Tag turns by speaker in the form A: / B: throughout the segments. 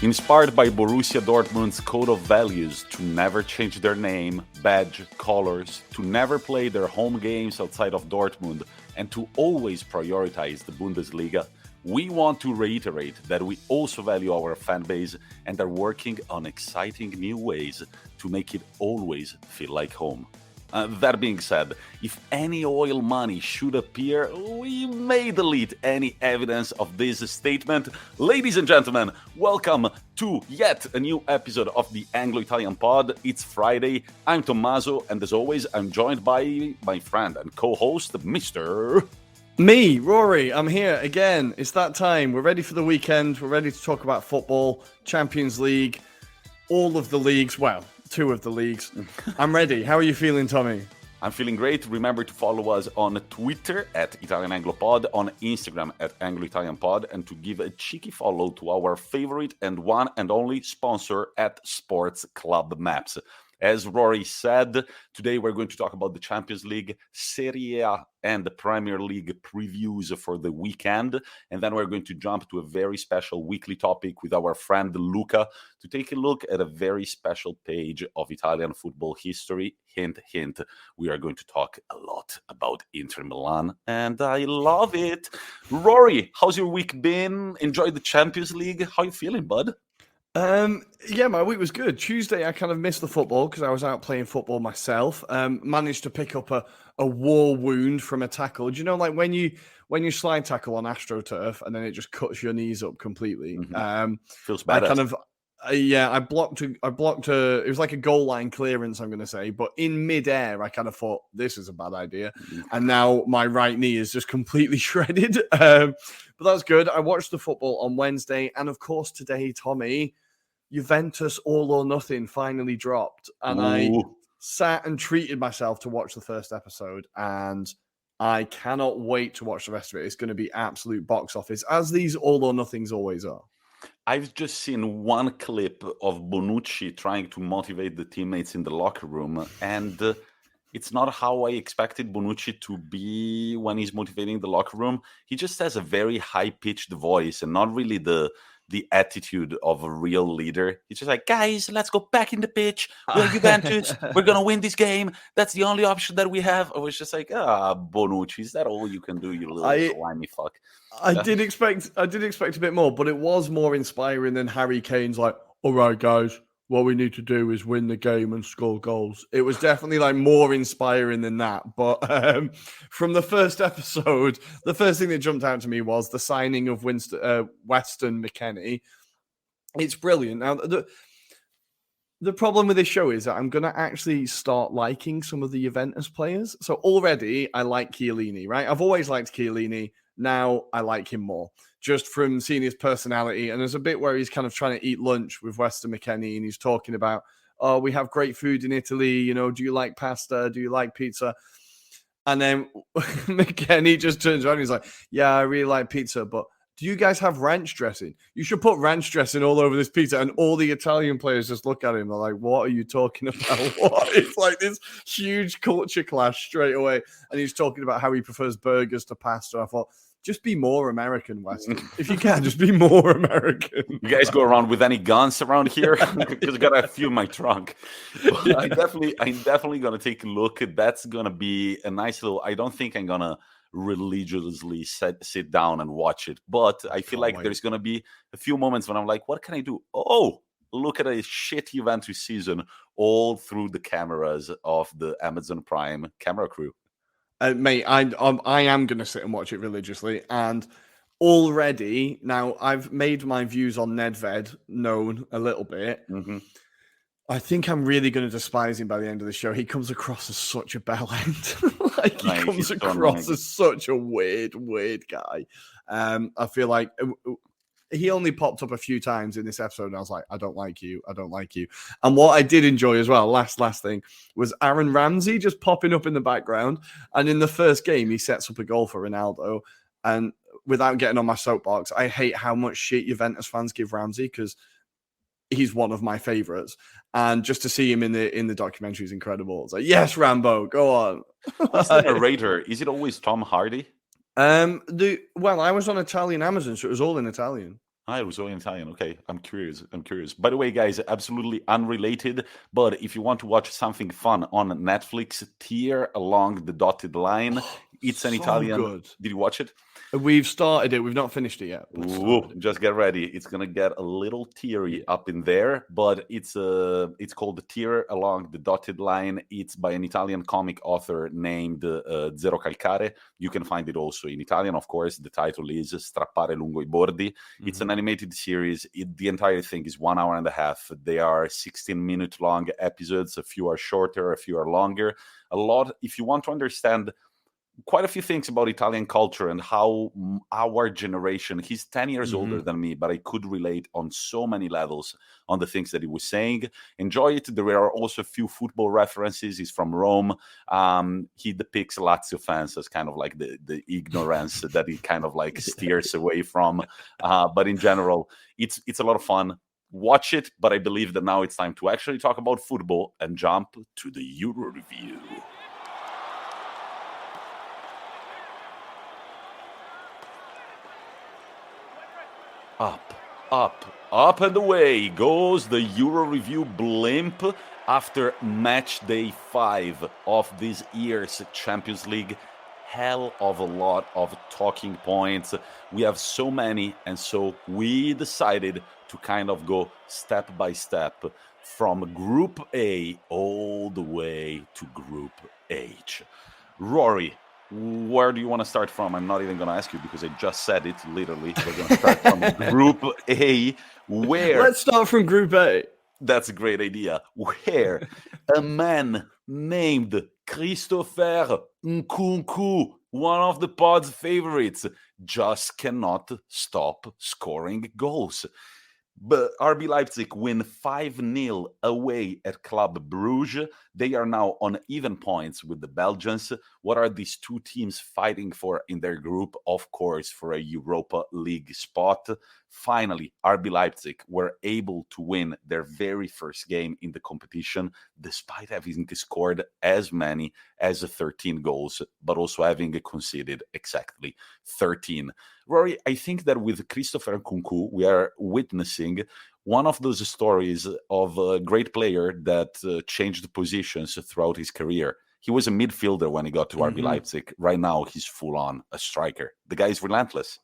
A: Inspired by Borussia Dortmund's code of values to never change their name, badge, colors, to never play their home games outside of Dortmund, and to always prioritize the Bundesliga, we want to reiterate that we also value our fan base and are working on exciting new ways to make it always feel like home. That being said, if any oil money should appear, we may delete any evidence of this statement. Ladies and gentlemen, welcome to yet a new episode of the Anglo Italian pod. It's Friday. I'm Tommaso, and as always, I'm joined by my friend and co-host, Mr.
B: Me, Rory. I'm here again. It's that time. We're ready for the weekend. We're ready to talk about football, Champions League, all of the leagues. Well, two of the leagues. I'm ready. How are you feeling, Tommy?
A: I'm feeling great. Remember to follow us on Twitter at Italian Anglo Pod, on Instagram at Anglo Italian Pod, and to give a cheeky follow to our favorite and one and only sponsor at Sports Club Maps. As Rory said, today we're going to talk about the Champions League, Serie A, and the Premier League previews for the weekend. And then we're going to jump to a very special weekly topic with our friend Luca to take a look at a very special page of Italian football history. Hint, hint, we are going to talk a lot about Inter Milan, and I love it. Rory, how's your week been? Enjoyed the Champions League? How you feeling, bud?
B: Yeah, my week was good. Tuesday, I kind of missed the football because I was out playing football myself. Managed to pick up a war wound from a tackle. Do you know, like when you slide tackle on AstroTurf and then it just cuts your knees up completely?
A: Feels bad.
B: I blocked a. It was like a goal line clearance, I'm going to say, but in midair, I kind of thought this is a bad idea, and now my right knee is just completely shredded. But that's good. I watched the football on Wednesday, and of course today, Tommy, Juventus All or Nothing finally dropped, and I sat and treated myself to watch the first episode, and I cannot wait to watch the rest of it. It's going to be absolute box office, as these All or Nothings always are.
A: I've just seen one clip of Bonucci trying to motivate the teammates in the locker room, and it's not how I expected Bonucci to be when he's motivating the locker room. He just has a very high-pitched voice and not really the attitude of a real leader. He's just like, guys, let's go back in the pitch. We're Juventus. We're going to win this game. That's the only option that we have. I was just like, Bonucci, is that all you can do, you little slimy fuck?
B: I did expect a bit more, but it was more inspiring than Harry Kane's like, all right, guys, what we need to do is win the game and score goals. It was definitely like more inspiring than that. But from the first episode, the first thing that jumped out to me was the signing of Weston McKennie. It's brilliant. Now, the problem with this show is that I'm going to actually start liking some of the Juventus players. So already I like Chiellini, right? I've always liked Chiellini. Now I like him more, just from seeing his personality. And there's a bit where he's kind of trying to eat lunch with Weston McKennie, and he's talking about, oh, we have great food in Italy. You know, do you like pasta? Do you like pizza? And then McKennie just turns around and he's like, yeah, I really like pizza, but do you guys have ranch dressing? You should put ranch dressing all over this pizza. And all the Italian players just look at him. They're like, what are you talking about? What? It's like this huge culture clash straight away. And he's talking about how he prefers burgers to pasta. I thought, just be more American, Weston. If you can, just be more American.
A: You guys go around with any guns around here? Because I got a few in my trunk. But I'm definitely going to take a look. That's going to be a nice little... I don't think I'm going to religiously sit down and watch it, but I feel like there's going to be a few moments when I'm like, what can I do? Oh, look at a shit Juventus season all through the cameras of the Amazon Prime camera crew.
B: Mate, I am going to sit and watch it religiously, and already now I've made my views on Nedved known a little bit. I think I'm really going to despise him by the end of the show. He comes across as such a bell end. He comes across as such a weird guy. I feel like he only popped up a few times in this episode, and I was like, I don't like you. And what I did enjoy as well, last thing, was Aaron Ramsey just popping up in the background. And in the first game, he sets up a goal for Ronaldo. And without getting on my soapbox, I hate how much shit Juventus fans give Ramsey because he's one of my favorites. And just to see him in the documentary is incredible. It's like, yes, Rambo, go on.
A: Who's the narrator? Is it always Tom Hardy?
B: I was on Italian Amazon, so it was all in Italian.
A: Ruairi and Italian. Okay, I'm curious. By the way, guys, absolutely unrelated, but if you want to watch something fun on Netflix, Tear Along the Dotted Line. It's an
B: So
A: Italian.
B: good.
A: Did you watch it?
B: We've started it. We've not finished it yet.
A: Ooh, just get ready. It's gonna get a little teary up in there, but it's called Tear Along the Dotted Line. It's by an Italian comic author named Zero Calcare. You can find it also in Italian, of course. The title is Strappare lungo I bordi. It's an animated series. The entire thing is 1 hour and a half. They are 16-minute long episodes. A few are shorter, a few are longer. A lot. If you want to understand quite a few things about Italian culture and how our generation, he's 10 years older than me, but I could relate on so many levels on the things that he was saying. Enjoy it. There are also a few football references. He's from Rome. He depicts Lazio fans as kind of like the ignorance that he kind of like steers away from. But in general, it's a lot of fun. Watch it, but I believe that now it's time to actually talk about football and jump to the EuroReview. Up and away goes the EuroReview blimp after match day 5 of this year's Champions League. Hell of a lot of talking points. We have so many, and so we decided to kind of go step by step from Group A all the way to Group H. Rory, where do you want to start from? I'm not even going to ask you because I just said it, literally. We're going to start from Group A, where...
B: Let's start from Group A.
A: That's a great idea. Where a man named Christopher Nkunku, one of the pod's favorites, just cannot stop scoring goals. But RB Leipzig win 5-0 away at Club Brugge. They are now on even points with the Belgians. What are these two teams fighting for in their group? Of course, for a Europa League spot. Finally, RB Leipzig were able to win their very first game in the competition, despite having scored as many as 13 goals, but also having conceded exactly 13. Rory, I think that with Christopher Nkunku, we are witnessing one of those stories of a great player that changed positions throughout his career. He was a midfielder when he got to RB Leipzig. Right now, he's full-on a striker. The guy is relentless.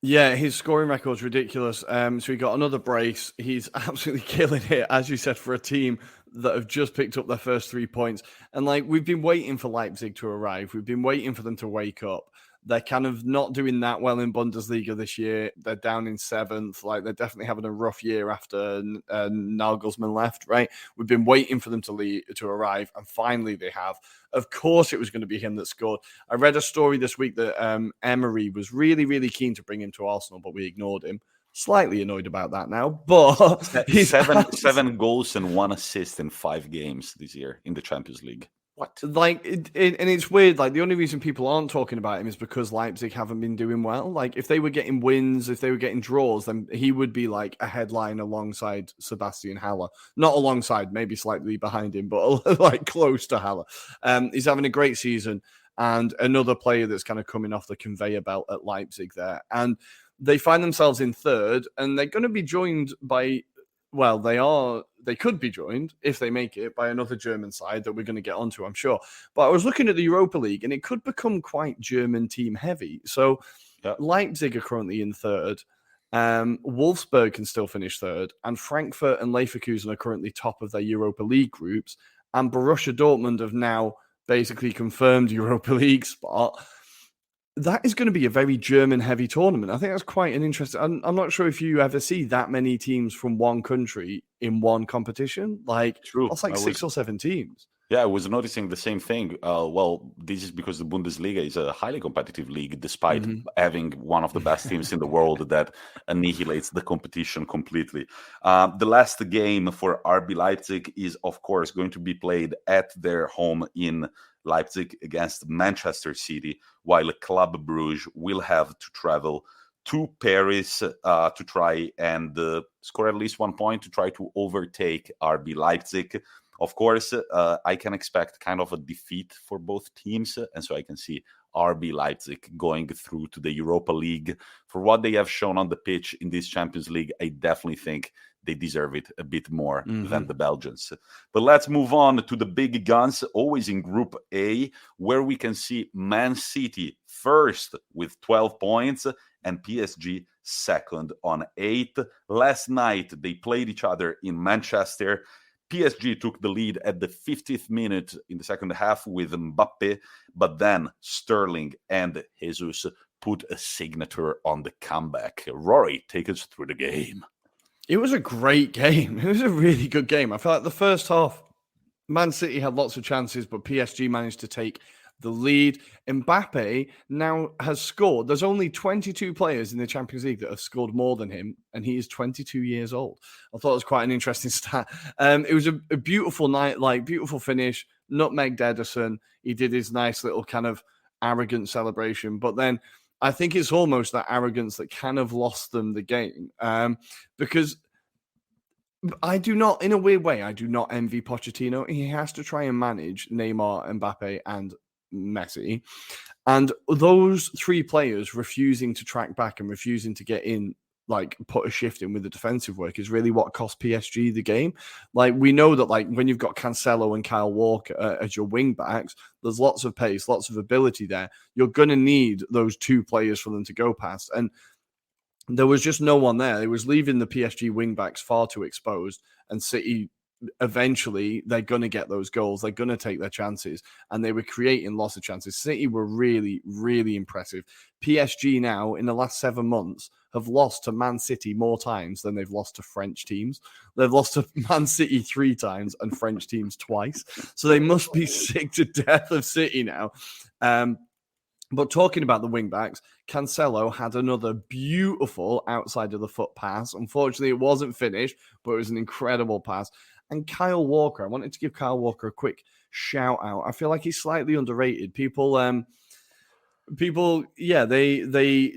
B: Yeah, his scoring record's ridiculous. So he got another brace. He's absolutely killing it, as you said, for a team that have just picked up their first 3 points. And like, we've been waiting for Leipzig to arrive. We've been waiting for them to wake up. They're kind of not doing that well in Bundesliga this year. They're down in 7th. Like, they're definitely having a rough year after Nagelsmann left, right? We've been waiting for them to arrive, and finally they have. Of course, it was going to be him that scored. I read a story this week that Emery was really, really keen to bring him to Arsenal, but we ignored him. Slightly annoyed about that now, but
A: he's seven goals and 1 assist in 5 games this year in the Champions League. What?
B: Like, and it's weird. Like, the only reason people aren't talking about him is because Leipzig haven't been doing well. Like, if they were getting wins, if they were getting draws, then he would be like a headline alongside Sebastian Haller. Not alongside, maybe slightly behind him, but like close to Haller. He's having a great season, and another player that's kind of coming off the conveyor belt at Leipzig there. And they find themselves in 3rd, and they're going to be joined by... Well, they could be joined, if they make it, by another German side that we're going to get onto, I'm sure. But I was looking at the Europa League, and it could become quite German team heavy. So Leipzig are currently in 3rd. Wolfsburg can still finish 3rd. And Frankfurt and Leverkusen are currently top of their Europa League groups. And Borussia Dortmund have now basically confirmed Europa League spot. That is going to be a very German-heavy tournament. I think that's quite an interesting... I'm not sure if you ever see that many teams from one country in one competition. Like,
A: true.
B: That's like 6 or 7 teams.
A: Yeah, I was noticing the same thing. Well, this is because the Bundesliga is a highly competitive league, despite having one of the best teams in the world that annihilates the competition completely. The last game for RB Leipzig is, of course, going to be played at their home in Leipzig against Manchester City, while Club Brugge will have to travel to Paris to try and score at least 1 point to try to overtake RB Leipzig. Of course, I can expect kind of a defeat for both teams, and so I can see RB Leipzig going through to the Europa League. For what they have shown on the pitch in this Champions League, I definitely think they deserve it a bit more than the Belgians. But let's move on to the big guns, always in Group A, where we can see Man City first with 12 points and PSG second on 8. Last night, they played each other in Manchester. PSG took the lead at the 50th minute in the second half with Mbappe, but then Sterling and Jesus put a signature on the comeback. Rory, take us through the game.
B: It was a great game. It was a really good game. I feel like the first half, Man City had lots of chances, but PSG managed to take the lead. Mbappe now has scored. There's only 22 players in the Champions League that have scored more than him, and he is 22 years old. I thought it was quite an interesting stat. It was a beautiful night, like beautiful finish. Nutmegged Ederson. He did his nice little kind of arrogant celebration, but then I think it's almost that arrogance that kind of lost them the game, because I do not, in a weird way, I do not envy Pochettino. He has to try and manage Neymar, Mbappe, and Messi. And those three players refusing to track back and refusing to get in, like put a shift in with the defensive work is really what cost PSG the game. Like we know that like when you've got Cancelo and Kyle Walker as your wing backs, there's lots of pace, lots of ability there. You're going to need those two players for them to go past. And there was just no one there. It was leaving the PSG wing backs far too exposed, and City eventually they're going to get those goals. They're going to take their chances, and they were creating lots of chances. City were really, really impressive. PSG now in the last 7 months have lost to Man City more times than they've lost to French teams. They've lost to Man City 3 times and French teams twice. So they must be sick to death of City now. But talking about the wing-backs, Cancelo had another beautiful outside of the foot pass. Unfortunately, it wasn't finished, but it was an incredible pass. And Kyle Walker, I wanted to give Kyle Walker a quick shout out. I feel like he's slightly underrated. People, they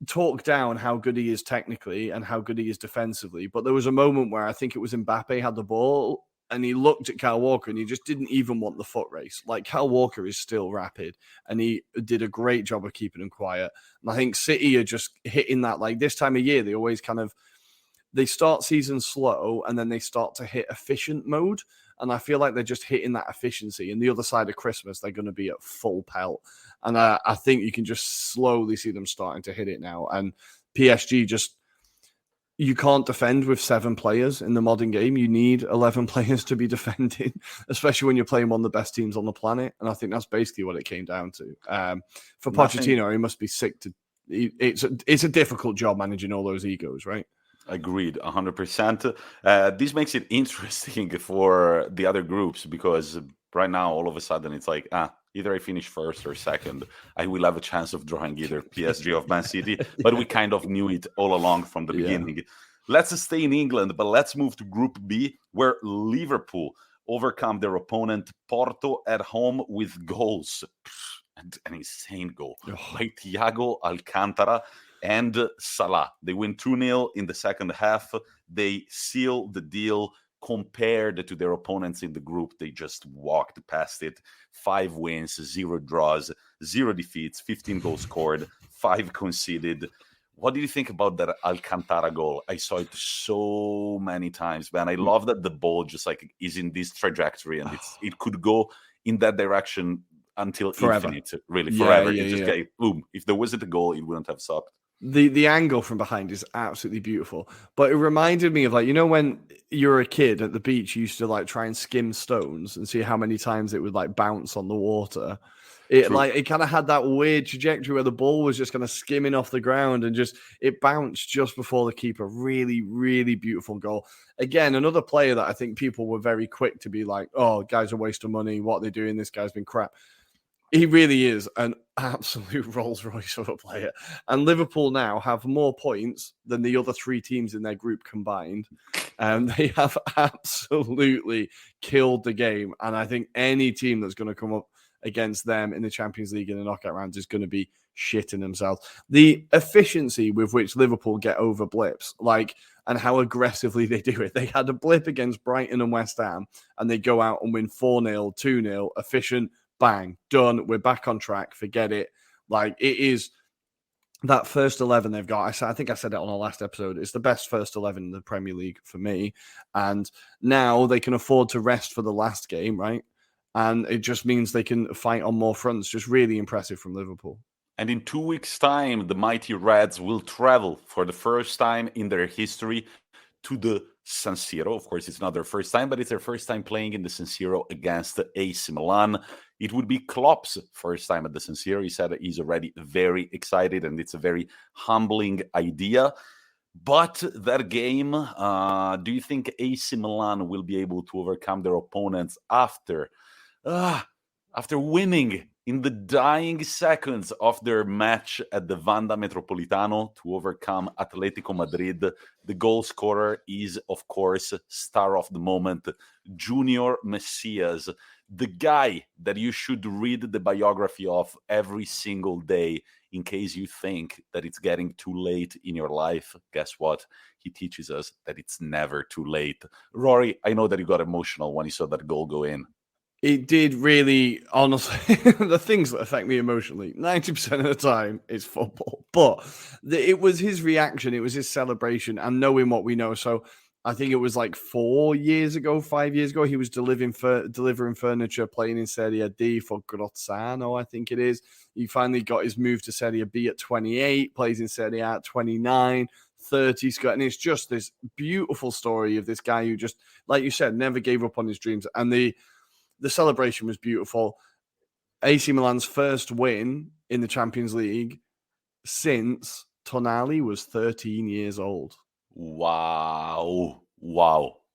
B: talk down how good he is technically and how good he is defensively. But there was a moment where I think it was Mbappe had the ball, and he looked at Kyle Walker and he just didn't even want the foot race. Like Kyle Walker is still rapid, and he did a great job of keeping him quiet. And I think City are just hitting that, like this time of year, they always they start season slow and then they start to hit efficient mode. And I feel like they're just hitting that efficiency. And the other side of Christmas, they're going to be at full pelt. And I think you can just slowly see them starting to hit it now. And PSG just, you can't defend with 7 players in the modern game. You need 11 players to be defending, especially when you're playing one of the best teams on the planet. And I think that's basically what it came down to. For Pochettino, he must be sick to. It's a difficult job managing all those egos, right?
A: Agreed, 100%. This makes it interesting for the other groups because right now, all of a sudden, it's like, either I finish first or second, I will have a chance of drawing either PSG or Man City. But we kind of knew it all along from the beginning. Let's stay in England, but let's move to Group B, where Liverpool overcome their opponent Porto at home with goals. An insane goal by Thiago Alcantara and Salah. They win 2-0 in the second half. They seal the deal. Compared to their opponents in the group, they just walked past it. 5 wins, 0 draws, 0 defeats, 15 goals scored, 5 conceded. What do you think about that Alcantara goal? I saw it so many times, man. I love that the ball just like is in this trajectory, and it could go in that direction until
B: forever.
A: Infinite, really forever. Boom. If there wasn't a goal, it wouldn't have stopped.
B: The angle from behind is absolutely beautiful. But it reminded me of like, you know, when you were a kid at the beach, you used to like try and skim stones and see how many times it would like bounce on the water. It kind of had that weird trajectory where the ball was just kind of skimming off the ground and just it bounced just before the keeper. Really, really beautiful goal. Again, another player that I think people were very quick to be like, oh, guy's a waste of money. What are they doing? This guy's been crap. He really is an absolute Rolls Royce of a player. And Liverpool now have more points than the other 3 teams in their group combined. They have absolutely killed the game. And I think any team that's going to come up against them in the Champions League in the knockout rounds is going to be shitting themselves. The efficiency with which Liverpool get over blips, and how aggressively they do it. They had a blip against Brighton and West Ham, and they go out and win 4-0, 2-0, efficient, bang, done. We're back on track. Forget it. It is that first 11 they've got. I think I said it on our last episode. It's the best first 11 in the Premier League for me. And now they can afford to rest for the last game, right? And it just means they can fight on more fronts. Just really impressive from Liverpool.
A: And in 2 weeks' time, the mighty Reds will travel for the first time in their history to the San Siro. Of course, it's not their first time, but it's their first time playing in the San Siro against AC Milan. It would be Klopp's first time at the San Siro. He said he's already very excited, and it's a very humbling idea. But that game, do you think AC Milan will be able to overcome their opponents after winning in the dying seconds of their match at the Wanda Metropolitano to overcome Atletico Madrid? The goal scorer is, of course, star of the moment, Junior Messias, the guy that you should read the biography of every single day in case you think that it's getting too late in your life. Guess what? He teaches us that it's never too late. Rory, I know that you got emotional when you saw that goal go in.
B: It did really, honestly, the things that affect me emotionally, 90% of the time, is football. But it was his reaction, it was his celebration, and knowing what we know. So I think it was 5 years ago, he was delivering furniture, playing in Serie D for Grozzano, I think it is. He finally got his move to Serie B at 28, plays in Serie A at 29. 30, and it's just this beautiful story of this guy who just, like you said, never gave up on his dreams. And the celebration was beautiful. AC Milan's first win in the Champions League since Tonali was 13 years old.
A: Wow.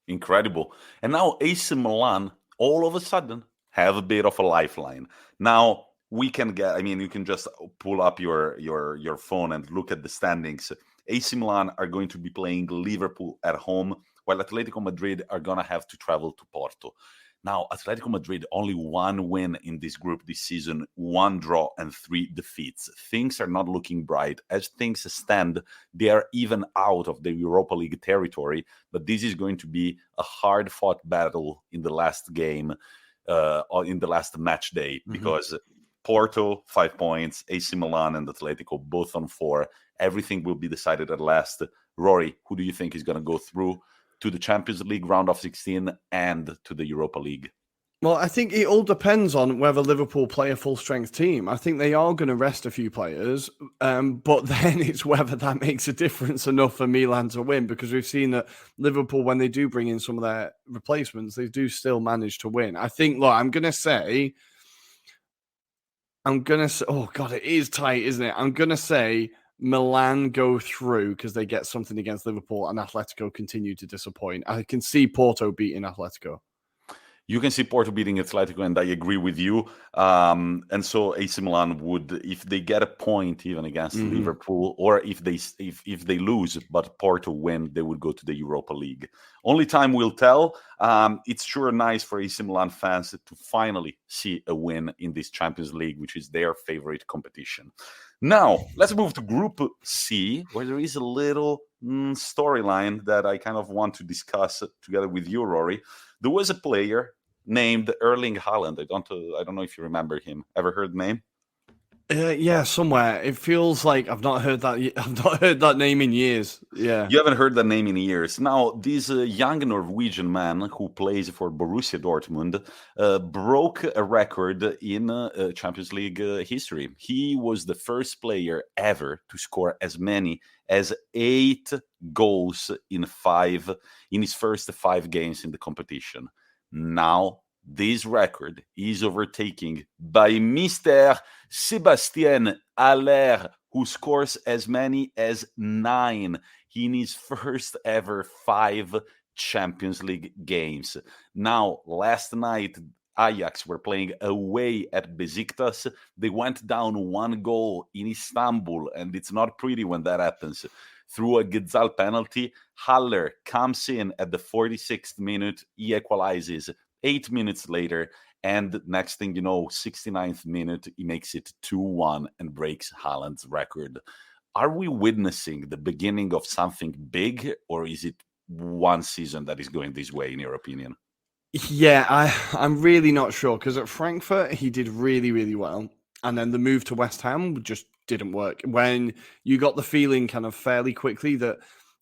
A: Incredible. And now AC Milan, all of a sudden, have a bit of a lifeline. Now, you can just pull up your phone and look at the standings. AC Milan are going to be playing Liverpool at home, while Atletico Madrid are going to have to travel to Porto. Now, Atletico Madrid only one win in this group this season, 1 draw and 3 defeats. Things are not looking bright. As things stand, they are even out of the Europa League territory, but this is going to be a hard-fought battle in the last game, or in the last match day, because Porto, 5 points, AC Milan and Atletico both on 4. Everything will be decided at last. Rory, who do you think is going to go through to the Champions League round of 16 and to the Europa League?
B: Well, I think it all depends on whether Liverpool play a full-strength team. I think they are going to rest a few players, but then it's whether that makes a difference enough for Milan to win, because we've seen that Liverpool, when they do bring in some of their replacements, they do still manage to win. I think, I'm going to say, oh God, it is tight, isn't it? I'm going to say Milan go through because they get something against Liverpool, and Atletico continue to disappoint. I can see Porto beating Atletico.
A: You can see Porto beating Atletico, and I agree with you. And so AC Milan would, if they get a point even against Liverpool, or if they lose but Porto win, they would go to the Europa League. Only time will tell. It's sure nice for AC Milan fans to finally see a win in this Champions League, which is their favorite competition. Now, let's move to Group C, where there is a little storyline that I kind of want to discuss together with you, Rory. There was a player named Erling Haaland. I don't know if you remember him. Ever heard the name?
B: Yeah, somewhere. It feels like I've not heard that name in years. Yeah.
A: You haven't heard that name in years. Now, this young Norwegian man who plays for Borussia Dortmund broke a record in Champions League history. He was the first player ever to score as many as 8 goals in his first 5 games in the competition. Now, this record is overtaken by Mr. Sébastien Haller, who scores as many as 9 in his first ever 5 Champions League games. Now, last night, Ajax were playing away at Besiktas. They went down 1 goal in Istanbul, and it's not pretty when that happens. Through a Ghezzal penalty, Haller comes in at the 46th minute. He equalizes 8 minutes later, And next thing you know, 69th minute, he makes it 2-1 and breaks Haaland's record. Are we witnessing the beginning of something big, or is it one season that is going this way, in your opinion?
B: Yeah, I'm really not sure, because at Frankfurt, he did really, really well. And then the move to West Ham just didn't work. When you got the feeling kind of fairly quickly that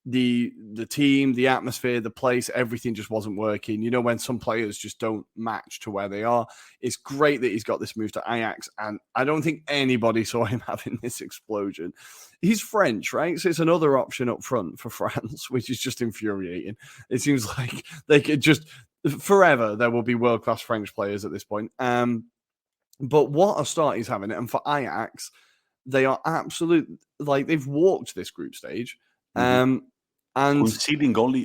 B: the team, the atmosphere, the place, everything just wasn't working. You know, when some players just don't match to where they are. It's great that he's got this move to Ajax, and I don't think anybody saw him having this explosion. He's French, right? So it's another option up front for France, which is just infuriating. It seems like they could just forever there will be world-class French players at this point. But what a start he's having. And for Ajax, they are absolute, like, they've walked this group stage. And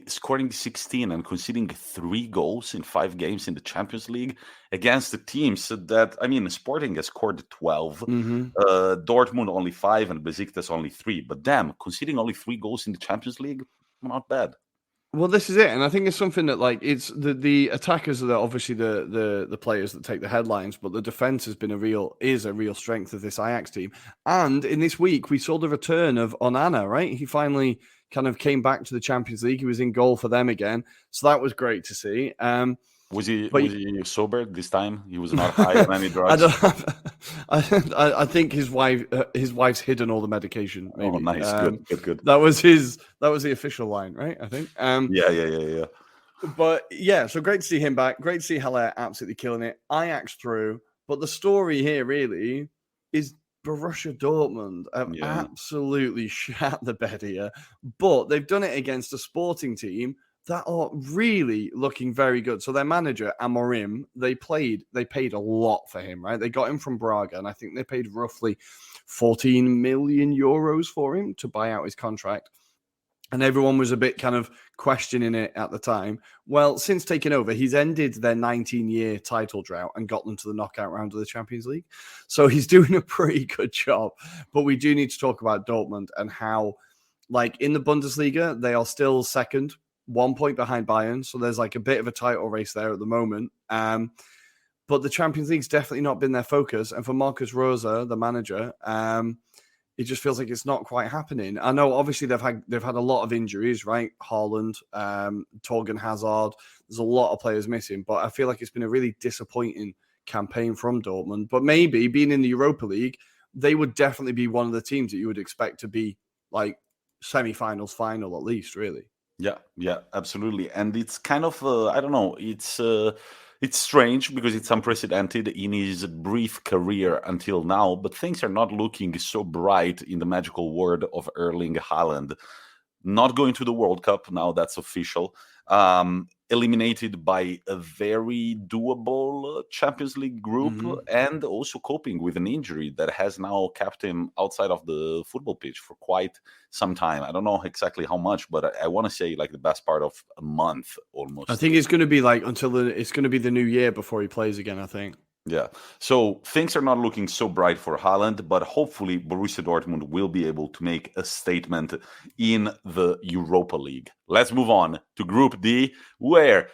A: scoring 16 and conceding 3 goals in 5 games in the Champions League against the teams that, I mean, Sporting has scored 12, Dortmund only 5, and Besiktas only 3. But damn, conceding only 3 goals in the Champions League, not bad.
B: Well, this is it, and I think it's something that, like, it's the attackers are obviously the players that take the headlines, but the defense has been a real strength of this Ajax team. And in this week, we saw the return of Onana. Right, he finally kind of came back to the Champions League. He was in goal for them again, so that was great to see.
A: Was he sober this time? He was not high on any drugs.
B: I think his wife's hidden all the medication. Maybe.
A: Oh, nice, good.
B: That was the official line, right? I think.
A: Yeah.
B: But yeah, so great to see him back. Great to see Haller absolutely killing it. Ajax through, but the story here really is Borussia Dortmund have absolutely shat the bed here, but they've done it against a Sporting team that are really looking very good. So their manager, Amorim, they paid a lot for him, right? They got him from Braga, and I think they paid roughly 14 million euros for him to buy out his contract. And everyone was a bit kind of questioning it at the time. Well, since taking over, he's ended their 19-year title drought and got them to the knockout round of the Champions League. So he's doing a pretty good job. But we do need to talk about Dortmund and how, like, in the Bundesliga, they are still second, 1 point behind Bayern. So there's like a bit of a title race there at the moment. But the Champions League's definitely not been their focus. And for Marcus Rose, the manager, it just feels like it's not quite happening. I know, obviously, they've had a lot of injuries, right? Haaland, Torgan Hazard. There's a lot of players missing, but I feel like it's been a really disappointing campaign from Dortmund. But maybe being in the Europa League, they would definitely be one of the teams that you would expect to be like semi-finals, final at least, really.
A: Yeah, absolutely. And it's kind of, I don't know, it's strange because it's unprecedented in his brief career until now, but things are not looking so bright in the magical world of Erling Haaland. Not going to the World Cup, now that's official. Eliminated by a very doable Champions League group, and also coping with an injury that has now kept him outside of the football pitch for quite some time. I don't know exactly how much, but I want to say like the best part of a month almost.
B: I think it's going to be like it's going to be the new year before he plays again, I think.
A: Yeah, so things are not looking so bright for Haaland, but hopefully Borussia Dortmund will be able to make a statement in the Europa League. Let's move on to Group D, where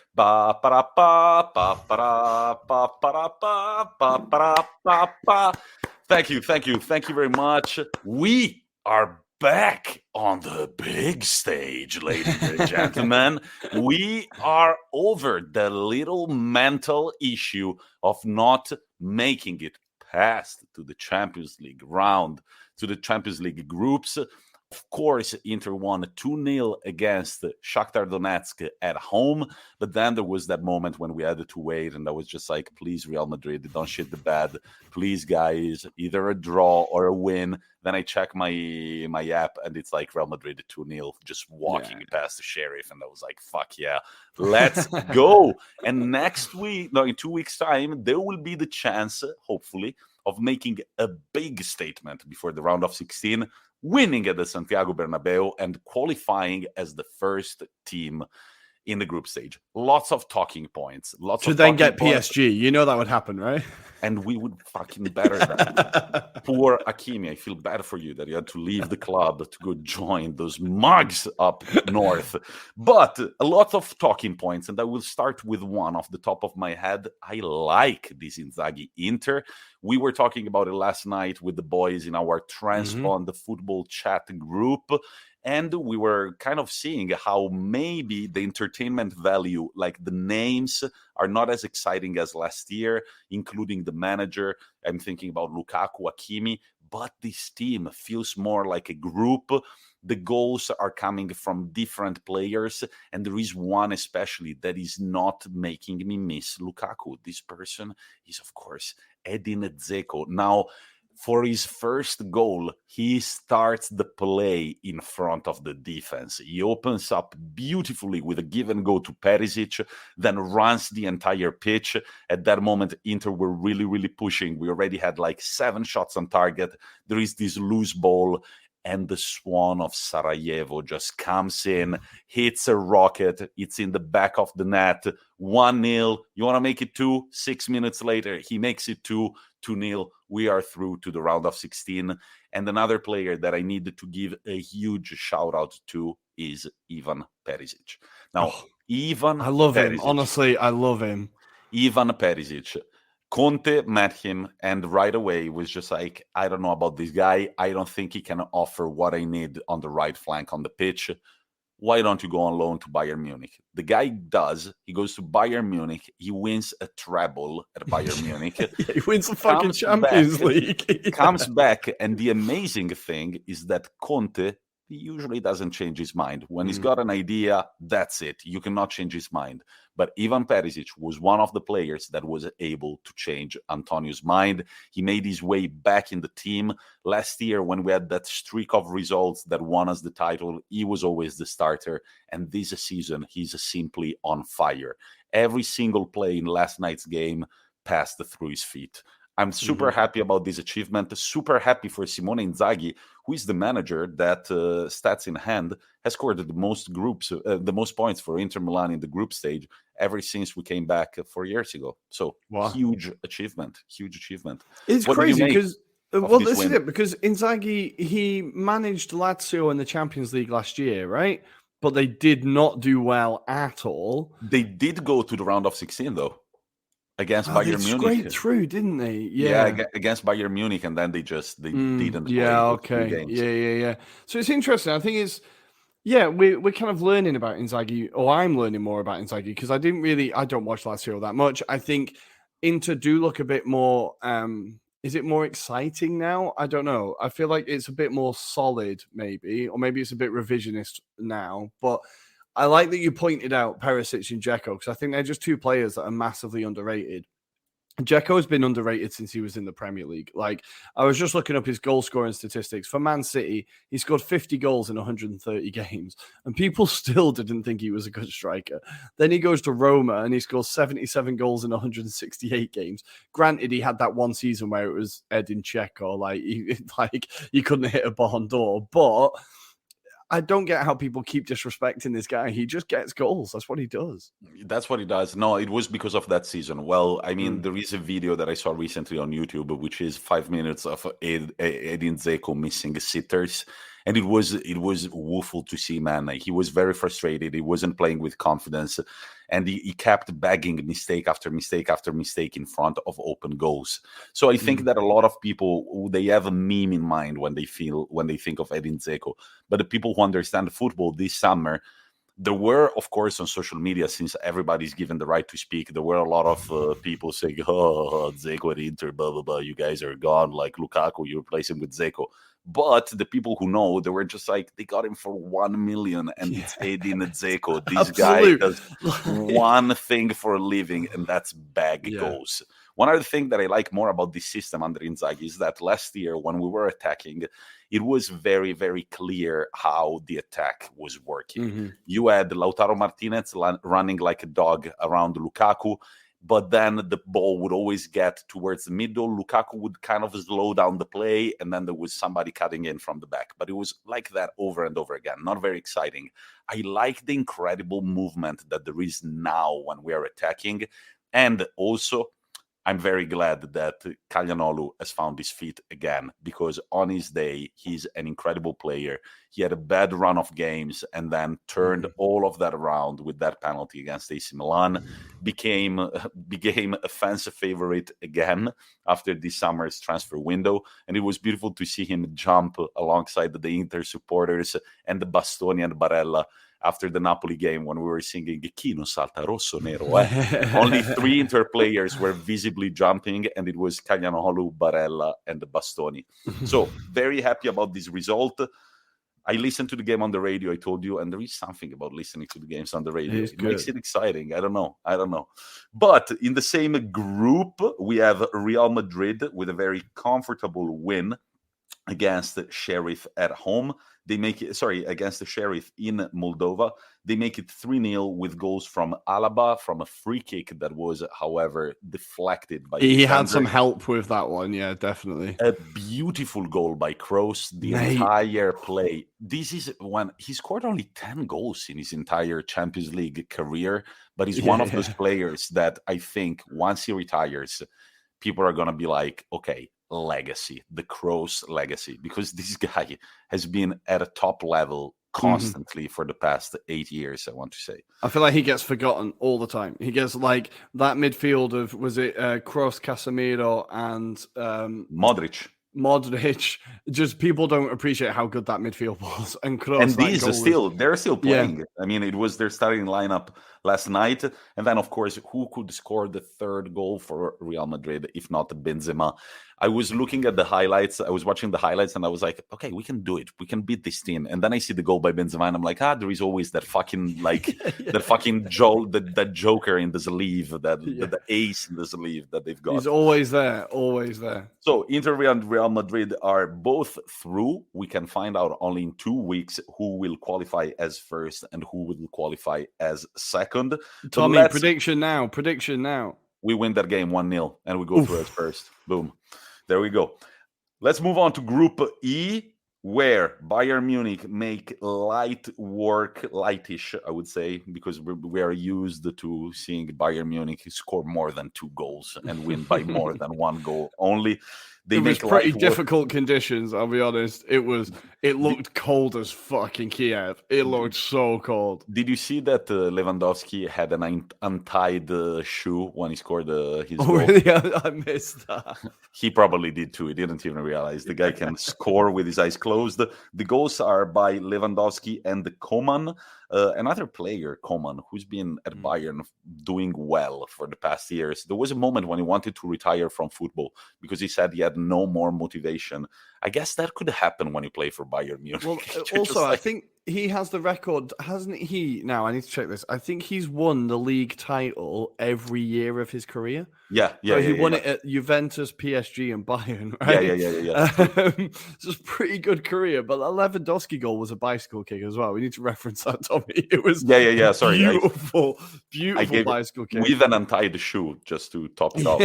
A: Thank you very much. We are back on the big stage, ladies and gentlemen. We are over the little mental issue of not making it past to the Champions League round, to the Champions League groups. Of course, Inter won 2-0 against Shakhtar Donetsk at home, but then there was that moment when we had to wait, and I was just like, please, Real Madrid, don't shit the bed. Please, guys, either a draw or a win. Then I check my app, and it's like Real Madrid 2-0, just walking past the Sheriff, and I was like, fuck yeah, let's go. And in 2 weeks' time, there will be the chance, hopefully, of making a big statement before the round of 16, winning at the Santiago Bernabeu and qualifying as the first team in the group stage. Lots of talking points.
B: To then get PSG. You know that would happen, right?
A: And we would fucking better that. Poor Hakimi, I feel bad for you that you had to leave the club to go join those mugs up north. But a lot of talking points, and I will start with one off the top of my head. I like this Inzaghi Inter. We were talking about it last night with the boys in our Transpond the Football chat group. And we were kind of seeing how maybe the entertainment value, like the names, are not as exciting as last year, including the manager. I'm thinking about Lukaku, Hakimi, but this team feels more like a group. The goals are coming from different players, and there is one especially that is not making me miss Lukaku. This person is, of course, Edin Dzeko. Now, for his first goal, he starts the play in front of the defense. He opens up beautifully with a give and go to Perisic, then runs the entire pitch. At that moment, Inter were really, really pushing. We already had like 7 shots on target. There is this loose ball, and the Swan of Sarajevo just comes in, hits a rocket. It's in the back of the net. 1-0. You want to make it 2? 6 minutes later, he makes it 2-0. We are through to the round of 16. And another player that I need to give a huge shout out to is Ivan Perisic. Now,
B: I love him. Honestly, I love him.
A: Ivan Perisic. Conte met him, and right away was just like, I don't know about this guy. I don't think he can offer what I need on the right flank on the pitch. Why don't you go on loan to Bayern Munich? The guy does. He goes to Bayern Munich. He wins a treble at Bayern Munich.
B: He wins the fucking Champions League.
A: Comes back, and the amazing thing is that Conte, he usually doesn't change his mind. When he's got an idea, that's it. You cannot change his mind. But Ivan Perisic was one of the players that was able to change Antonio's mind. He made his way back in the team. Last year, when we had that streak of results that won us the title, he was always the starter. And this season, he's simply on fire. Every single play in last night's game passed through his feet. I'm super happy about this achievement, super happy for Simone Inzaghi, who is the manager that, stats in hand, has scored the most points for Inter Milan in the group stage ever since we came back 4 years ago. So, huge achievement.
B: It's crazy because, this is it, because Inzaghi, he managed Lazio in the Champions League last year, right? But they did not do well at all.
A: They did go to the round of 16, though. Against Bayern Munich.
B: They scraped through, didn't they?
A: Yeah, against Bayern Munich, and then they didn't play.
B: Yeah. So it's interesting. I think we're kind of learning about Inzaghi, or I'm learning more about Inzaghi, because I don't watch Lazio that much. I think Inter do look a bit more, is it more exciting now? I don't know. I feel like it's a bit more solid, maybe, or maybe it's a bit revisionist now, but I like that you pointed out Perisic and Dzeko, because I think they're just two players that are massively underrated. Dzeko has been underrated since he was in the Premier League. Like, I was just looking up his goal scoring statistics. For Man City, he scored 50 goals in 130 games, and people still didn't think he was a good striker. Then he goes to Roma, and he scores 77 goals in 168 games. Granted, he had that one season where it was Edin Dzeko, like he couldn't hit a ball door, but I don't get how people keep disrespecting this guy. He just gets goals. That's what he does.
A: No, it was because of that season. Well, I mean, there is a video that I saw recently on YouTube, which is 5 minutes of Edin Dzeko missing sitters. And it was woeful to see, man. He was very frustrated. He wasn't playing with confidence. And he kept bagging mistake after mistake after mistake in front of open goals. So I think that a lot of people, they have a meme in mind when they think of Edin Dzeko. But the people who understand football this summer, there were, of course, on social media, since everybody's given the right to speak, there were a lot of people saying, Dzeko at Inter, blah, blah, blah, you guys are gone, like Lukaku, you replace him with Dzeko. But the people who know, they were just like, they got him for 1 million, and it's Edin Dzeko. This guy does one thing for a living, and that's bag goals. One other thing that I like more about this system under Inzaghi is that last year, when we were attacking, it was very, very clear how the attack was working. You had Lautaro Martinez running like a dog around Lukaku, but then the ball would always get towards the middle. Lukaku would kind of slow down the play, and then there was somebody cutting in from the back. But it was like that over and over again. Not very exciting. I like the incredible movement that there is now when we are attacking. And also, I'm very glad that Calhanoglu has found his feet again, because on his day, he's an incredible player. He had a bad run of games and then turned all of that around with that penalty against AC Milan, became a fans' favorite again after this summer's transfer window. And it was beautiful to see him jump alongside the Inter supporters and the Bastoni and Barella after the Napoli game when we were singing Chi non salta rosso nero. Only 3 Inter players were visibly jumping, and it was Calhanoglu, Barella, and Bastoni. So very happy about this result. I listened to the game on the radio, I told you, and there is something about listening to the games on the radio. It makes it exciting. I don't know. But in the same group, we have Real Madrid with a very comfortable win against the Sheriff at home. They make it, against the Sheriff in Moldova. They make it 3-0 with goals from Alaba from a free kick that was, however, deflected by
B: He had some help with that one, yeah, definitely.
A: A beautiful goal by Kroos, the entire play. This is when he scored only 10 goals in his entire Champions League career, but he's one of those players that I think once he retires, people are going to be like, okay, legacy, the Kroos legacy, because this guy has been at a top level constantly for the past 8 years, I want to say.
B: I feel like he gets forgotten all the time. He gets like that midfield of, was it Kroos, Casemiro, and
A: Modric.
B: Just people don't appreciate how good that midfield was. And Kroos,
A: and these are they're still playing. Yeah. I mean, it was their starting lineup last night. And then, of course, who could score the third goal for Real Madrid, if not Benzema? I was looking at the highlights. I was watching the highlights and I was like, okay, we can do it. We can beat this team. And then I see the goal by Benzema and I'm like, there is always that fucking, that fucking that joker in the sleeve, the ace in the sleeve that they've got.
B: He's always there, always there.
A: So Inter and Real Madrid are both through. We can find out only in 2 weeks who will qualify as first and who will qualify as second.
B: Tommy, prediction now.
A: We win that game 1-0 and we go through it first. Boom. There we go. Let's move on to Group E, where Bayern Munich make lightish, I would say, because we are used to seeing Bayern Munich score more than 2 goals and win by more than 1 goal only.
B: It was pretty difficult conditions, I'll be honest. It looked cold as fucking Kiev. It looked so cold.
A: Did you see that Lewandowski had an untied shoe when he scored his goal?
B: Really? I missed that.
A: He probably did too. He didn't even realize. The guy can score with his eyes closed. The goals are by Lewandowski and Coman. Another player, Coman, who's been at Bayern doing well for the past years. There was a moment when he wanted to retire from football because he said he had no more motivation. I guess that could happen when you play for Bayern Munich.
B: Well, also, I think he has the record, hasn't he? Now, I need to check this. I think he's won the league title every year of his career.
A: So
B: he won it at Juventus, PSG, and Bayern, right?
A: Yeah.
B: It's a pretty good career, but that Lewandowski goal was a bicycle kick as well. We need to reference that, Tommy. It was
A: Sorry,
B: beautiful bicycle kick.
A: With an untied shoe, just to top it off.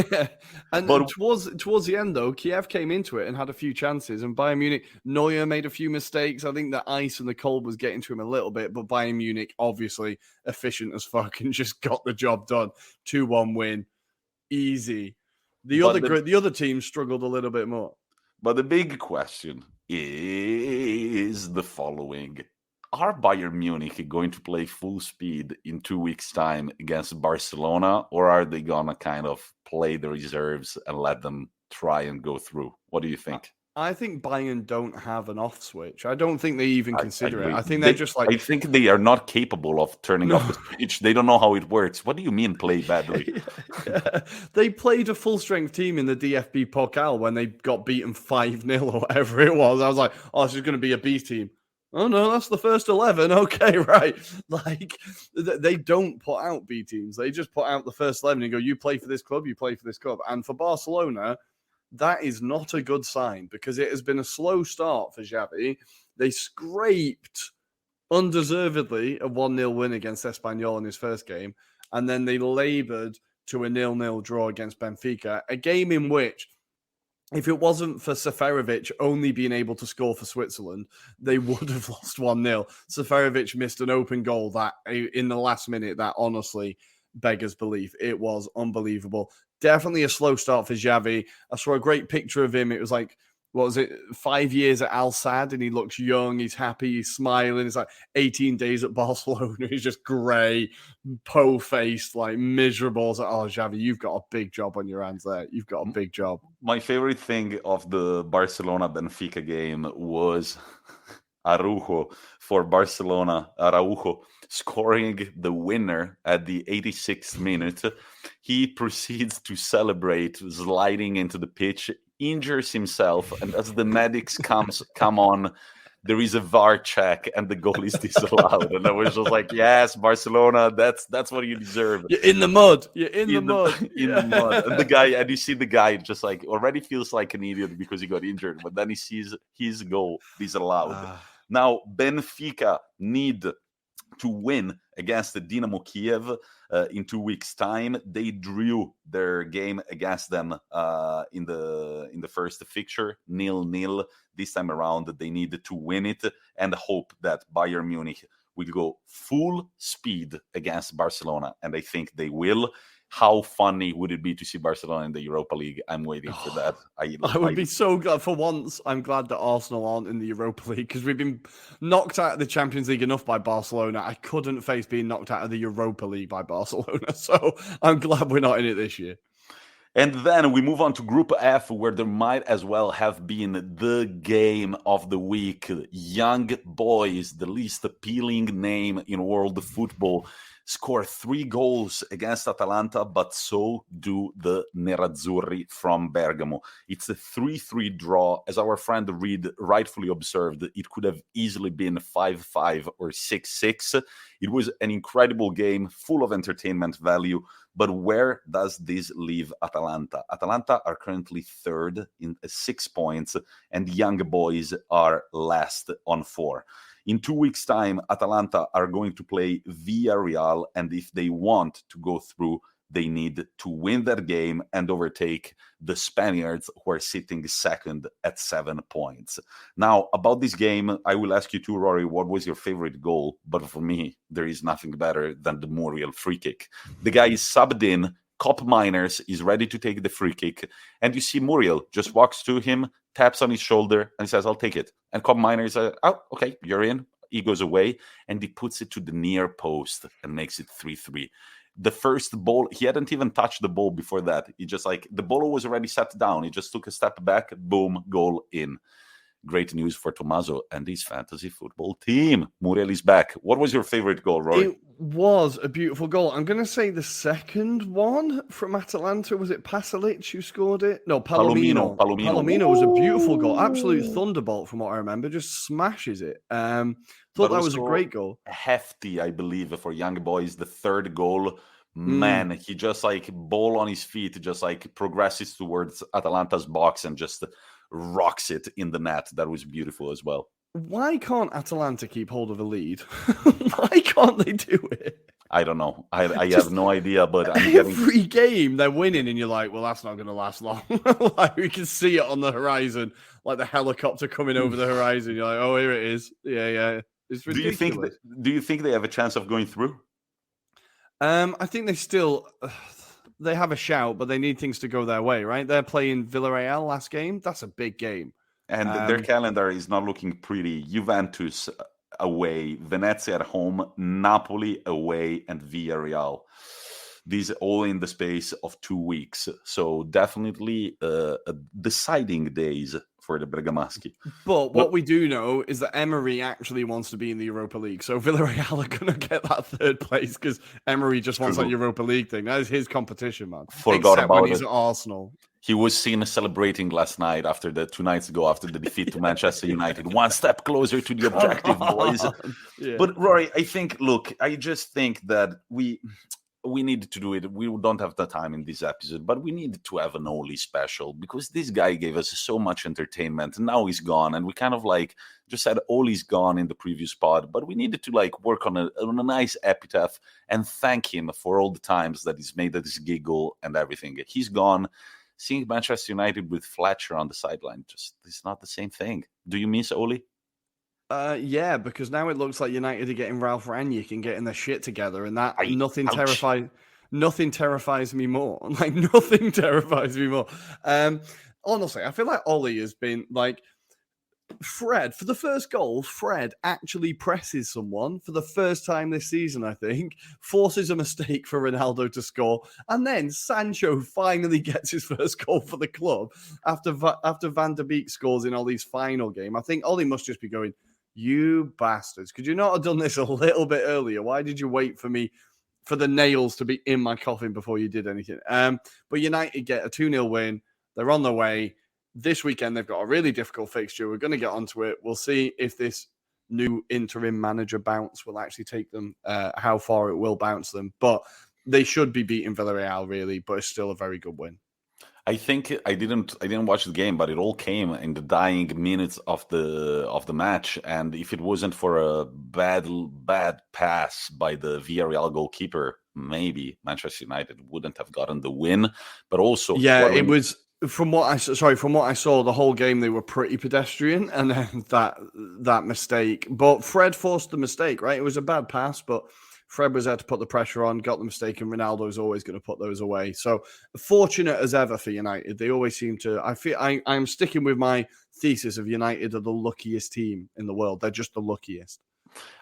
B: And towards the end, though, Kiev came into it and had a few chances, and Bayern Munich, Neuer made a few mistakes. I think the ice and the cold was getting to him a little bit, but Bayern Munich, obviously efficient as fuck, and just got the job done. 2-1 win. Easy. The other team struggled a little bit more.
A: But the big question is the following. Are Bayern Munich going to play full speed in 2 weeks' time against Barcelona, or are they going to kind of play the reserves and let them try and go through? What do you think?
B: I think Bayern don't have an off switch. I don't think they even consider it. I think they're just like...
A: I think they are not capable of turning off the switch. They don't know how it works. What do you mean play badly?
B: They played a full-strength team in the DFB Pokal when they got beaten 5-0 or whatever it was. I was like, this is going to be a B team. Oh, no, that's the first 11. Okay, right. Like, they don't put out B teams. They just put out the first 11 and go, you play for this club, you play for this club. And for Barcelona... that is not a good sign because it has been a slow start for Xavi. They scraped undeservedly a 1-0 win against Espanyol in his first game, and then they laboured to a 0-0 draw against Benfica, a game in which, if it wasn't for Seferovic only being able to score for Switzerland, they would have lost 1-0. Seferovic missed an open goal that in the last minute that honestly beggars belief. It was unbelievable. definitely a slow start for Xavi. I saw a great picture of him. It was like, what was it, 5 years at Al Sadd, and he looks young, he's happy, he's smiling. It's like 18 days at Barcelona. He's just grey, po-faced, like miserable. It's like, oh, Xavi, you've got a big job on your hands there. You've got a big job.
A: My favorite thing of the Barcelona-Benfica game was Araujo for Barcelona. Araujo scoring the winner at the 86th minute. He proceeds to celebrate, sliding into the pitch, injures himself, and as the medics come on, there is a VAR check and the goal is disallowed. And I was just like, yes, Barcelona, that's what you deserve.
B: You're in the mud. You're in the mud.
A: In the mud. And you see the guy just like already feels like an idiot because he got injured, but then he sees his goal disallowed. Now, Benfica need to win against the Dynamo Kiev in 2 weeks' time. They drew their game against them in the first fixture, 0-0. This time around, they need to win it and hope that Bayern Munich will go full speed against Barcelona, and I think they will. How funny would it be to see Barcelona in the Europa League? I'm waiting for that. I
B: would be so glad. For once, I'm glad that Arsenal aren't in the Europa League, because we've been knocked out of the Champions League enough by Barcelona. I couldn't face being knocked out of the Europa League by Barcelona. So I'm glad we're not in it this year.
A: And then we move on to Group F, where there might as well have been the game of the week. Young Boys, the least appealing name in world football, score 3 goals against Atalanta, but so do the Nerazzurri from Bergamo. It's a 3-3 draw. As our friend Reed rightfully observed, it could have easily been 5-5 or 6-6. It was an incredible game, full of entertainment value. But where does this leave Atalanta? Atalanta are currently third in 6 points, and Young Boys are last on 4. In 2 weeks' time, Atalanta are going to play Villarreal, and if they want to go through, they need to win that game and overtake the Spaniards, who are sitting second at 7 points. Now, about this game, I will ask you too, Rory, what was your favorite goal? But for me, there is nothing better than the Muriel free kick. The guy is subbed in, Cop Miners is ready to take the free kick, and you see Muriel just walks to him, taps on his shoulder, and says, I'll take it. And Cop Miners says, oh, okay, you're in. He goes away, and he puts it to the near post and makes it 3-3. The first ball, he hadn't even touched the ball before that. He just the ball was already set down. He just took a step back, boom, goal in. Great news for Tommaso and his fantasy football team. Muriel is back. What was your favorite goal, Roy?
B: It was a beautiful goal. I'm going to say the second one from Atalanta. Was it Pasalic who scored it? No, Palomino. Palomino was a beautiful goal. Absolute thunderbolt from what I remember. Just smashes it. Thought that was a great goal.
A: Hefty, I believe, for Young Boys. The third goal. Man, he just ball on his feet, just progresses towards Atalanta's box and just rocks it in the net. That was beautiful as well.
B: Why can't Atalanta keep hold of a lead? Why can't they do it?
A: I don't know. I have no idea, but
B: every game they're winning, and you're like, well, that's not going to last long. We can see it on the horizon, like the helicopter coming over the horizon. You're like, oh, here it is. Yeah. It's ridiculous.
A: Do you think they have a chance of going through?
B: I think they still they have a shout, but they need things to go their way, right? They're playing Villarreal last game. That's a big game.
A: And their calendar is not looking pretty. Juventus away, Venezia at home, Napoli away, and Villarreal. These all in the space of 2 weeks. So definitely deciding days for the Bergamaschi.
B: But what we do know is that Emery actually wants to be in the Europa League. So Villarreal are going to get that 3rd place because Emery just wants that Europa League thing. That is his competition, man.
A: Forgot
B: Except
A: about
B: when he's at Arsenal.
A: He was seen celebrating last night after 2 nights ago after the defeat to Manchester United. One step closer to the objective, boys.
B: Yeah.
A: But Rory, I just think that we need to do it. We don't have the time in this episode, but we need to have an Oli special because this guy gave us so much entertainment. And now he's gone, and we kind of just said Oli's gone in the previous pod, but we needed to work on a nice epitaph and thank him for all the times that he's made us giggle and everything. He's gone. Seeing Manchester United with Fletcher on the sideline, it's not the same thing. Do you miss Oli?
B: Yeah, because now it looks like United are getting Ralph Rangnick and getting their shit together, and that
A: Ouch.
B: terrifies nothing terrifies me more. Like, nothing terrifies me more. Honestly, I feel like Ollie has been like, Fred, for the first goal, Fred actually presses someone for the first time this season, I think, forces a mistake for Ronaldo to score, and then Sancho finally gets his first goal for the club after Van der Beek scores in Ollie's final game. I think Ollie must just be going, you bastards, could you not have done this a little bit earlier? Why did you wait for me, for the nails to be in my coffin before you did anything? But United get a 2-0 win. They're on their way. This weekend, they've got a really difficult fixture. We're going to get onto it. We'll see if this new interim manager bounce will actually take them, how far it will bounce them. But they should be beating Villarreal, really, but it's still a very good win.
A: I think I didn't watch the game, but it all came in the dying minutes of the match. And if it wasn't for a bad pass by the Villarreal goalkeeper, maybe Manchester United wouldn't have gotten the win. But also,
B: it was. From what I saw, the whole game they were pretty pedestrian, and then that mistake. But Fred forced the mistake, right? It was a bad pass, but Fred was there to put the pressure on, got the mistake, and Ronaldo's always going to put those away. So fortunate as ever for United. They always seem to. I'm sticking with my thesis of United are the luckiest team in the world. They're just the luckiest.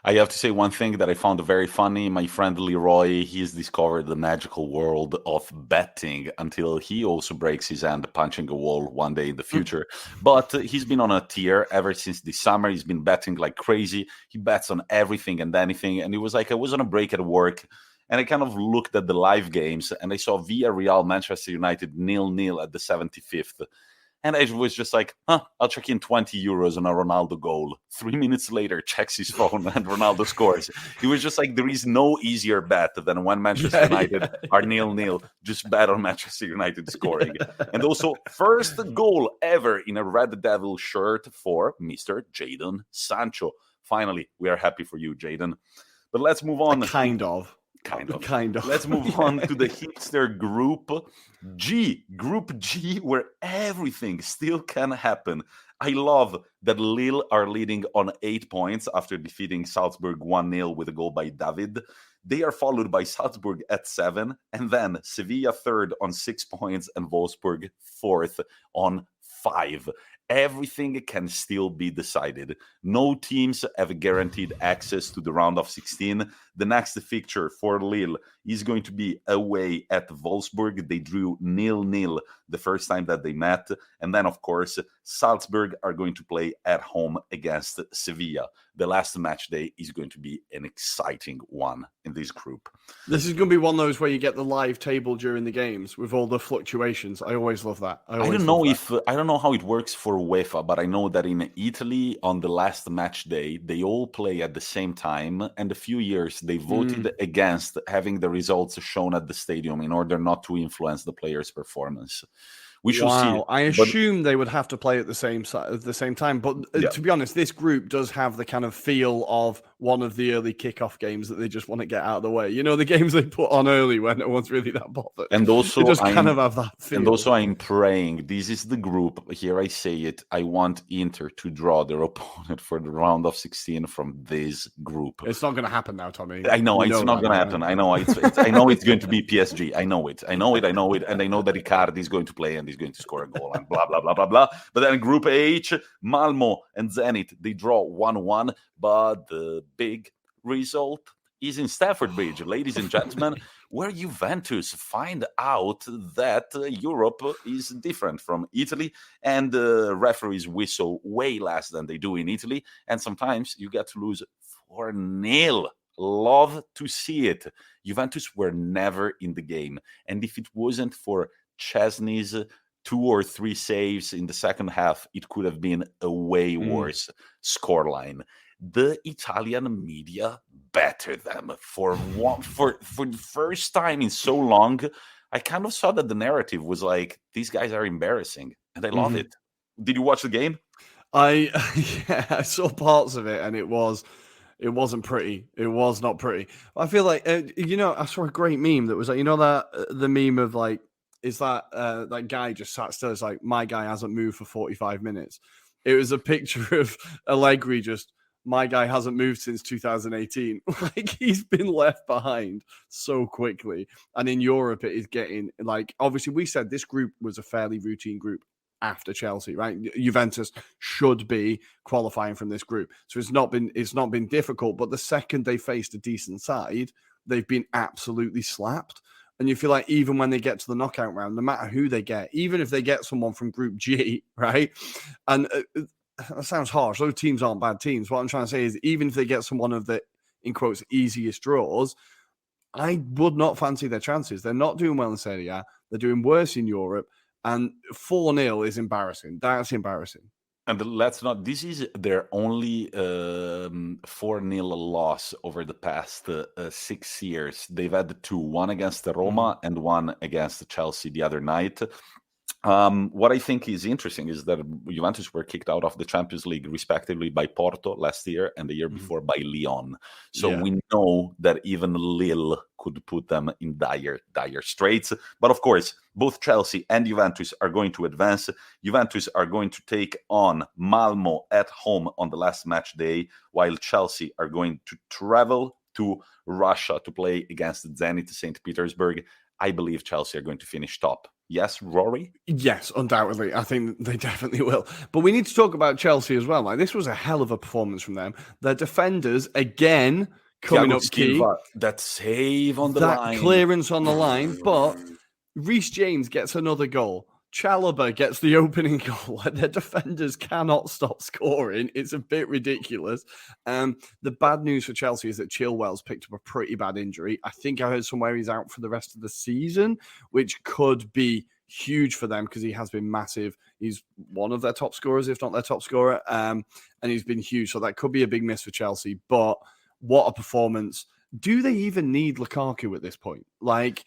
A: I have to say one thing that I found very funny. My friend Leroy, he's discovered the magical world of betting until he also breaks his hand punching a wall one day in the future. But he's been on a tear ever since this summer. He's been betting like crazy. He bets on everything and anything. And it was like I was on a break at work, and I kind of looked at the live games, and I saw Villarreal, Manchester United 0-0 at the 75th. And I was just like, I'll check in 20 euros on a Ronaldo goal. 3 minutes later, checks his phone and Ronaldo scores. It was just like, there is no easier bet than when Manchester United are 0-0. Just bet on Manchester United scoring. And also, first goal ever in a Red Devil shirt for Mr. Jadon Sancho. Finally, we are happy for you, Jadon. But let's move on.
B: Kind of.
A: Let's move on to the hipster Group G, where everything still can happen. I love that Lille are leading on 8 points after defeating Salzburg 1-0 with a goal by David. They are followed by Salzburg at 7, and then Sevilla third on 6 points, and Wolfsburg fourth on 5. Everything can still be decided. No teams have guaranteed access to the round of 16. The next fixture for Lille is going to be away at Wolfsburg. They drew 0-0 the first time that they met. And then, of course, Salzburg are going to play at home against Sevilla. The last match day is going to be an exciting one in this group.
B: This is going to be one of those where you get the live table during the games with all the fluctations. I always love that.
A: I don't know how it works for UEFA, but I know that in Italy on the last match day, they all play at the same time. And a few years they voted against having the results shown at the stadium in order not to influence the players' performance. We shall see.
B: I assume they would have to play at the same time. But to be honest, this group does have the kind of feel of one of the early kickoff games that they just want to get out of the way. You know, the games they put on early when no one's really that bothered.
A: And also,
B: they just kind of have that feel.
A: And also, I'm praying. This is the group. Here I say it. I want Inter to draw their opponent for the round of 16 from this group.
B: It's not going to happen now, Tommy.
A: I know it's not going to happen. I know I know it's going to be PSG. I know it. And I know that Icardi is going to play and he's going to score a goal and blah, blah, blah, blah, blah. But then Group H, Malmo and Zenit, they draw 1-1. But the big result is in Stamford Bridge, ladies and gentlemen, where Juventus find out that Europe is different from Italy, and the referees whistle way less than they do in Italy, and sometimes you get to lose 4-0. Love to see it. Juventus were never in the game, and if it wasn't for Chesney's 2 or 3 saves in the second half, it could have been a way worse scoreline. The Italian media battered them for the first time in so long. I kind of saw that the narrative was like, these guys are embarrassing, and I love it. Did you watch the game?
B: I saw parts of it, and it wasn't pretty. It was not pretty. I feel like I saw a great meme that was like, the meme of like, is that guy just sat still? It's like, my guy hasn't moved for 45 minutes. It was a picture of Allegri just my guy hasn't moved since 2018. Like, he's been left behind so quickly. And in Europe, it is getting, like, obviously we said this group was a fairly routine group after Chelsea, right? Juventus should be qualifying from this group. So it's not been difficult, but the second they faced a decent side, they've been absolutely slapped. And you feel like even when they get to the knockout round, no matter who they get, even if they get someone from Group G, right? And that sounds harsh. Those teams aren't bad teams. What I'm trying to say is, even if they get someone of the, in quotes, easiest draws, I would not fancy their chances. They're not doing well in Serie A. They're doing worse in Europe. And 4-0 is embarrassing. That's embarrassing.
A: And let's not, this is their only 4-0 loss over the past 6 years. They've had two, one against Roma and one against Chelsea the other night. What I think is interesting is that Juventus were kicked out of the Champions League respectively by Porto last year and the year before by Lyon. So we know that even Lille could put them in dire straits. But of course, both Chelsea and Juventus are going to advance. Juventus are going to take on Malmo at home on the last match day, while Chelsea are going to travel to Russia to play against Zenit St. Petersburg. I believe Chelsea are going to finish top. Yes, Rory?
B: Yes, undoubtedly. I think they definitely will. But we need to talk about Chelsea as well. Like, this was a hell of a performance from them. Their defenders, again, coming up key.
A: That save on the line.
B: That clearance on the line. But Reece James gets another goal. Chalobah gets the opening goal. Their defenders cannot stop scoring. It's a bit ridiculous. The bad news for Chelsea is that Chilwell's picked up a pretty bad injury. I think I heard somewhere he's out for the rest of the season, which could be huge for them because he has been massive. He's one of their top scorers, if not their top scorer, and he's been huge. So that could be a big miss for Chelsea. But what a performance. Do they even need Lukaku at this point? Like,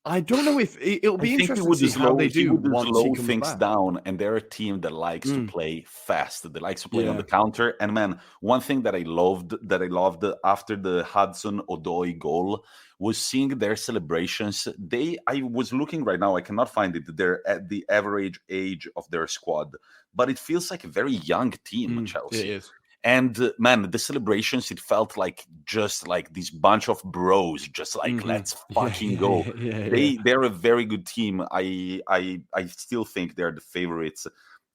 B: I don't know if it'll be interesting to see how they do once he comes
A: things
B: back.
A: down. And they're a team that likes to play fast. That likes to play on the counter. And man, one thing that I loved after the Hudson-Odoi goal was seeing their celebrations. I was looking right now. I cannot find it. They're at the average age of their squad, but it feels like a very young team. Chelsea.
B: It is.
A: And man, the celebrations, it felt like just like this bunch of bros, just like let's fucking go. They're a very good team. I still think they're the favorites,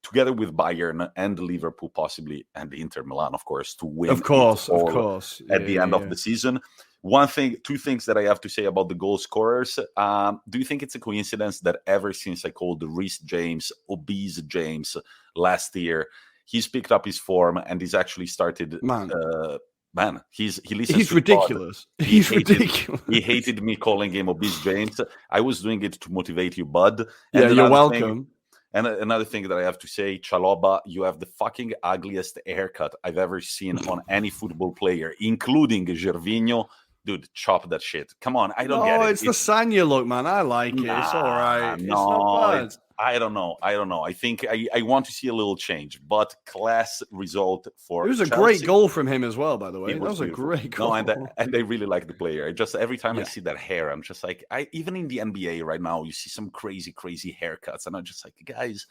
A: together with Bayern and Liverpool, possibly, and Inter Milan, of course, to win.
B: Of course.
A: At the end of the season. Two things that I have to say about the goal scorers. Do you think it's a coincidence that ever since I called Reece James obese James last year, he's picked up his form and he's actually started. He listens.
B: He's
A: to
B: ridiculous. He's ridiculous.
A: He hated me calling him obese James. I was doing it to motivate you, bud.
B: And you're welcome.
A: And another thing that I have to say, Chalobah, you have the fucking ugliest haircut I've ever seen on any football player, including Gervinho. Dude, chop that shit. Come on, I don't get it.
B: It's the Sanya look, man. I like it. It's all right. It's not bad.
A: I don't know. I think I want to see a little change, but class result for
B: It was a
A: Chelsea.
B: great goal from him as well, by the way. That was
A: beautiful.
B: a great goal.
A: No, and I really like the player. Every time I see that hair, I'm just like, even in the NBA right now, you see some crazy haircuts, and I'm just like, guys,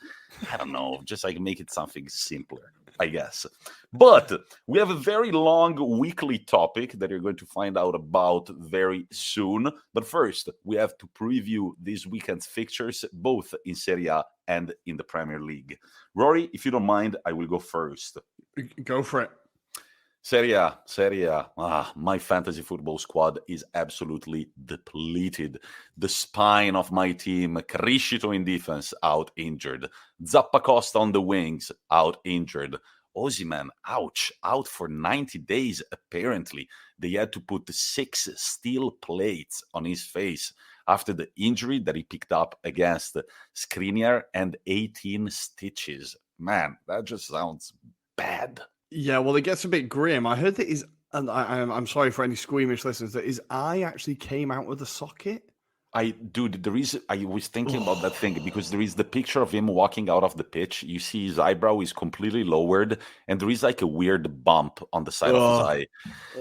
A: I don't know, just like make it something simpler, I guess. But we have a very long weekly topic that you're going to find out about very soon. But first, we have to preview this weekend's fixtures, both in Serie A and in the Premier League. Rory, if you don't mind, I will go first.
B: Go for it.
A: Serie A. My fantasy football squad is absolutely depleted. The spine of my team, Criscito in defense, out injured. Zappacosta on the wings, out injured. Osimhen, out for 90 days, apparently. They had to put 6 steel plates on his face after the injury that he picked up against Skriniar and 18 stitches. Man, that just sounds bad.
B: Yeah, well, it gets a bit grim. I heard that and I'm sorry for any squeamish listeners, that his eye actually came out of the socket.
A: I was thinking about that thing because there is the picture of him walking out of the pitch. You see his eyebrow is completely lowered and there is like a weird bump on the side of his eye.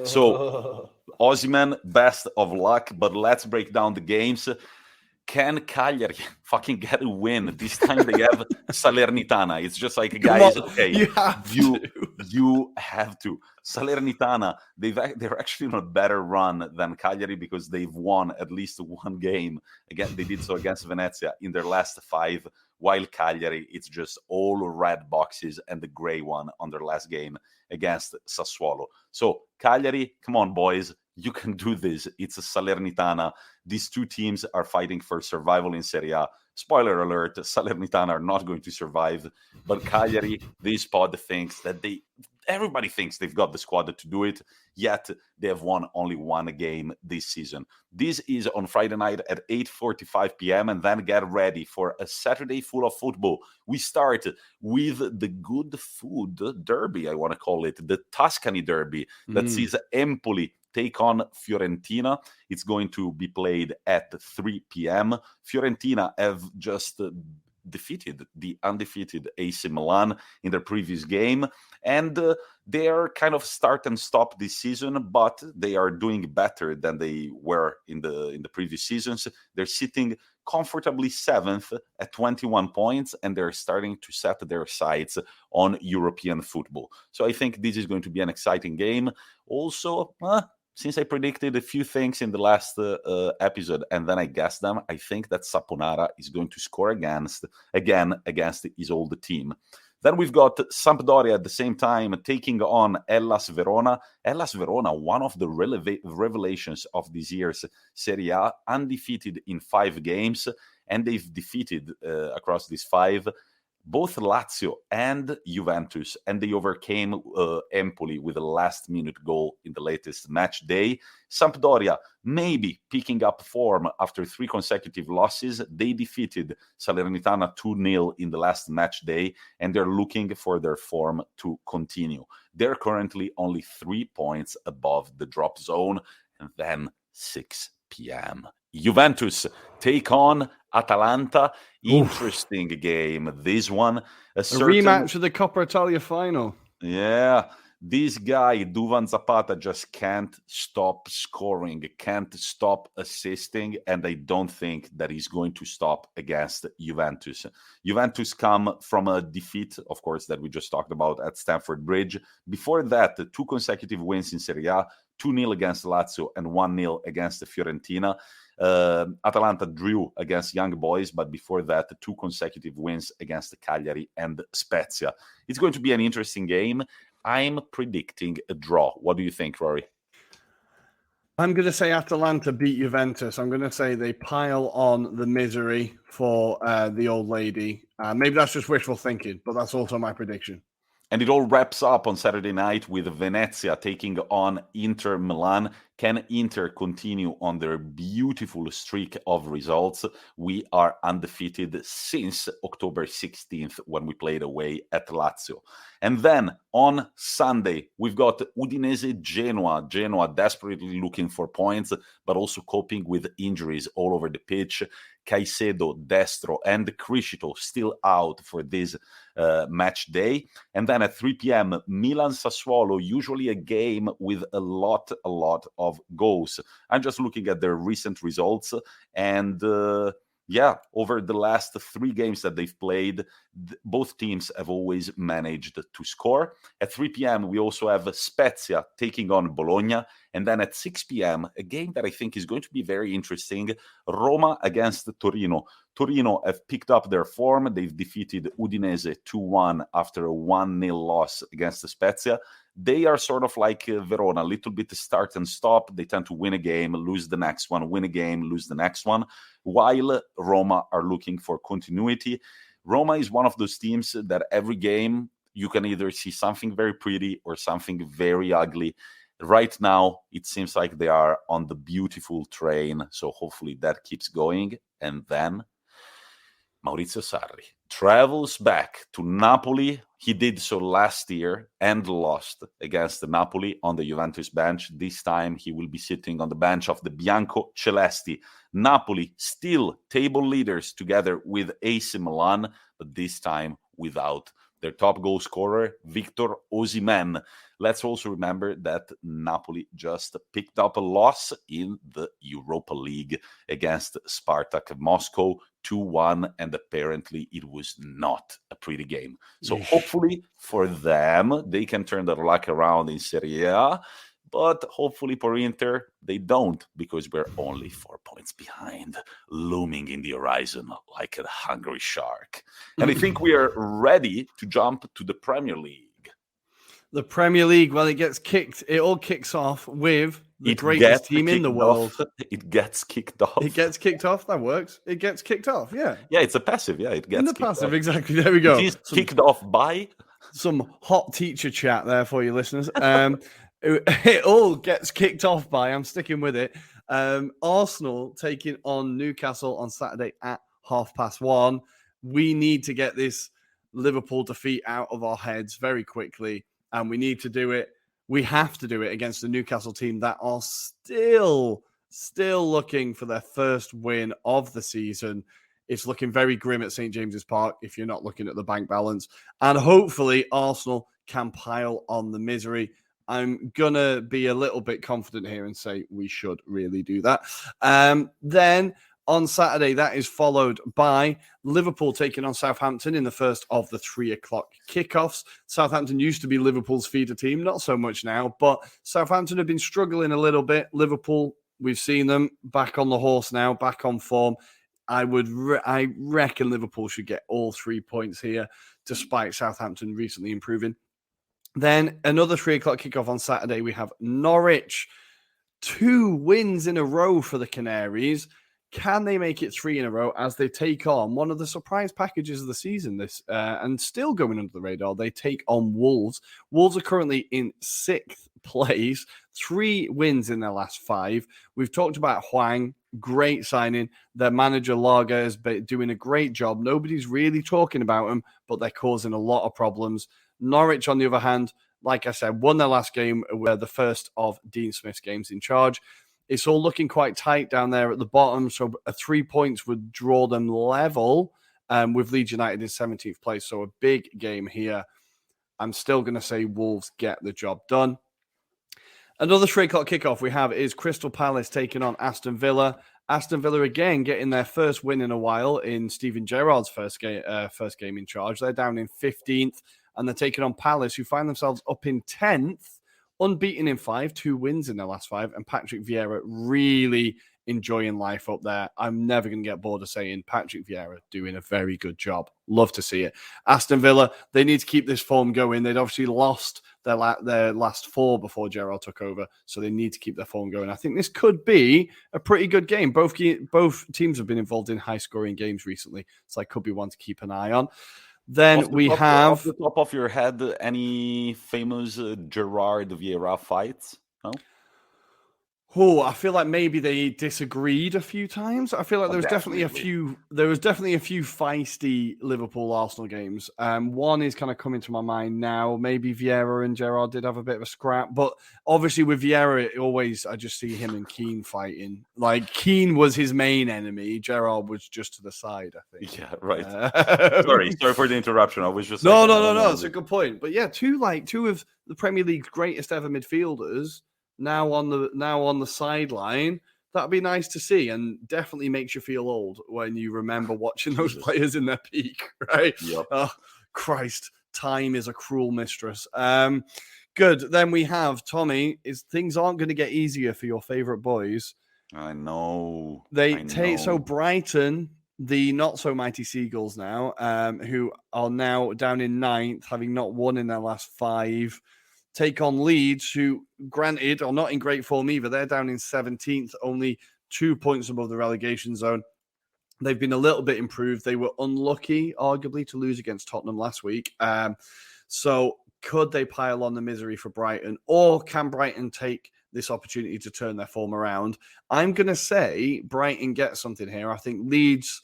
A: So Osimhen, best of luck, but let's break down the games. Can Cagliari fucking get a win? This time they have Salernitana. It's just like, guys, okay, you have to. Salernitana, they're actually on a better run than Cagliari because they've won at least one game. Again, they did so against Venezia in their last 5, while Cagliari, it's just all red boxes and the gray one on their last game against Sassuolo. So Cagliari, come on, boys. You can do this. It's a Salernitana. These two teams are fighting for survival in Serie A. Spoiler alert, Salernitana are not going to survive. But Cagliari, this pod thinks that everybody thinks they've got the squad to do it, yet they have won only one game this season. This is on Friday night at 8:45 p.m. and then get ready for a Saturday full of football. We start with the good food derby, I want to call it, the Tuscany derby that sees Empoli take on Fiorentina. It's going to be played at 3 p.m. Fiorentina have just defeated the undefeated AC Milan in their previous game, and they are kind of start and stop this season, but they are doing better than they were in the previous seasons. They're sitting comfortably 7th at 21 points, and they're starting to set their sights on European football. So I think this is going to be an exciting game. Also, since I predicted a few things in the last episode and then I guessed them, I think that Saponara is going to score again against his old team. Then we've got Sampdoria at the same time taking on Hellas Verona. Hellas Verona, one of the revelations of this year's Serie A, undefeated in 5 games, and they've defeated across these 5 both Lazio and Juventus, and they overcame Empoli with a last-minute goal in the latest match day. Sampdoria maybe picking up form after 3 consecutive losses. They defeated Salernitana 2-0 in the last match day, and they're looking for their form to continue. They're currently only 3 points above the drop zone, and then 6 p.m. Juventus take on Atalanta. Interesting game. This one. A
B: rematch of the Coppa Italia final.
A: Yeah. This guy, Duvan Zapata, just can't stop scoring, can't stop assisting, and I don't think that he's going to stop against Juventus. Juventus come from a defeat, of course, that we just talked about at Stamford Bridge. Before that, 2 consecutive wins in Serie A, 2-0 against Lazio and 1-0 against Fiorentina. Atalanta drew against Young Boys, but before that, 2 consecutive wins against Cagliari and Spezia. It's going to be an interesting game. I'm predicting a draw. What do you think, Rory?
B: I'm going to say Atalanta beat Juventus. I'm going to say they pile on the misery for the old lady. Maybe that's just wishful thinking, but that's also my prediction.
A: And it all wraps up on Saturday night with Venezia taking on Inter Milan. Can Inter continue on their beautiful streak of results? We are undefeated since October 16th when we played away at Lazio. And then on Sunday, we've got Udinese Genoa. Genoa desperately looking for points, but also coping with injuries all over the pitch. Caicedo, Destro, and Criscito still out for this match day. And then at 3 p.m., Milan-Sassuolo, usually a game with a lot of goals. I'm just looking at their recent results, and over the last 3 games that they've played, both teams have always managed to score. At 3 p.m., we also have Spezia taking on Bologna. And then at 6 p.m., a game that I think is going to be very interesting, Roma against Torino. Torino have picked up their form. They've defeated Udinese 2-1 after a 1-0 loss against Spezia. They are sort of like Verona, a little bit start and stop. They tend to win a game, lose the next one, win a game, lose the next one, while Roma are looking for continuity. Roma is one of those teams that every game you can either see something very pretty or something very ugly. Right now, it seems like they are on the beautiful train, so hopefully that keeps going. And then Maurizio Sarri travels back to Napoli. He did so last year and lost against Napoli on the Juventus bench. This time he will be sitting on the bench of the Bianco Celesti. Napoli still table leaders together with AC Milan, but this time without their top goal scorer, Victor Osimhen. Let's also remember that Napoli just picked up a loss in the Europa League against Spartak Moscow, 2-1, and apparently it was not a pretty game. So hopefully for them, they can turn their luck around in Serie A, but hopefully for Inter, they don't, because we're only 4 points behind, looming in the horizon like a hungry shark. And I think we are ready to jump to the Premier League.
B: The Premier League, well, it all kicks off with the greatest team in the world.
A: It gets kicked off.
B: It gets kicked off. That works. It gets kicked off. Yeah.
A: Yeah, it's a passive. Yeah, it gets
B: in the passive. Off. Exactly. There we go.
A: It is kicked off by
B: some hot teacher chat there for you listeners. It all gets kicked off by. I'm sticking with it. Arsenal taking on Newcastle on Saturday at 1:30. We need to get this Liverpool defeat out of our heads very quickly. And we need to do it. We have to do it against the Newcastle team that are still looking for their first win of the season. It's looking very grim at St. James's Park if you're not looking at the bank balance. And hopefully Arsenal can pile on the misery. I'm going to be a little bit confident here and say we should really do that. Then on Saturday, that is followed by Liverpool taking on Southampton in the first of the 3:00 kickoffs. Southampton used to be Liverpool's feeder team, not so much now, but Southampton have been struggling a little bit. Liverpool, we've seen them back on the horse now, back on form. I reckon Liverpool should get all 3 points here, despite Southampton recently improving. Then another 3:00 kickoff on Saturday. We have Norwich. 2 wins in a row for the Canaries. Can they make it 3 in a row as they take on one of the surprise packages of the season and still going under the radar? They take on Wolves. Wolves are currently in 6th place, 3 wins in their last 5. We've talked about Hwang, great signing. Their manager Lager is doing a great job. Nobody's really talking about them, but they're causing a lot of problems. Norwich, on the other hand, like I said, won their last game, were the first of Dean Smith's games in charge. It's all looking quite tight down there at the bottom, so 3 points would draw them level with Leeds United in 17th place, so a big game here. I'm still going to say Wolves get the job done. Another 3:00 kickoff we have is Crystal Palace taking on Aston Villa. Aston Villa again getting their first win in a while in Steven Gerrard's first game in charge. They're down in 15th, and they're taking on Palace, who find themselves up in 10th. Unbeaten in 5, 2 wins in their last 5, and Patrick Vieira really enjoying life up there. I'm never going to get bored of saying Patrick Vieira doing a very good job. Love to see it. Aston Villa, they need to keep this form going. They'd obviously lost their last 4 before Gerrard took over, so they need to keep their form going. I think this could be a pretty good game. Both teams have been involved in high-scoring games recently, so that could be one to keep an eye on. Then we have...
A: Off the top of your head, any famous Gerrard Vieira fights? No?
B: Oh, I feel like maybe they disagreed a few times. I feel like there was definitely a few feisty Liverpool Arsenal games. One is kind of coming to my mind now. Maybe Vieira and Gerrard did have a bit of a scrap, but obviously with Vieira, I just see him and Keane fighting. Like Keane was his main enemy. Gerrard was just to the side, I think.
A: Yeah, right. Sorry for the interruption. I was just
B: no. It's a good point. But yeah, two of the Premier League's greatest ever midfielders. Now on the sideline, that'd be nice to see, and definitely makes you feel old when you remember watching those players in their peak, right?
A: Yep.
B: Oh, Christ, time is a cruel mistress. Good. Then we have Tommy. Things aren't going to get easier for your favorite boys.
A: I know.
B: So Brighton, the not so mighty Seagulls now, who are now down in 9th, having not won in their last 5. Take on Leeds, who, granted, are not in great form either. They're down in 17th, only 2 points above the relegation zone. They've been a little bit improved. They were unlucky, arguably, to lose against Tottenham last week. So could they pile on the misery for Brighton? Or can Brighton take this opportunity to turn their form around? I'm going to say Brighton gets something here. I think Leeds...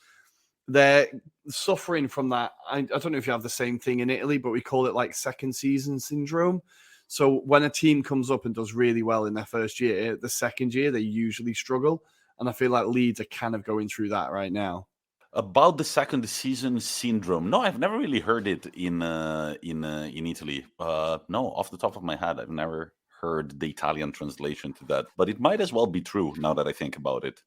B: They're suffering from that. I don't know if you have the same thing in Italy, but we call it like second season syndrome. So when a team comes up and does really well in their first year, the second year, they usually struggle. And I feel like Leeds are kind of going through that right now.
A: About the second season syndrome. No, I've never really heard it in Italy. No, off the top of my head, I've never heard the Italian translation to that. But it might as well be true now that I think about it.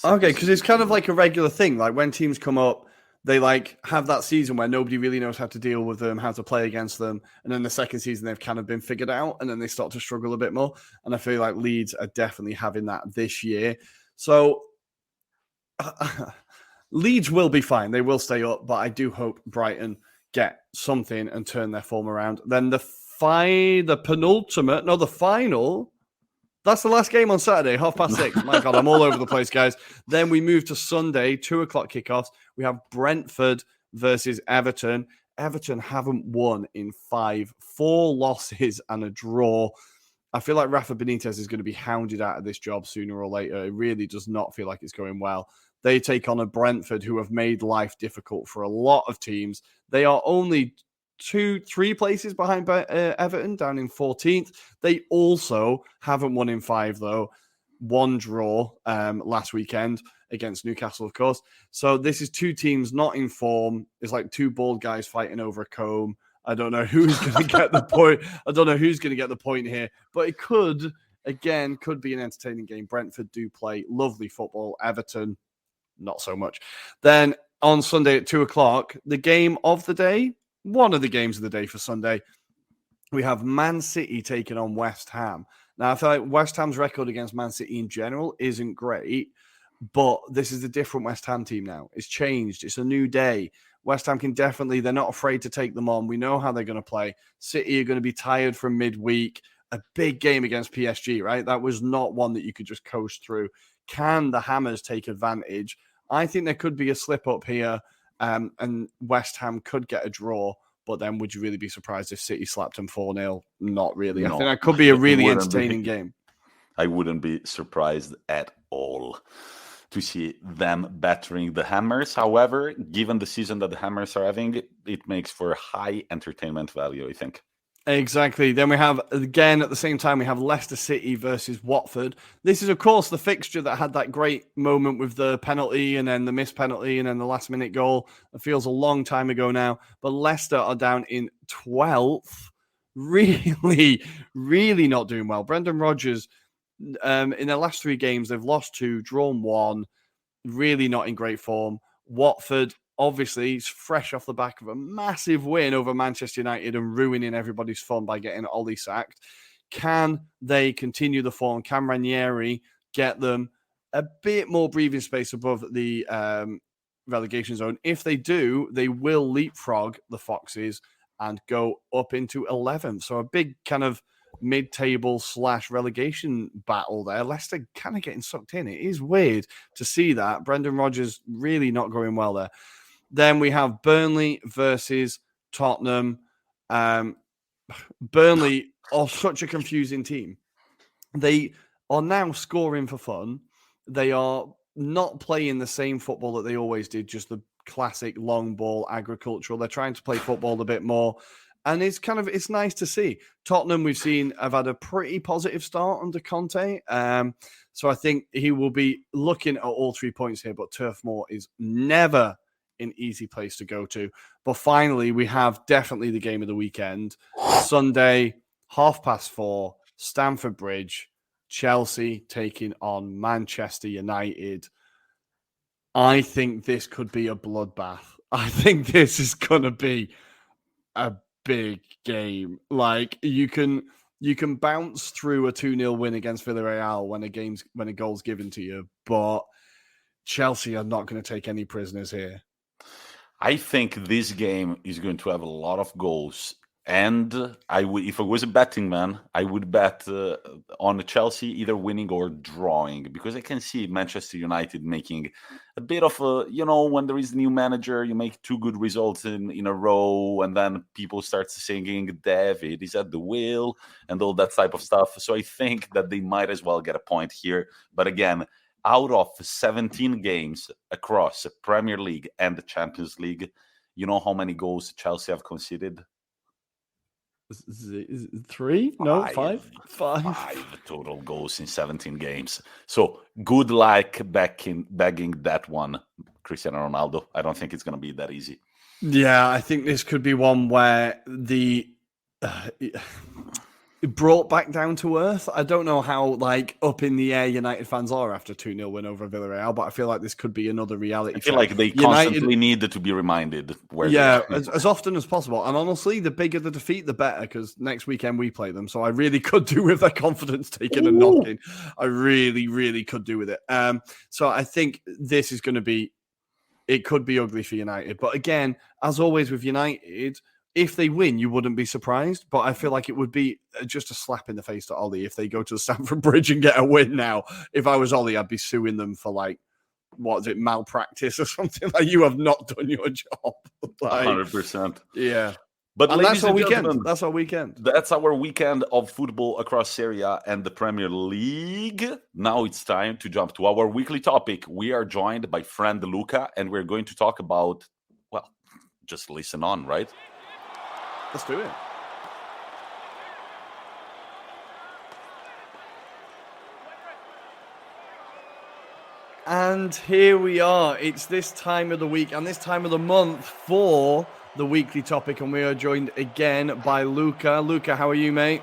B: Okay, because it's kind of like a regular thing. Like when teams come up, they like have that season where nobody really knows how to deal with them, how to play against them, and then the second season they've kind of been figured out, and then they start to struggle a bit more. And I feel like Leeds are definitely having that this year. So Leeds will be fine; they will stay up, but I do hope Brighton get something and turn their form around. Then the final. That's the last game on Saturday, 6:30. My God, I'm all over the place, guys. Then we move to Sunday, 2:00 kickoffs. We have Brentford versus Everton. Everton haven't won in 4 losses and a draw. I feel like Rafa Benitez is going to be hounded out of this job sooner or later. It really does not feel like it's going well. They take on a Brentford who have made life difficult for a lot of teams. They are only 2-3 places behind Everton, down in 14th. They also haven't won in 5, though. 1 draw last weekend against Newcastle, of course. So this is 2 teams not in form. It's like 2 bald guys fighting over a comb. I don't know who's going to get the point. I don't know who's going to get the point here. But it could be an entertaining game. Brentford do play lovely football. Everton, not so much. Then on Sunday at 2:00, the game of the day, one of the games of the day for Sunday, we have Man City taking on West Ham. Now, I feel like West Ham's record against Man City in general isn't great, but this is a different West Ham team now. It's changed. It's a new day. West Ham can definitely, they're not afraid to take them on. We know how they're going to play. City are going to be tired from midweek. A big game against PSG, right? That was not one that you could just coast through. Can the Hammers take advantage? I think there could be a slip up here. And West Ham could get a draw, but then would you really be surprised if City slapped them 4-0? Not really. No, I think that could be a really entertaining game.
A: I wouldn't be surprised at all to see them battering the Hammers. However, given the season that the Hammers are having, it makes for high entertainment value, I think.
B: Exactly. Then we have, again, at the same time, we have Leicester City versus Watford. This is, of course, the fixture that had that great moment with the penalty and then the missed penalty and then the last-minute goal. It feels a long time ago now. But Leicester are down in 12th. Really, really not doing well. Brendan Rodgers, in their last 3 games, they've lost 2, drawn 1. Really not in great form. Watford, obviously, he's fresh off the back of a massive win over Manchester United and ruining everybody's fun by getting Ollie sacked. Can they continue the form? Can Ranieri get them a bit more breathing space above the relegation zone? If they do, they will leapfrog the Foxes and go up into 11th. So a big kind of mid-table / relegation battle there. Leicester kind of getting sucked in. It is weird to see that. Brendan Rodgers really not going well there. Then we have Burnley versus Tottenham. Burnley are such a confusing team. They are now scoring for fun. They are not playing the same football that they always did, just the classic long ball agricultural. They're trying to play football a bit more. And it's nice to see. Tottenham, we've seen, have had a pretty positive start under Conte. So I think he will be looking at all 3 points here, but Turf Moor is never an easy place to go to. But finally, we have definitely the game of the weekend. Sunday, 4:30, Stamford Bridge, Chelsea taking on Manchester United. I think this could be a bloodbath. I think this is going to be a big game. Like you can bounce through a 2-0 win against Villarreal when a goal's given to you, but Chelsea are not going to take any prisoners here.
A: I think this game is going to have a lot of goals. And if I was a betting man, I would bet on Chelsea either winning or drawing, because I can see Manchester United making a bit of when there is a new manager, you make 2 good results in a row, and then people start singing David is at the wheel and all that type of stuff. So I think that they might as well get a point here. But again, out of 17 games across the Premier League and the Champions League, you know how many goals Chelsea have conceded?
B: 3? No, 5?
A: 5 total goals in 17 games. So good luck bagging that one. Cristiano Ronaldo. I don't think it's going to be that easy.
B: Yeah, I think this could be one where it brought back down to earth. I don't know how up in the air United fans are after 2-0 win over Villarreal, but I feel like this could be another reality check.
A: I feel like they constantly need to be reminded where they are.
B: as often as possible. And honestly, the bigger the defeat, the better, because next weekend we play them. So I really could do with their confidence taking a knocking. I really, really could do with it. So I think this is going to be, it could be ugly for United. But again, as always with United, if they win, you wouldn't be surprised. But I feel like it would be just a slap in the face to Ollie if they go to the Stamford Bridge and get a win now. If I was Ollie, I'd be suing them for malpractice or something. You have not done your job.
A: 100%.
B: Yeah.
A: But
B: that's our weekend. That's our weekend.
A: That's our weekend of football across Serie A and the Premier League. Now it's time to jump to our weekly topic. We are joined by friend Luca, and we're going to talk about, just listen on, right?
B: Let's do it. And here we are. It's this time of the week and this time of the month for the weekly topic, and we are joined again by Luca. Luca, how are you, mate?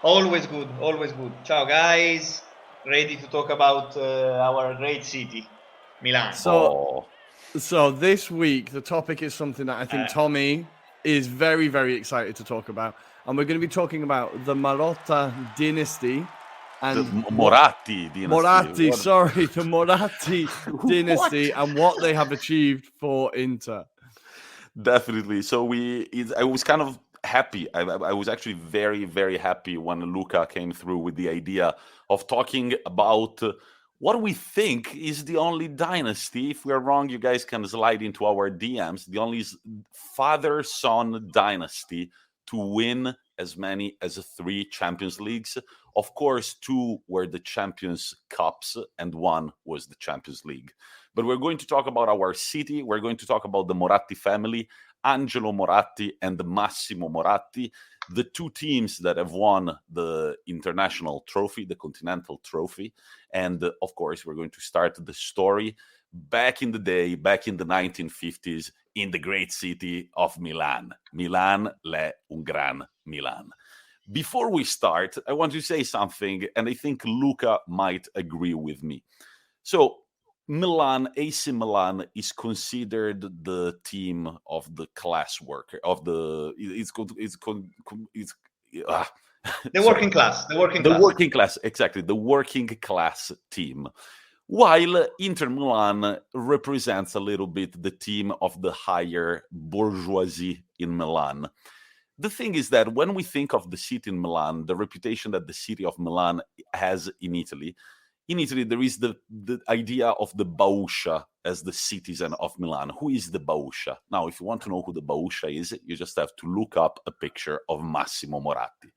C: Always good, always good. Ciao, guys. Ready to talk about our great city, Milan.
B: So this week, the topic is something that I think Tommy is very, very excited to talk about. And we're going to be talking about the Marotta dynasty. And
A: the Moratti dynasty.
B: The Moratti dynasty and what they have achieved for Inter.
A: Definitely. So I was kind of happy. I was actually very, very happy when Luca came through with the idea of talking about what we think is the only dynasty. If we're wrong, you guys can slide into our DMs. The only father-son dynasty to win as many as 3 Champions Leagues. Of course, 2 were the Champions Cups and 1 was the Champions League. But we're going to talk about our city. We're going to talk about the Moratti family, Angelo Moratti and Massimo Moratti, the 2 teams that have won the international trophy, the continental trophy. And of course, we're going to start the story back in the day, back in the 1950s, in the great city of Milan. Milan, un gran Milan. Before we start, I want to say something, and I think Luca might agree with me. So, Milan, AC Milan is considered the team of the class worker, of the
C: working class.
A: The working class, exactly, the working class team. While Inter Milan represents a little bit the team of the higher bourgeoisie in Milan. The thing is that when we think of the city in Milan, the reputation that the city of Milan has in Italy, there is the idea of the Bauscia as the citizen of Milan. Who is the Bauscia? Now, if you want to know who the Bauscia is, you just have to look up a picture of Massimo Moratti.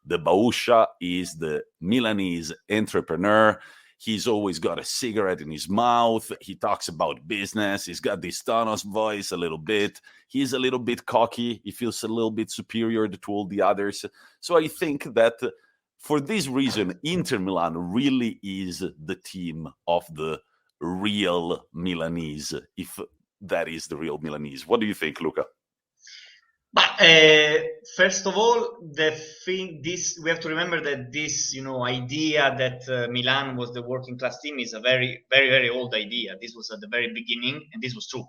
A: The Bauscia is the Milanese entrepreneur. He's always got a cigarette in his mouth. He talks about business. He's got this Thanos voice a little bit. He's a little bit cocky. He feels a little bit superior to all the others. So I think that for this reason, Inter Milan really is the team of the real Milanese, if that is the real Milanese. What do you think, Luca?
C: But first of all, we have to remember that this, idea that Milan was the working class team is a very, very, very old idea. This was at the very beginning, and this was true.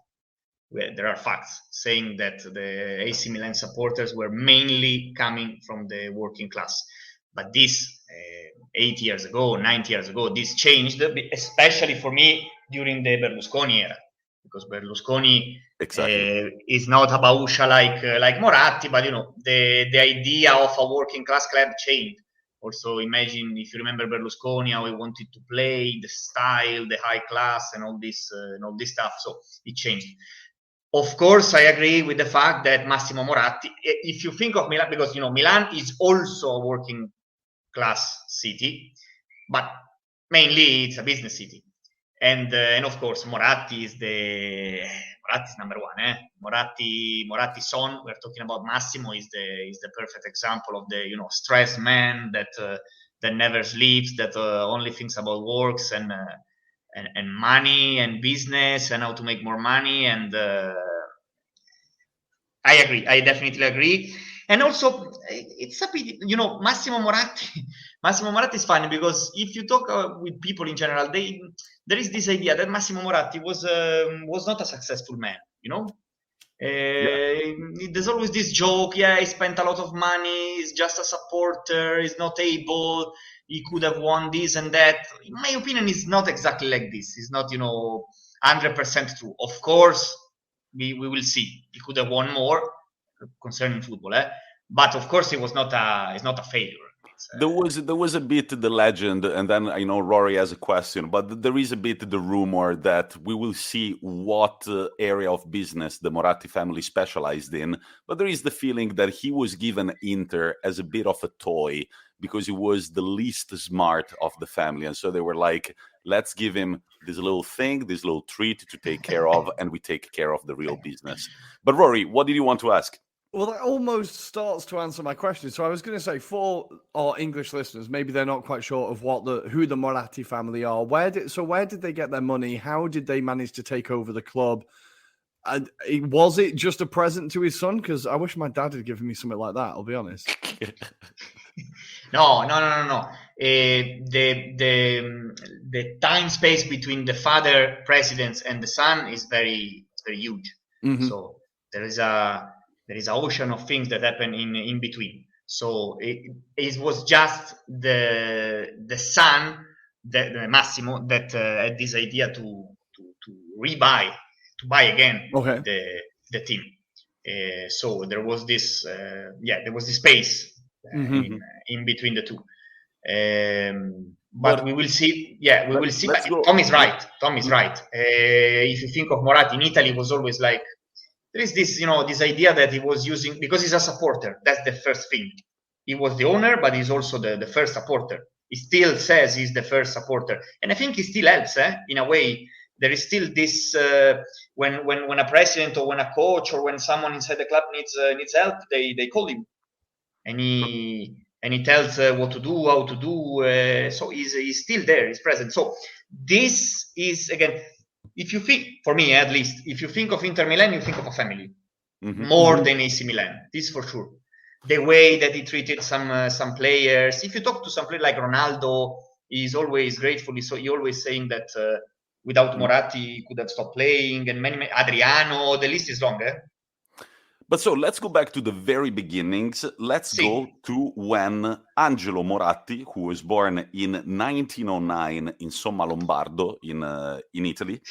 C: There are facts saying that the AC Milan supporters were mainly coming from the working class. But this 8 years ago, 9 years ago, this changed, especially for me during the Berlusconi era. Because Berlusconi is not a Bauscia like Moratti, but the idea of a working class club changed. Also, imagine if you remember Berlusconi, how he wanted to play, the style, the high class, and all this stuff. So it changed. Of course, I agree with the fact that Massimo Moratti. If you think of Milan, because Milan is also a working class city, but mainly it's a business city. And of course, Moratti is number one. Moratti son. We're talking about Massimo is the perfect example of the stressed man that never sleeps, that only thinks about works, and and money and business and how to make more money. And I agree. I definitely agree. And also, it's a bit, Massimo Moratti. Massimo Moratti is funny because if you talk with people in general, there is this idea that Massimo Moratti was not a successful man. There's always this joke. Yeah, he spent a lot of money. He's just a supporter. He's not able. He could have won this and that. In my opinion, it's not exactly like this. It's not 100% true. Of course, we will see. He could have won more concerning football, but of course, it's not a failure.
A: There was a bit the legend, and then I know Rory has a question, but there is a bit the rumor that we will see what area of business the Moratti family specialized in. But there is the feeling that he was given Inter as a bit of a toy because he was the least smart of the family, and so they were like, let's give him this little thing, this little treat to take care of, and we take care of the real business. But Rory, what did you want to ask?
B: Well, that almost starts to answer my question. So I was going to say, for our English listeners, maybe they're not quite sure of who the Moratti family are. Where did they get their money? How did they manage to take over the club? And was it just a present to his son? Because I wish my dad had given me something like that, I'll be honest.
C: No. The time space between the father presidents and the son is very, very huge. Mm-hmm. So there is an ocean of things that happen in between. So it was just the son, the Massimo, that had this idea to buy again the team. So there was this space in between the two. But we will see. Yeah, we will see. But Tom is right. If you think of Moratti in Italy, was always like, there is this, this idea that he was using, because he's a supporter. That's the first thing. He was the owner, but he's also the first supporter. He still says he's the first supporter. And I think he still helps, in a way. There is still this, when a president or when a coach or when someone inside the club needs help, they call him. And he tells what to do, how to do. So he's still there, he's present. So this is, again, if you think, for me at least, if you think of Inter Milan, you think of a family more than AC Milan. This for sure. The way that he treated some players. If you talk to some player like Ronaldo, he's always grateful. So he always saying that without Moratti, he could have stopped playing. And many Adriano, the list is long.
A: But so let's go back to the very beginnings. Let's go to when Angelo Moratti, who was born in 1909 in Somma Lombardo in Italy,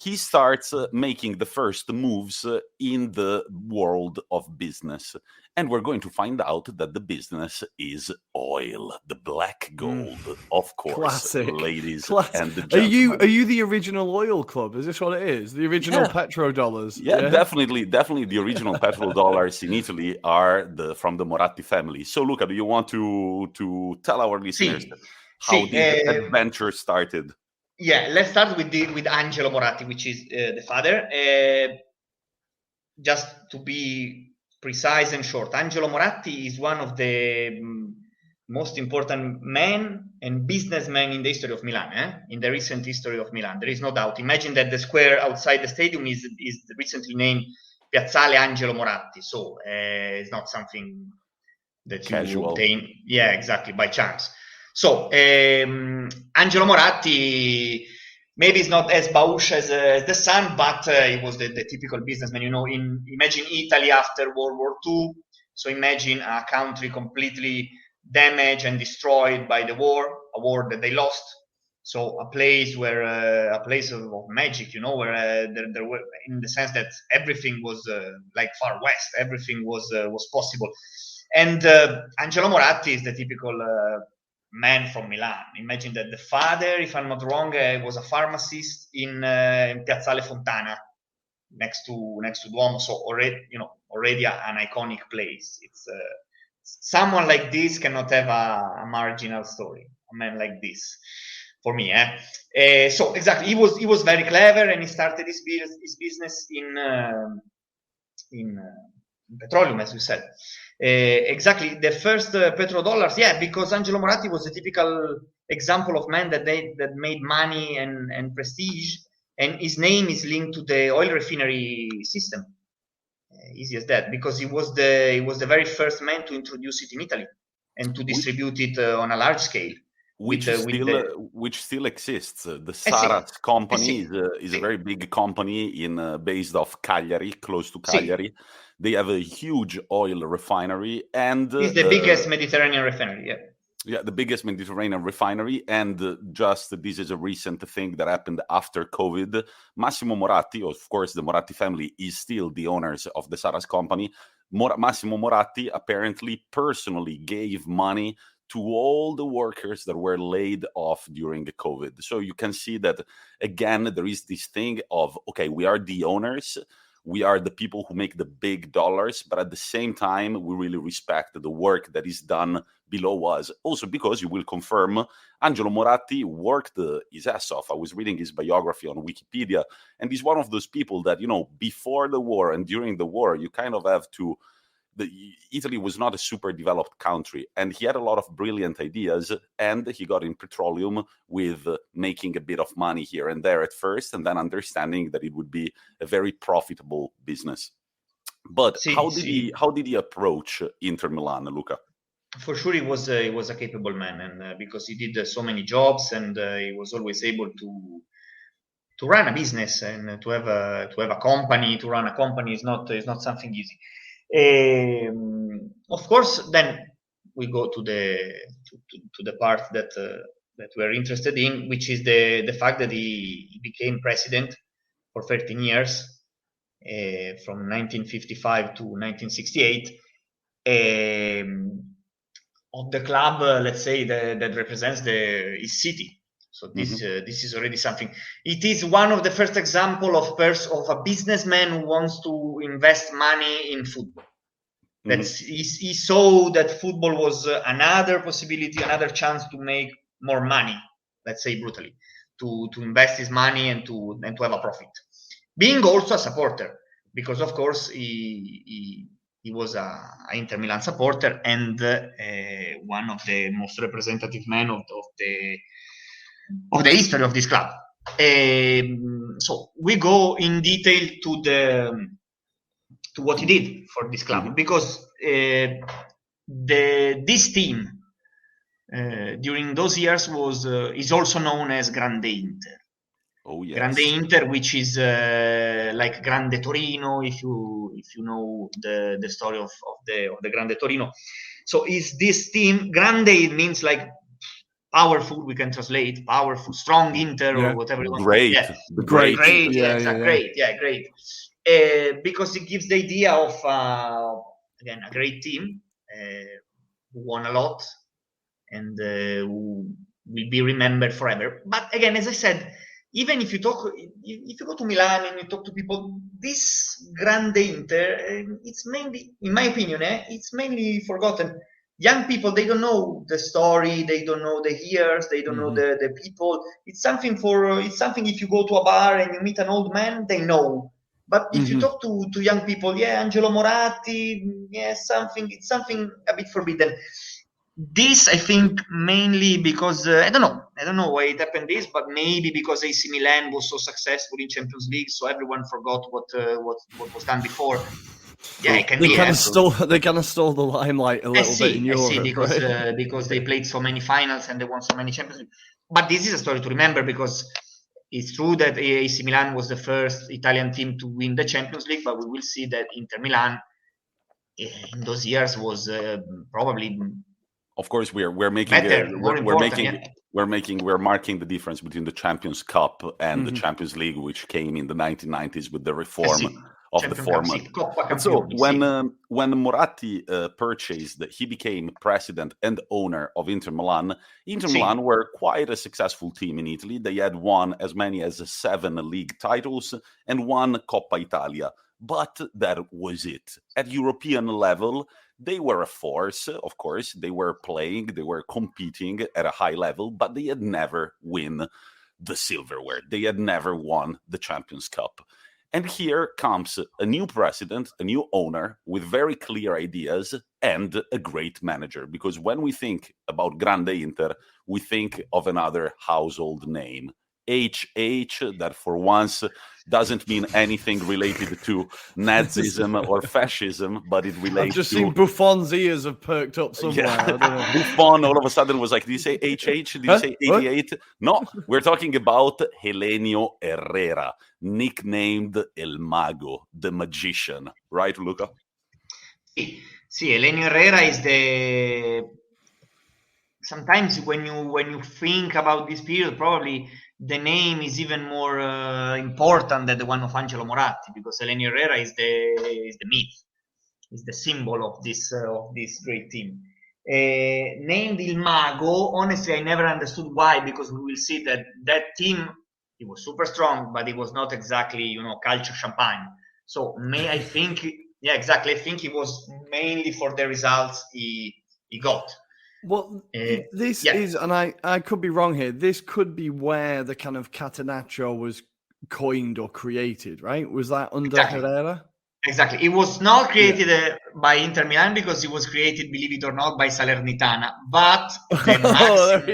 A: he starts making the first moves in the world of business. And we're going to find out that the business is oil, the black gold, of course.
B: Classic.
A: Ladies and gentlemen.
B: Are you the original oil club? Is this what it is? The original petrodollars?
A: Yeah, definitely the original petrodollars in Italy are from the Moratti family. So, Luca, do you want to tell our listeners how the adventure started?
C: Yeah, let's start with Angelo Moratti, which is the father. Just to be precise and short, Angelo Moratti is one of the most important men and businessmen in the history of Milan, in the recent history of Milan. There is no doubt. Imagine that the square outside the stadium is recently named Piazzale Angelo Moratti. So it's not something that you obtain, by chance. So Angelo Moratti maybe is not as bausch as the son, but he was the typical businessman. Imagine Italy after World War II. So imagine a country completely damaged and destroyed by the war, a war that they lost. So a place of magic, where there were, in the sense that everything was like Far West, everything was possible. And Angelo Moratti is the typical man from Milan. Imagine that the father, if I'm not wrong, was a pharmacist in Piazzale Fontana, next to Duomo. So already an iconic place. It's someone like this cannot have a marginal story. A man like this, for me. So exactly, he was very clever, and he started his business in petroleum, as you said. Exactly, the first petrodollars, because Angelo Moratti was a typical example of man that made money and prestige, and his name is linked to the oil refinery system. Easy as that, because he was the very first man to introduce it in Italy and to distribute it on a large scale.
A: Which still exists. The Saras company is a very big company based off Cagliari, close to Cagliari. They have a huge oil refinery, and
C: it's the biggest Mediterranean refinery.
A: Yeah, the biggest Mediterranean refinery. And this is a recent thing that happened after COVID. Massimo Moratti, of course, the Moratti family is still the owners of the Saras company. Massimo Moratti apparently personally gave money to all the workers that were laid off during the COVID. So you can see that, again, there is this thing of, okay, we are the owners, we are the people who make the big dollars, but at the same time, we really respect the work that is done below us. Also because, you will confirm, Angelo Moratti worked his ass off. I was reading his biography on Wikipedia, and he's one of those people that, before the war and during the war, you kind of have to... Italy was not a super developed country, and he had a lot of brilliant ideas, and he got in petroleum with making a bit of money here and there at first, and then understanding that it would be a very profitable business. But how did he approach Inter Milan, Luca?
C: For sure, he was a capable man, and because he did so many jobs, and he was always able to run a business and to have a company. To run a company is not something easy. Of course, then we go to the part that we're interested in, which is the fact that he became president for 13 years, from 1955 to 1968, of the club, let's say, that represents his city. So this is already something. It is one of the first example of a businessman who wants to invest money in football. He saw that football was another possibility, another chance to make more money. Let's say brutally, to invest his money and to have a profit. Being also a supporter, because of course he was a Inter Milan supporter and one of the most representative men of the history of this club. So we go in detail to what he did for this club, because this team during those years is also known as Grande Inter.
A: Oh yes,
C: Grande Inter, which is like Grande Torino, if you know the story of the Grande Torino. So is this team Grande means like powerful, we can translate powerful, strong Inter, or whatever you want.
A: Great.
C: Great. Because it gives the idea of again a great team who won a lot and who will be remembered forever. But again, as I said, even if you go to Milan and you talk to people, this Grande Inter, it's mainly, in my opinion, it's mainly forgotten. Young people, they don't know the story, they don't know the years, they don't know the people. It's something if you go to a bar and you meet an old man, they know. But if you talk to young people, Angelo Moratti, it's something a bit forbidden. This, I think, mainly because I don't know why it happened this, but maybe because AC Milan was so successful in Champions League, so everyone forgot what was done before. Yeah, it can be.
B: They kind of stole the limelight a little bit in Europe,
C: because they played so many finals and they won so many Champions League. But this is a story to remember, because it's true that AC Milan was the first Italian team to win the Champions League, but we will see that Inter Milan in those years was probably.
A: Of course, we're marking the difference between the Champions Cup and the Champions League, which came in the 1990s with the reform of the format. And so when Moratti purchased, he became president and owner of Inter Milan. Milan were quite a successful team in Italy. They had won as many as 7 league titles and 1 Coppa Italia. But that was it. At European level, they were a force, of course. They were playing, they were competing at a high level, but they had never won the silverware. They had never won the Champions Cup. And here comes a new president, a new owner with very clear ideas and a great manager. Because when we think about Grande Inter, we think of another household name. HH, that for once doesn't mean anything related to Nazism or fascism, but it relates
B: I've just
A: to...
B: seen Buffon's ears have perked up somewhere.
A: Yeah.
B: I don't know.
A: Buffon all of a sudden was like, did you say HH? Did you say 88? No, we're talking about Helenio Herrera, nicknamed El Mago, the magician. Right, Luca?
C: See, Helenio Herrera is the... Sometimes when you think about this period, probably the name is even more important than the one of Angelo Moratti, because Helenio Herrera is the myth, is the symbol of this great team. Named Il Mago, honestly, I never understood why, because we will see that team, it was super strong, but it was not exactly, calcio champagne. So I think it was mainly for the results he got.
B: Well, this is, and I could be wrong here, this could be where the kind of Catenaccio was coined or created, right? Was that under Herrera?
C: Exactly. It was not created by Inter Milan, because it was created, believe it or not, by Salernitana. But the maximum,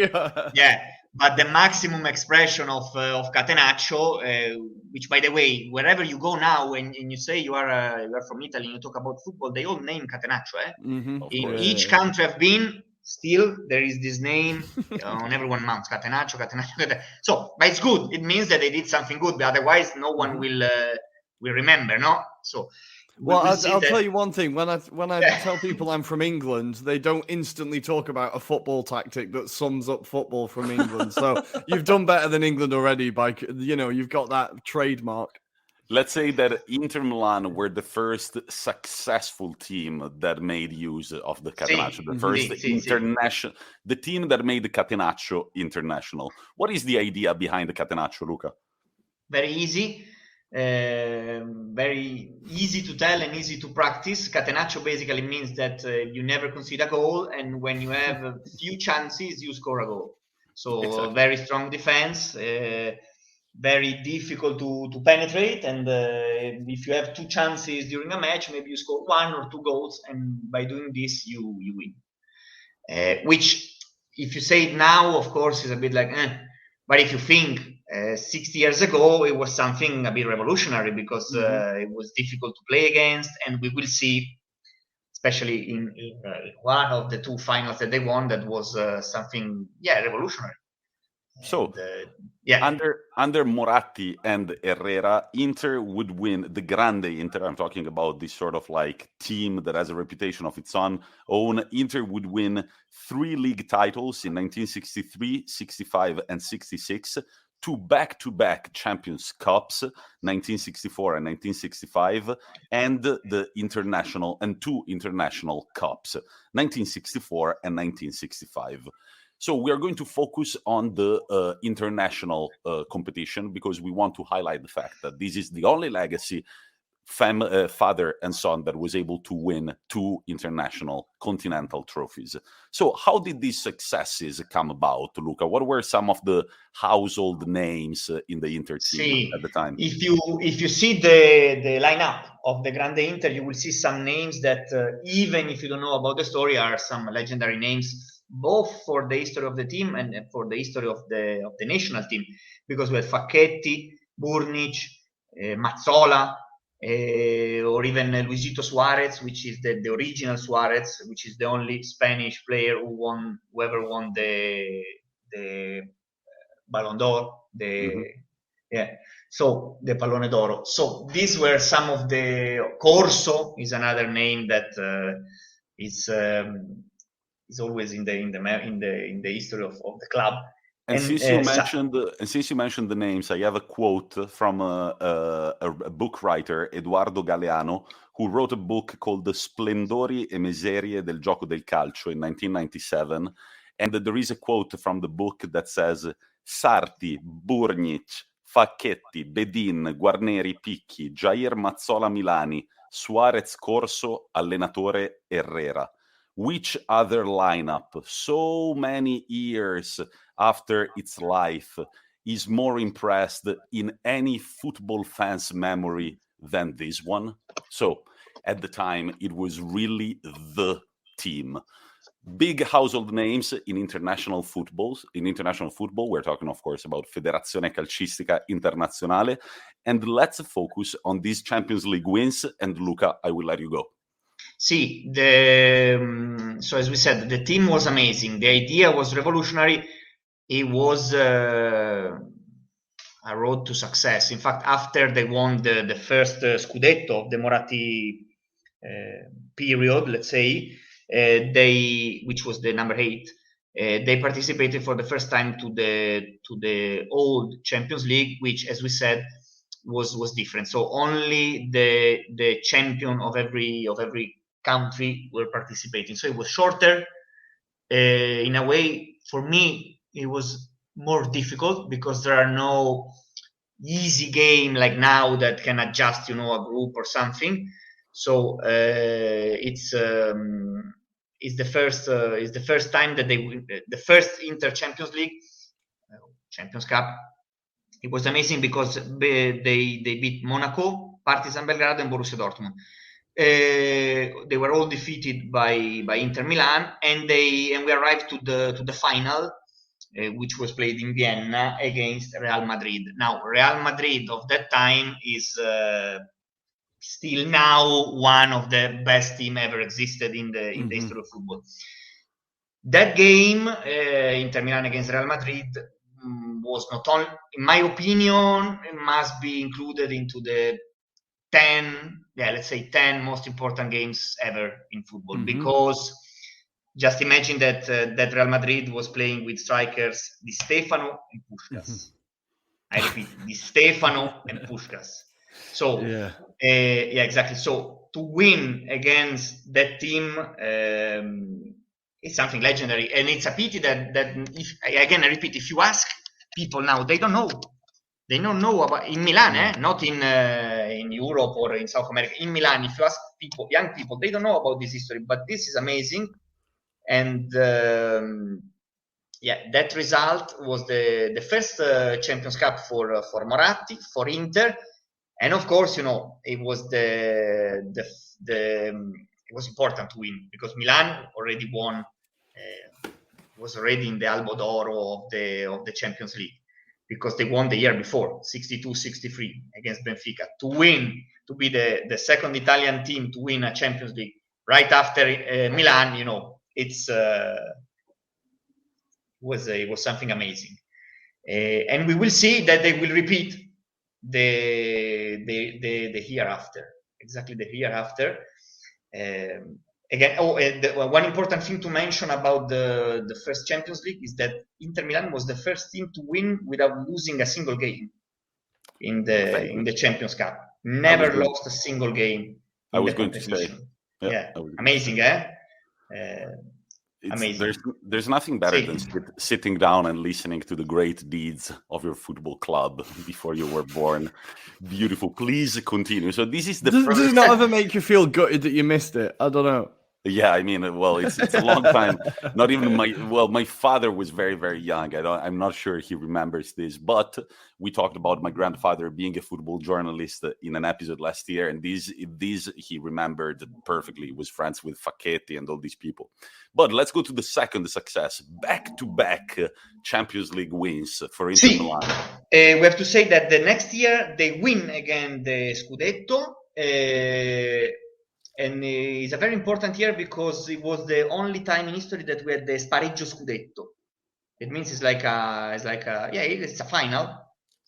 C: the maximum expression of Catenaccio, which, by the way, wherever you go now and you say you are from Italy and you talk about football, they all name Catenaccio. In each country I've been, still there is this name on everyone's mouth, Catenaccio. So, but it's good. It means that they did something good. But otherwise, no one will remember, no? So,
B: I'll tell you one thing. When I tell people I'm from England, they don't instantly talk about a football tactic that sums up football from England. So you've done better than England already by, you've got that trademark.
A: Let's say that Inter Milan were the first successful team that made use of the Catenaccio, the first international, the team that made the Catenaccio international. What is the idea behind the Catenaccio, Luca?
C: Very easy. Very easy to tell and easy to practice. Catenaccio basically means that you never concede a goal, and when you have a few chances, you score a goal. So very strong defense, very difficult to penetrate, and if you have two chances during a match, maybe you score 1 or 2 goals, and by doing this, you win. Which, if you say it now, of course, is a bit like, but if you think 60 years ago, it was something a bit revolutionary, because it was difficult to play against, and we will see, especially in one of the 2 finals that they won, that was something revolutionary.
A: So under Moratti and Herrera, Inter would win the Grande Inter. I'm talking about this sort of like team that has a reputation of its own. Inter would win 3 league titles in 1963, 65, and 66. 2 back-to-back Champions Cups, 1964 and 1965, and the international and 2 international cups, 1964 and 1965. So we are going to focus on the international competition, because we want to highlight the fact that this is the only legacy father and son that was able to win 2 international continental trophies. So how did these successes come about, Luca? What were some of the household names in the Inter team at the time?
C: If you see the lineup of the Grande Inter, you will see some names that even if you don't know about the story, are some legendary names, both for the history of the team and for the history of the national team, because we have Facchetti, Burnic, Mazzola, or even Luisito Suarez, which is the original Suarez, which is the only Spanish player who ever won the Ballon d'Or, so the Pallone d'Oro. So these were some of the... Corso is another name that is always in the history of the club.
A: And since you mentioned the names, I have a quote from a book writer, Edoardo Galeano, who wrote a book called The Splendori e Miserie del Gioco del Calcio in 1997. And there is a quote from the book that says, Sarti, Burnic, Facchetti, Bedin, Guarneri, Picchi, Jair Mazzola Milani, Suarez Corso, allenatore Herrera. Which other lineup, so many years after its life, is more impressed in any football fan's memory than this one? So at the time, it was really the team. Big household names in international football. We're talking, of course, about Federazione Calcistica Internazionale. And let's focus on these Champions League wins. And Luca, I will let you go.
C: See, so as we said, the team was amazing. The idea was revolutionary. It was a road to success. In fact, after they won the first Scudetto of the Moratti period, let's say, which was the number 8, they participated for the first time to the old Champions League, which, as we said, was different. So only the champion of every country were participating. So it was shorter. In a way, for me, it was more difficult because there are no easy game like now that can adjust, a group or something. So it's the first time that they win the first Inter Champions League, Champions Cup. It was amazing because they beat Monaco, Partizan Belgrado, and Borussia Dortmund. They were all defeated by Inter Milan, and we arrived to the final, which was played in Vienna against Real Madrid. Now, Real Madrid of that time is still now one of the best team ever existed in the history of football. That game, Inter Milan against Real Madrid, was not only, in my opinion, it must be included into the 10 most important games ever in football, because just imagine that Real Madrid was playing with strikers Di Stefano and Puskás. I repeat, Di Stefano and Puskás. So exactly. So to win against that team, it's something legendary, and it's a pity that I repeat, if you ask people now, they don't know. They don't know about in Milan, not in Europe or in South America. In Milan, if you ask people, young people, they don't know about this history. But this is amazing, and that result was the first Champions Cup for Moratti, for Inter, and of course, it was it was important to win because Milan already won, was already in the Albo d'Oro of the Champions League, because they won the year before, 62-63 against Benfica. To be the second Italian team to win a Champions League right after Milan, it was something amazing. And we will see that they will repeat the year after, exactly the year after. Again, one important thing to mention about the first Champions League is that Inter Milan was the first team to win without losing a single game in the Champions Cup. Never lost a single game.
A: I was going to say,
C: amazing, amazing.
A: There's nothing better than sitting down and listening to the great deeds of your football club before you were born. Beautiful. Please continue. So this is the first...
B: Does it not ever make you feel gutted that you missed it? I don't know.
A: Yeah, I mean, well, it's a long time. Not even my father was very, very young. I'm not sure he remembers this, but we talked about my grandfather being a football journalist in an episode last year, and these he remembered perfectly. He was friends with Facchetti and all these people. But let's go to the second success, back-to-back Champions League wins for Inter Milan.
C: We have to say that the next year they win again the Scudetto. And it's a very important year because it was the only time in history that we had the spareggio Scudetto. It means it's a final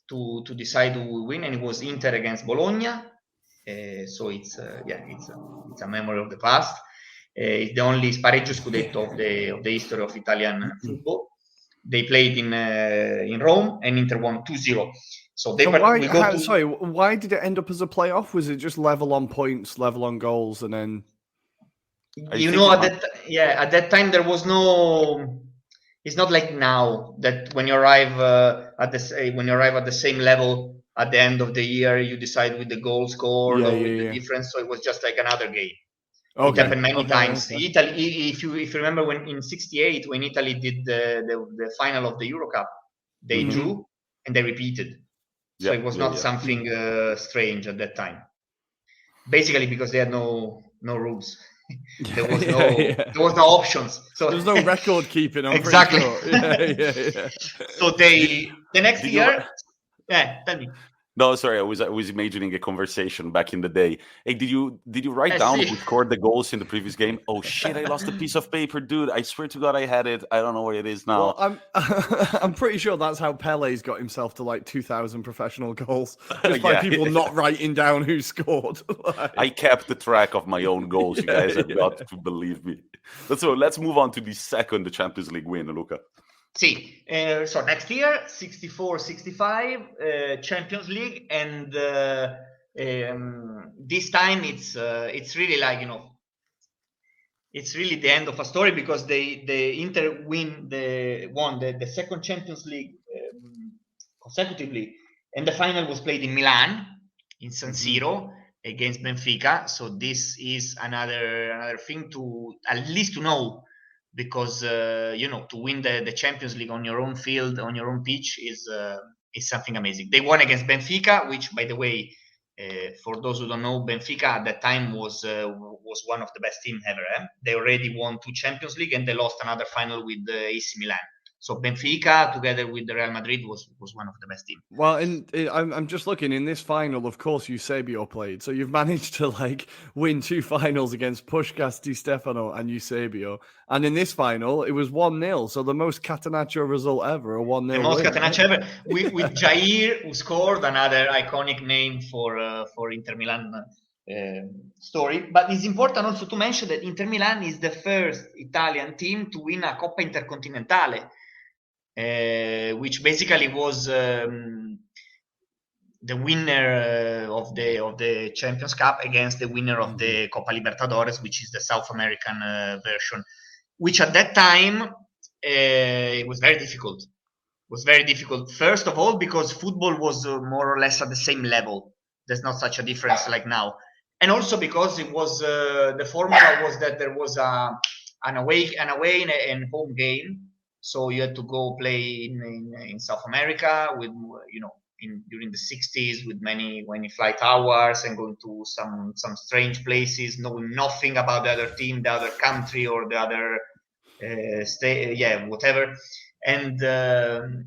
C: to decide who will win, and it was Inter against Bologna. So it's a memory of the past. It's the only spareggio Scudetto of the history of Italian football. They played in Rome, and Inter won 2-0. So
B: why did it end up as a playoff? Was it just level on points, level on goals, and then?
C: At that time there was no. It's not like now that when you arrive at the same level at the end of the year, you decide with the goal score or with the difference. So it was just like another game. Okay. It happened many times. Okay. Italy, if you remember, when in '68 when Italy did the final of the Euro Cup, they drew. and they repeated. So it was not something strange at that time. Basically, because they had no rules. There was no options. So
B: there was no record keeping.
C: Exactly.
B: Sure.
C: So the next year, tell me.
A: No, sorry, I was imagining a conversation back in the day. Hey, did you write down who scored the goals in the previous game? Oh shit, I lost a piece of paper, dude. I swear to God I had it. I don't know where it is now.
B: Well, I'm pretty sure that's how Pele's got himself to like 2,000 professional goals. Just by people not writing down who scored.
A: I kept the track of my own goals. You guys have got to believe me. So let's move on to the second Champions League win, Luca.
C: See, so next year, 64-65 Champions League, and this time it's really like, it's really the end of a story, because the Inter won the second Champions League consecutively, and the final was played in Milan, in San Siro, against Benfica. So this is another thing to at least to know. Because to win the Champions League on your own field, on your own pitch, is something amazing. They won against Benfica, which, by the way, for those who don't know, Benfica at that time was one of the best teams ever. They already won 2 Champions League, and they lost another final with AC Milan. So Benfica, together with the Real Madrid, was one of the best teams.
B: Well, I'm just looking in this final. Of course, Eusebio played, so you've managed to win 2 finals against Puskás, Di Stefano, and Eusebio. And in this final, it was 1-0. So the most Catenaccio result ever, a 1-0.
C: The most Catenaccio ever, with Jair, who scored, another iconic name for Inter Milan story. But it's important also to mention that Inter Milan is the first Italian team to win a Coppa Intercontinentale. Which basically was the winner of the Champions Cup against the winner of the Copa Libertadores, which is the South American version, which at that time it was very difficult. It was very difficult. First of all, because football was more or less at the same level. There's not such a difference like now, and also because it was the formula was that there was an away and home game. So you had to go play in South America with, during the 60s with many flight hours, and going to some strange places, knowing nothing about the other team, the other country, or the other state, whatever. And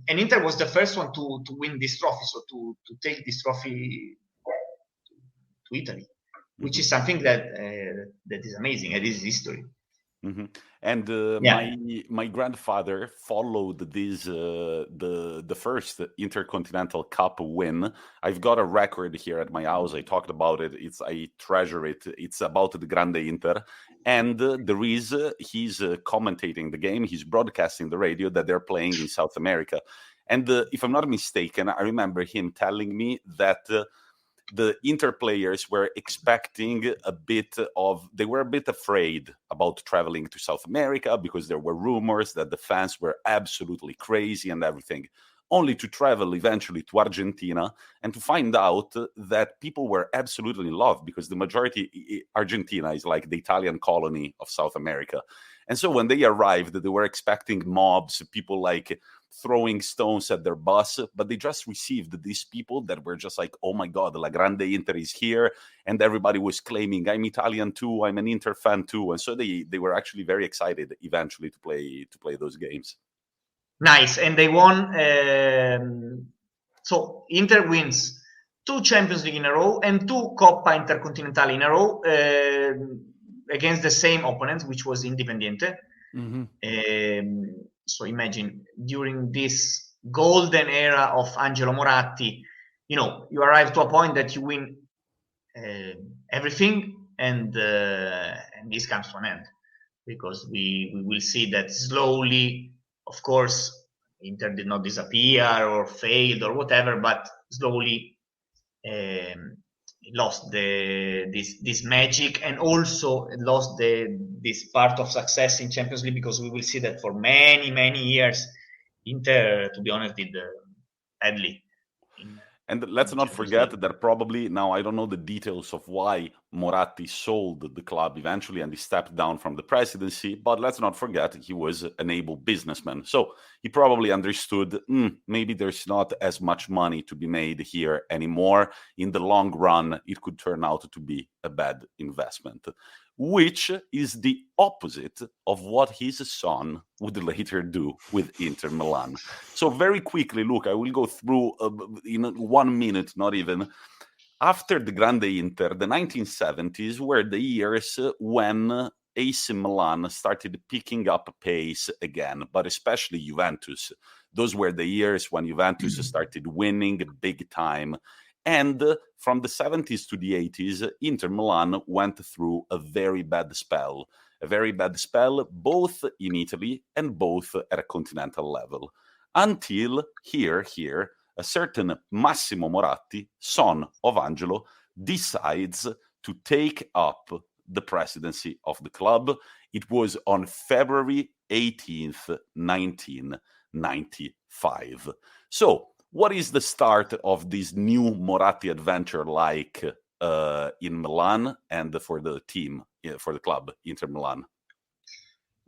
C: Inter was the first one to win this trophy, so to take this trophy to Italy, which is something that is amazing. It is history.
A: Mm-hmm. And my grandfather followed this the first Intercontinental Cup win. I've got a record here at my house. I talked about it. I treasure it. It's about the Grande Inter, and he's commentating the game. He's broadcasting the radio that they're playing in South America. And if I'm not mistaken, I remember him telling me that the Inter players were expecting they were a bit afraid about traveling to South America, because there were rumors that the fans were absolutely crazy and everything, only to travel eventually to Argentina and to find out that people were absolutely in love, because the majority, Argentina is like the Italian colony of South America. And so when they arrived, they were expecting mobs, people throwing stones at their bus, but they just received these people that were just like, oh my God, La Grande Inter is here. And everybody was claiming, I'm Italian too, I'm an Inter fan too. And so they were actually very excited eventually to play those games.
C: Nice. And they won. So Inter wins 2 Champions League in a row and 2 Coppa Intercontinentale in a row against the same opponent, which was Independiente. Mm-hmm. So imagine, during this golden era of Angelo Moratti, you arrive to a point that you win everything, and this comes to an end, because we will see that slowly, of course, Inter did not disappear or failed or whatever, but slowly lost this magic, and also lost this part of success in Champions League, because we will see that for many years Inter, to be honest, did badly.
A: And let's not forget that probably, now I don't know the details of why Moratti sold the club eventually and he stepped down from the presidency, but let's not forget he was an able businessman. So he probably understood, maybe there's not as much money to be made here anymore. In the long run, it could turn out to be a bad investment, which is the opposite of what his son would later do with Inter Milan. So very quickly, Luca, I will go through in 1 minute, not even. After the Grande Inter, the 1970s were the years when AC Milan started picking up pace again, but especially Juventus. Those were the years when Juventus started winning big time. And from the 70s to the 80s, Inter Milan went through a very bad spell both in Italy and both at a continental level. Until here, a certain Massimo Moratti, son of Angelo, decides to take up the presidency of the club. It was on February 18th, 1995. So, what is the start of this new Moratti adventure like in Milan and for the team, for the club, Inter Milan?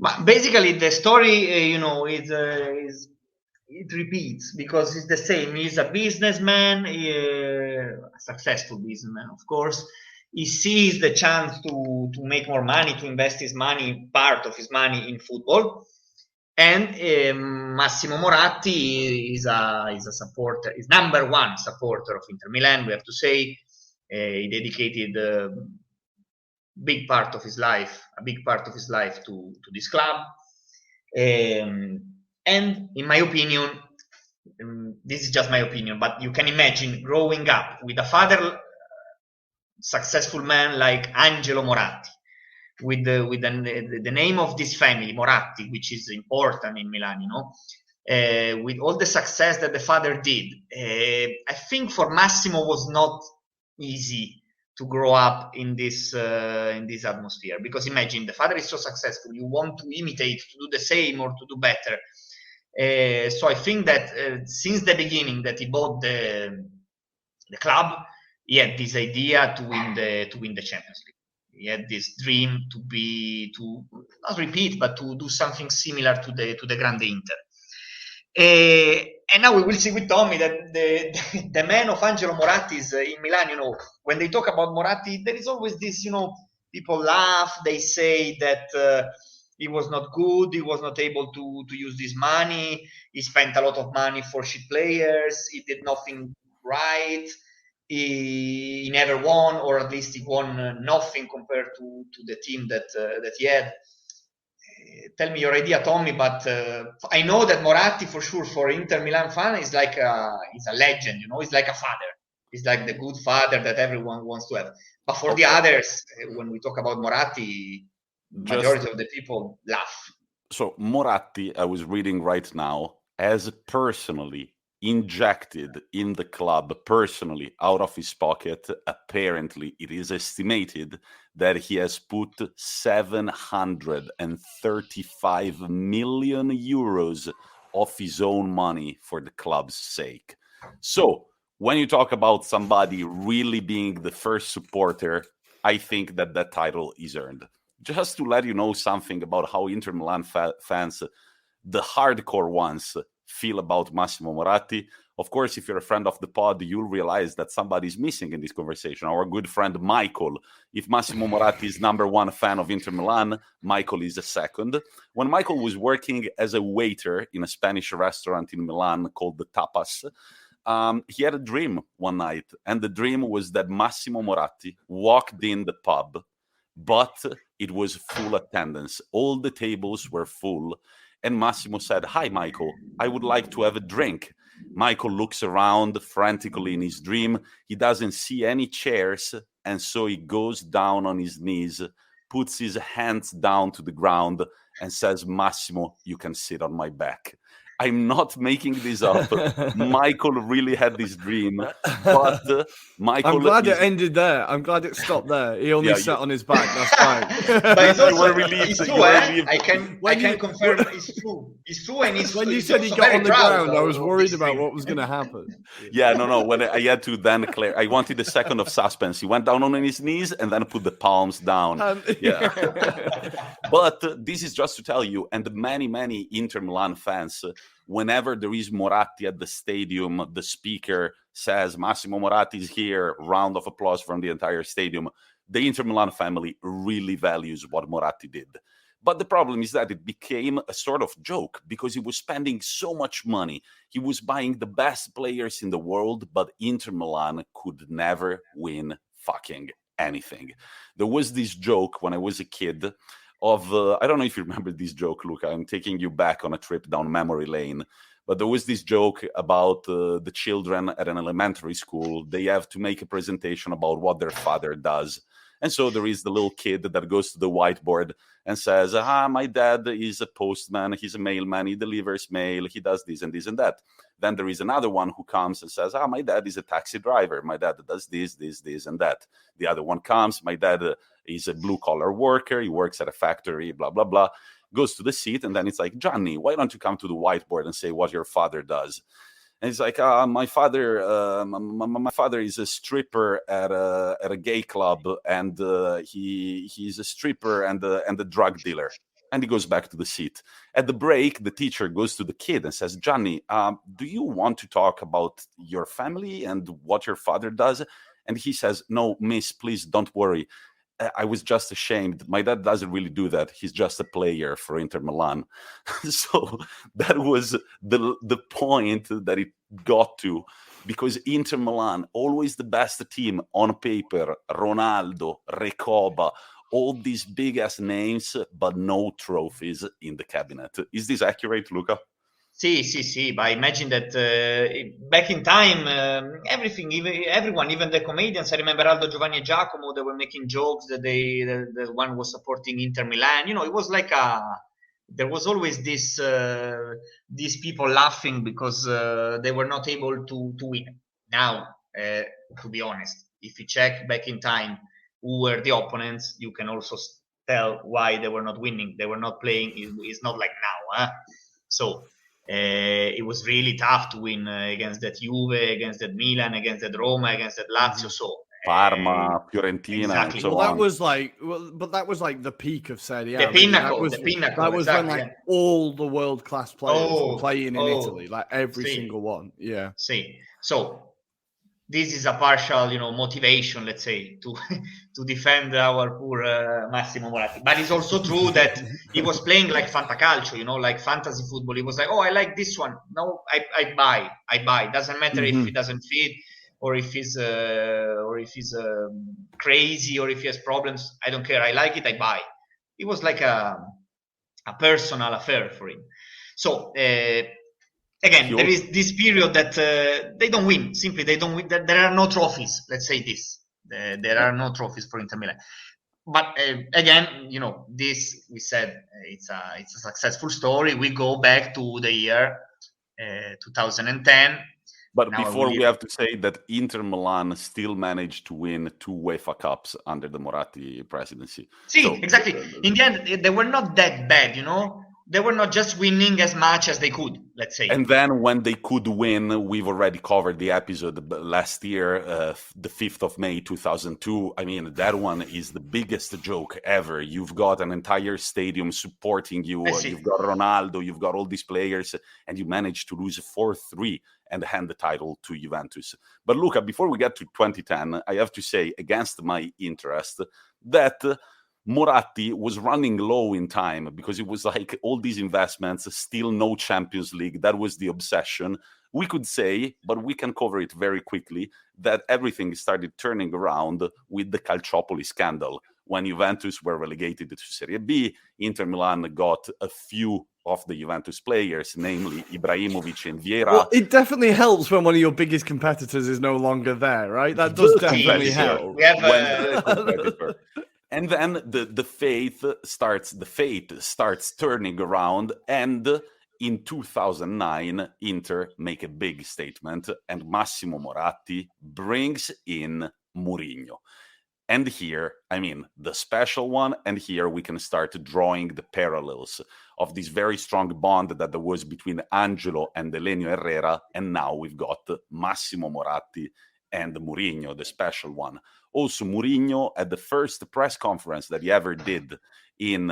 C: But basically, the story, it repeats because it's the same. He's a businessman, a successful businessman, of course. He sees the chance to make more money, to invest his money, part of his money in football. And Massimo Moratti is a supporter, is number one supporter of Inter Milan. We have to say he dedicated a big part of his life to this club. And in my opinion, this is just my opinion, but you can imagine growing up with a father, successful man like Angelo Moratti, with the name of this family, Moratti, which is important in Milan, with all the success that the father did. I think for Massimo was not easy to grow up in this atmosphere, because imagine the father is so successful, you want to imitate, to do the same or to do better. So I think that since the beginning that he bought the club, he had this idea to win the Champions League. He had this dream to not repeat, but to do something similar to the Grande Inter. And now we will see with Tommi that the man of Angelo Moratti is in Milan. When they talk about Moratti, there is always this, people laugh. They say that he was not good. He was not able to use this money. He spent a lot of money for shit players. He did nothing right. He never won, or at least he won nothing compared to the team that he had. Tell me your idea, Tommi, but I know that Moratti, for sure, for Inter Milan fan, is like he's a legend, he's like a father. He's like the good father that everyone wants to have. But for the others, when we talk about Moratti, majority of the people laugh.
A: So Moratti, I was reading right now, has personally injected in the club personally out of his pocket. Apparently, it is estimated that he has put 735 million euros of his own money for the club's sake. So when you talk about somebody really being the first supporter, I think that title is earned. Just to let you know something about how Inter Milan fans, the hardcore ones, feel about Massimo Moratti. Of course, if you're a friend of the pod, you'll realize that somebody's missing in this conversation. Our good friend Michael. If Massimo Moratti is number one fan of Inter Milan, Michael is a second. When Michael was working as a waiter in a Spanish restaurant in Milan called the Tapas, he had a dream one night, and the dream was that Massimo Moratti walked in the pub, but it was full attendance. All the tables were full. And Massimo said, "Hi, Michael, I would like to have a drink." Michael looks around frantically in his dream. He doesn't see any chairs, and so he goes down on his knees, puts his hands down to the ground, and says, "Massimo, you can sit on my back." I'm not making this up. Michael really had this dream, but Michael.
B: I'm glad it ended there. I'm glad it stopped there. He only sat on his back. That's fine.
C: But it's also,
A: were relieved.
C: it's
A: You
C: true,
A: were
C: eh?
A: relieved.
C: I can confirm it's true. It's true, and it's
B: When you
C: it's
B: said he
C: also
B: got
C: very
B: on the
C: proud
B: ground, I was
C: of
B: worried
C: this
B: about
C: dream.
B: what was going to happen.
A: Yeah, no. When I had to then declare, I wanted a second of suspense. He went down on his knees and then put the palms down. But this is just to tell you, and many Inter Milan fans, whenever there is Moratti at the stadium, the speaker says, Massimo Moratti is here, round of applause from the entire stadium. The Inter Milan family really values what Moratti did. But the problem is that it became a sort of joke because he was spending so much money. He was buying the best players in the world, but Inter Milan could never win fucking anything. There was this joke when I was a kid of, I don't know if you remember this joke, Luca. I'm taking you back on a trip down memory lane. But there was this joke about the children at an elementary school. They have to make a presentation about what their father does. And so there is the little kid that goes to the whiteboard and says, my dad is a postman, he's a mailman, he delivers mail, he does this and this and that. Then there is another one who comes and says, my dad is a taxi driver, my dad does this, and that. The other one comes, my dad is a blue-collar worker, he works at a factory, blah, blah, blah. Goes to the seat, and then it's like, Johnny, why don't you come to the whiteboard and say what your father does? And he's like, my father is a stripper at a gay club, and he's a stripper and a drug dealer. And he goes back to the seat. At the break, the teacher goes to the kid and says, Johnny, do you want to talk about your family and what your father does? And he says, no, miss, please don't worry. I was just ashamed. My dad doesn't really do that. He's just a player for Inter Milan. So that was the point that it got to, because Inter Milan, always the best team on paper, Ronaldo, Recoba, all these big-ass names, but no trophies in the cabinet. Is this accurate, Luca?
C: Sì, but imagine that back in time, everyone, even the comedians, I remember Aldo, Giovanni and Giacomo, they were making jokes that the one was supporting Inter Milan. You know, it was like there was always these people laughing because they were not able to win. Now, to be honest, if you check back in time who were the opponents, you can also tell why they were not winning. They were not playing. It's not like now. So it was really tough to win against that Juve, against that Milan, against that Roma, against that Lazio. So
A: Parma, Fiorentina,
C: exactly.
A: and so
B: well,
A: on.
B: that was like the peak of Serie A.
C: The pinnacle.
B: That was
C: exactly,
B: when all the world class players were playing in
C: oh,
B: Italy, like every single one. Yeah.
C: See, so this is a partial, motivation, let's say, to defend our poor Massimo Moratti. But it's also true that he was playing like fantacalcio, like fantasy football. He was like, I like this one. No, I buy. Doesn't matter if it doesn't fit, or if he's crazy, or if he has problems. I don't care. I like it. I buy. It was like a personal affair for him. So. Again, there is this period that they don't win. Simply, they don't win. There are no trophies. Let's say this. There are no trophies for Inter Milan. But again, this we said it's a successful story. We go back to the year 2010.
A: But before we have to say that Inter Milan still managed to win 2 UEFA Cups under the Moratti presidency.
C: Exactly. In the end, they were not that bad, They were not just winning as much as they could, let's say.
A: And then when they could win, we've already covered the episode last year, the 5th of May, 2002. I mean, that one is the biggest joke ever. You've got an entire stadium supporting you. You've got Ronaldo, you've got all these players, and you managed to lose 4-3 and hand the title to Juventus. But Luca, before we get to 2010, I have to say, against my interest, that Moratti was running low in time because it was like all these investments, still no Champions League. That was the obsession. We could say, but we can cover it very quickly, that everything started turning around with the Calciopoli scandal. When Juventus were relegated to Serie B, Inter Milan got a few of the Juventus players, namely Ibrahimovic and Vieira.
B: Well, it definitely helps when one of your biggest competitors is no longer there, right? That does definitely help.
C: We have
A: And then the fate starts turning around, and in 2009, Inter make a big statement, and Massimo Moratti brings in Mourinho. And here, I mean, the special one, and here we can start drawing the parallels of this very strong bond that there was between Angelo and Elenio Herrera, and now we've got Massimo Moratti and Mourinho, the special one. Also, Mourinho, at the first press conference that he ever did in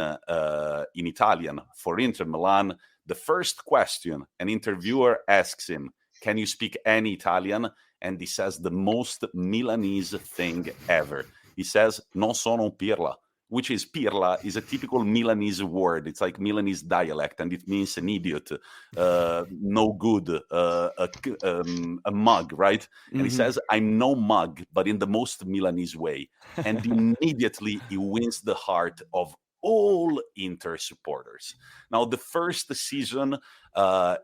A: Italian for Inter Milan, the first question an interviewer asks him, "Can you speak any Italian?" And he says the most Milanese thing ever. He says, "Non sono un pirla," which is pirla is a typical Milanese word. It's like Milanese dialect, and it means an idiot, no good, a mug, right? And he says, "I'm no mug, but in the most Milanese way." And immediately he wins the heart of all Inter supporters. Now, the first season,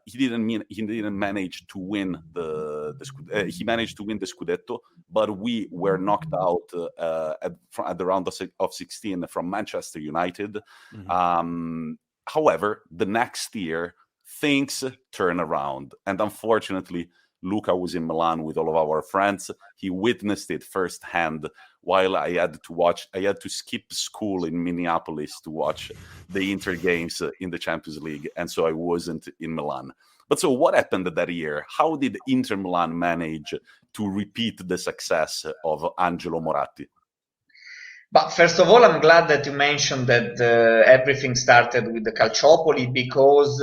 A: he didn't manage to win he managed to win the Scudetto, but we were knocked out at the round of 16 from Manchester United. However, the next year, things turn around. And unfortunately, Luca was in Milan with all of our friends. He witnessed it firsthand while I had to skip school in Minneapolis to watch the Inter games in the Champions League. And so I wasn't in Milan. But so what happened that year? How did Inter Milan manage to repeat the success of Angelo Moratti?
C: But first of all, I'm glad that you mentioned that everything started with the Calciopoli, because,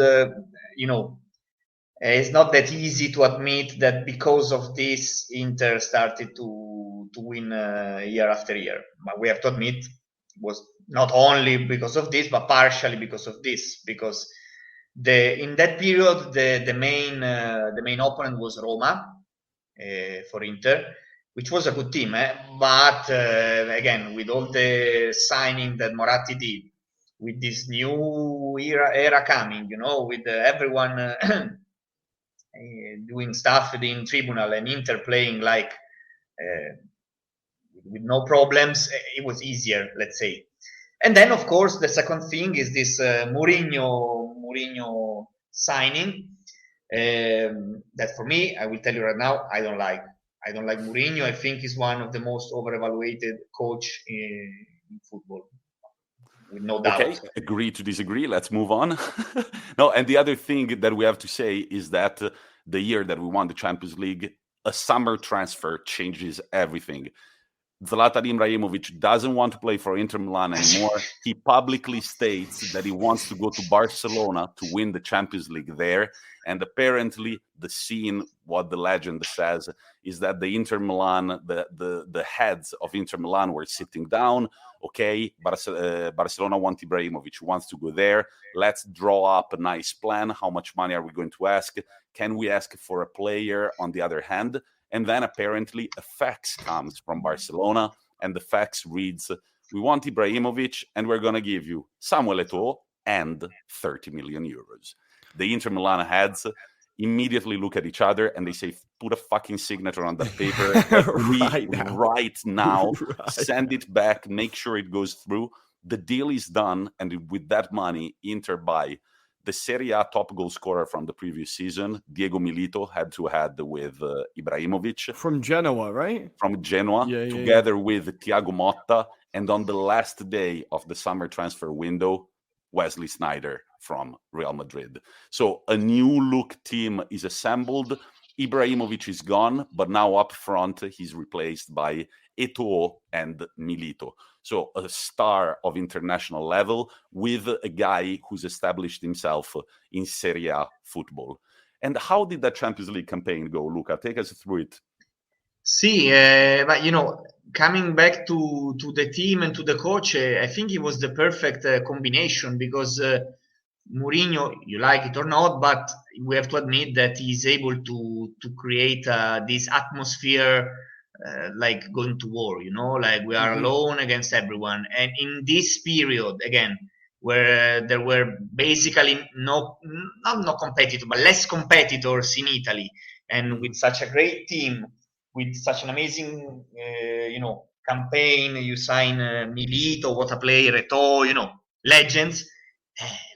C: it's not that easy to admit that because of this, Inter started to win year after year. But we have to admit it was not only because of this, but partially because of this. Because in that period, the main opponent was Roma for Inter, which was a good team. But again, with all the signing that Moratti did, with this new era coming, with everyone doing stuff in tribunal and Inter playing like with no problems, it was easier, let's say. And then, of course, the second thing is this Mourinho signing. That for me, I will tell you right now, I don't like Mourinho. I think he's one of the most over-evaluated coach in football, with no doubt.
A: Okay, agree to disagree. Let's move on. No, and the other thing that we have to say is that the year that we won the Champions League, a summer transfer changes everything. Zlatan Ibrahimovic doesn't want to play for Inter Milan anymore. He publicly states that he wants to go to Barcelona to win the Champions League there. And apparently the scene, what the legend says, is that the Inter Milan, the heads of Inter Milan were sitting down. Okay, Barcelona want Ibrahimovic, wants to go there. Let's draw up a nice plan. How much money are we going to ask? Can we ask for a player on the other hand? And then apparently a fax comes from Barcelona, and the fax reads, "We want Ibrahimovic, and we're going to give you Samuel Eto'o and 30 million euros. The Inter Milan heads immediately look at each other and they say, "Put a fucking signature on that paper right now.
B: Right.
A: Send it back, make sure it goes through." The deal is done, and with that money, Inter buy the Serie A top goal scorer from the previous season, Diego Milito, head-to-head with Ibrahimovic.
B: From Genoa, right?
A: From Genoa, together with Thiago Motta, and on the last day of the summer transfer window, Wesley Sneijder from Real Madrid. So a new-look team is assembled. Ibrahimovic is gone, but now up front, he's replaced by Eto'o and Milito. So a star of international level with a guy who's established himself in Serie A football. And how did that Champions League campaign go, Luca? Take us through it.
C: See, but coming back to the team and to the coach, I think it was the perfect combination, because Mourinho, you like it or not, but we have to admit that he's able to create this atmosphere like going to war, like we are alone against everyone. And in this period, again, where there were basically not competitors, but less competitors in Italy, and with such a great team, with such an amazing, campaign, you sign Milito, what a player, Eto'o, legends.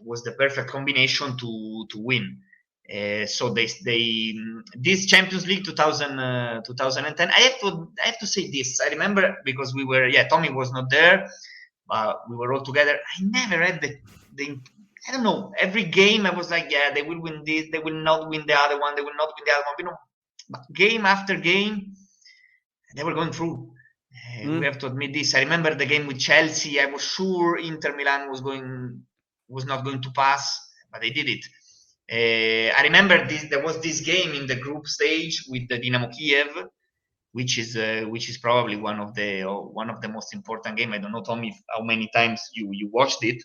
C: was the perfect combination to win. So this Champions League 2010. I have to say this. I remember because Tommi was not there, but we were all together. I never had the I don't know. Every game I was like, yeah, they will win this. They will not win the other one. They will not win the other one. You know, but game after game, they were going through. We have to admit this. I remember the game with Chelsea. I was sure Inter Milan was not going to pass, but they did it. I remember there was this game in the group stage with the Dynamo Kiev, which is probably one of the most important game. I don't know, Tommi, how many times you watched it.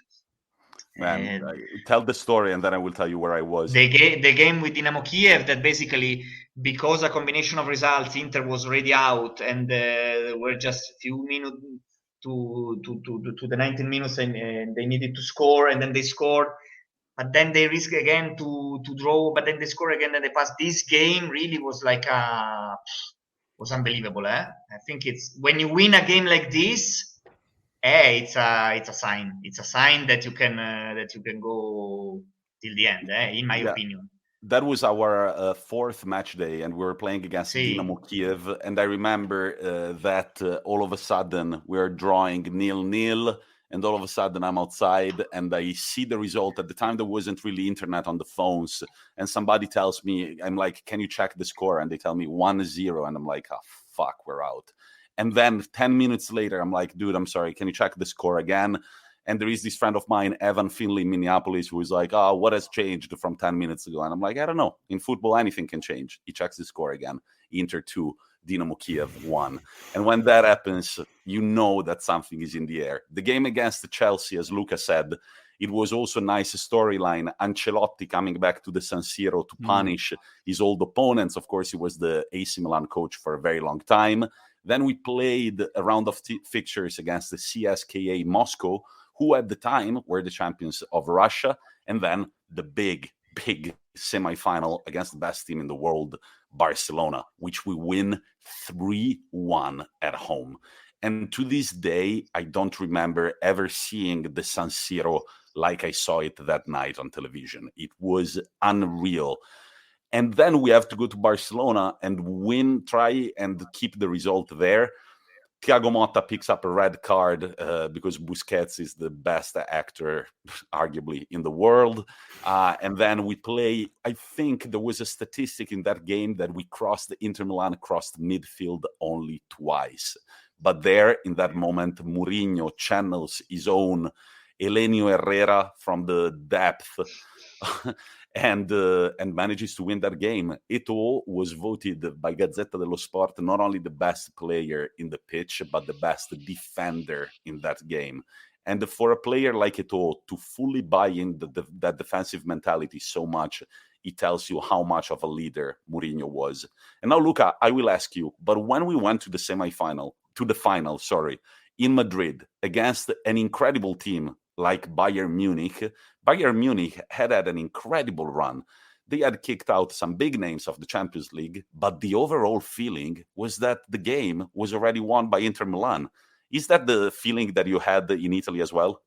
A: Man, tell the story and then I will tell you where I was.
C: The game with Dynamo Kiev, that basically, because a combination of results, Inter was already out and there were just a few minutes to the 19 minutes and they needed to score, and then they scored. But then they risk again to draw, but then they score again and they pass. This game really was was unbelievable. I think it's when you win a game like this, it's a sign. It's a sign that you can go till the end. In my opinion.
A: That was our fourth match day, and we were playing against Dynamo Kiev. And I remember that all of a sudden we are drawing 0-0. And all of a sudden I'm outside and I see the result. At the time, there wasn't really internet on the phones. And somebody tells me, I'm like, can you check the score? And they tell me 1-0. And I'm like, oh, fuck, we're out. And then 10 minutes later, I'm like, dude, I'm sorry. Can you check the score again? And there is this friend of mine, Evan Finley, in Minneapolis, who is like, oh, what has changed from 10 minutes ago? And I'm like, I don't know. In football, anything can change. He checks the score again. Inter 2. Dynamo Kiev 1. And when that happens, you know that something is in the air. The game against Chelsea, as Luca said, it was also a nice storyline. Ancelotti coming back to the San Siro to punish his old opponents. Of course, he was the AC Milan coach for a very long time. Then we played a round of fixtures against the CSKA Moscow, who at the time were the champions of Russia. And then the big semi-final against the best team in the world, Barcelona, which we win 3-1 at home. And to this day, I don't remember ever seeing the San Siro like I saw it that night on television. It was unreal. And then we have to go to Barcelona and try and keep the result there. Thiago Motta picks up a red card because Busquets is the best actor, arguably, in the world. And then we play, I think there was a statistic in that game that Inter Milan crossed midfield only twice. But there, in that moment, Mourinho channels his own Elenio Herrera from the depth and manages to win that game. Eto'o was voted by Gazzetta dello Sport not only the best player in the pitch, but the best defender in that game. And for a player like Eto'o to fully buy in that defensive mentality so much, it tells you how much of a leader Mourinho was. And now, Luca, I will ask you, but when we went to the final, in Madrid against an incredible team like Bayern Munich had an incredible run. They had kicked out some big names of the Champions League, but the overall feeling was that the game was already won by Inter Milan. Is that the feeling that you had in Italy as well?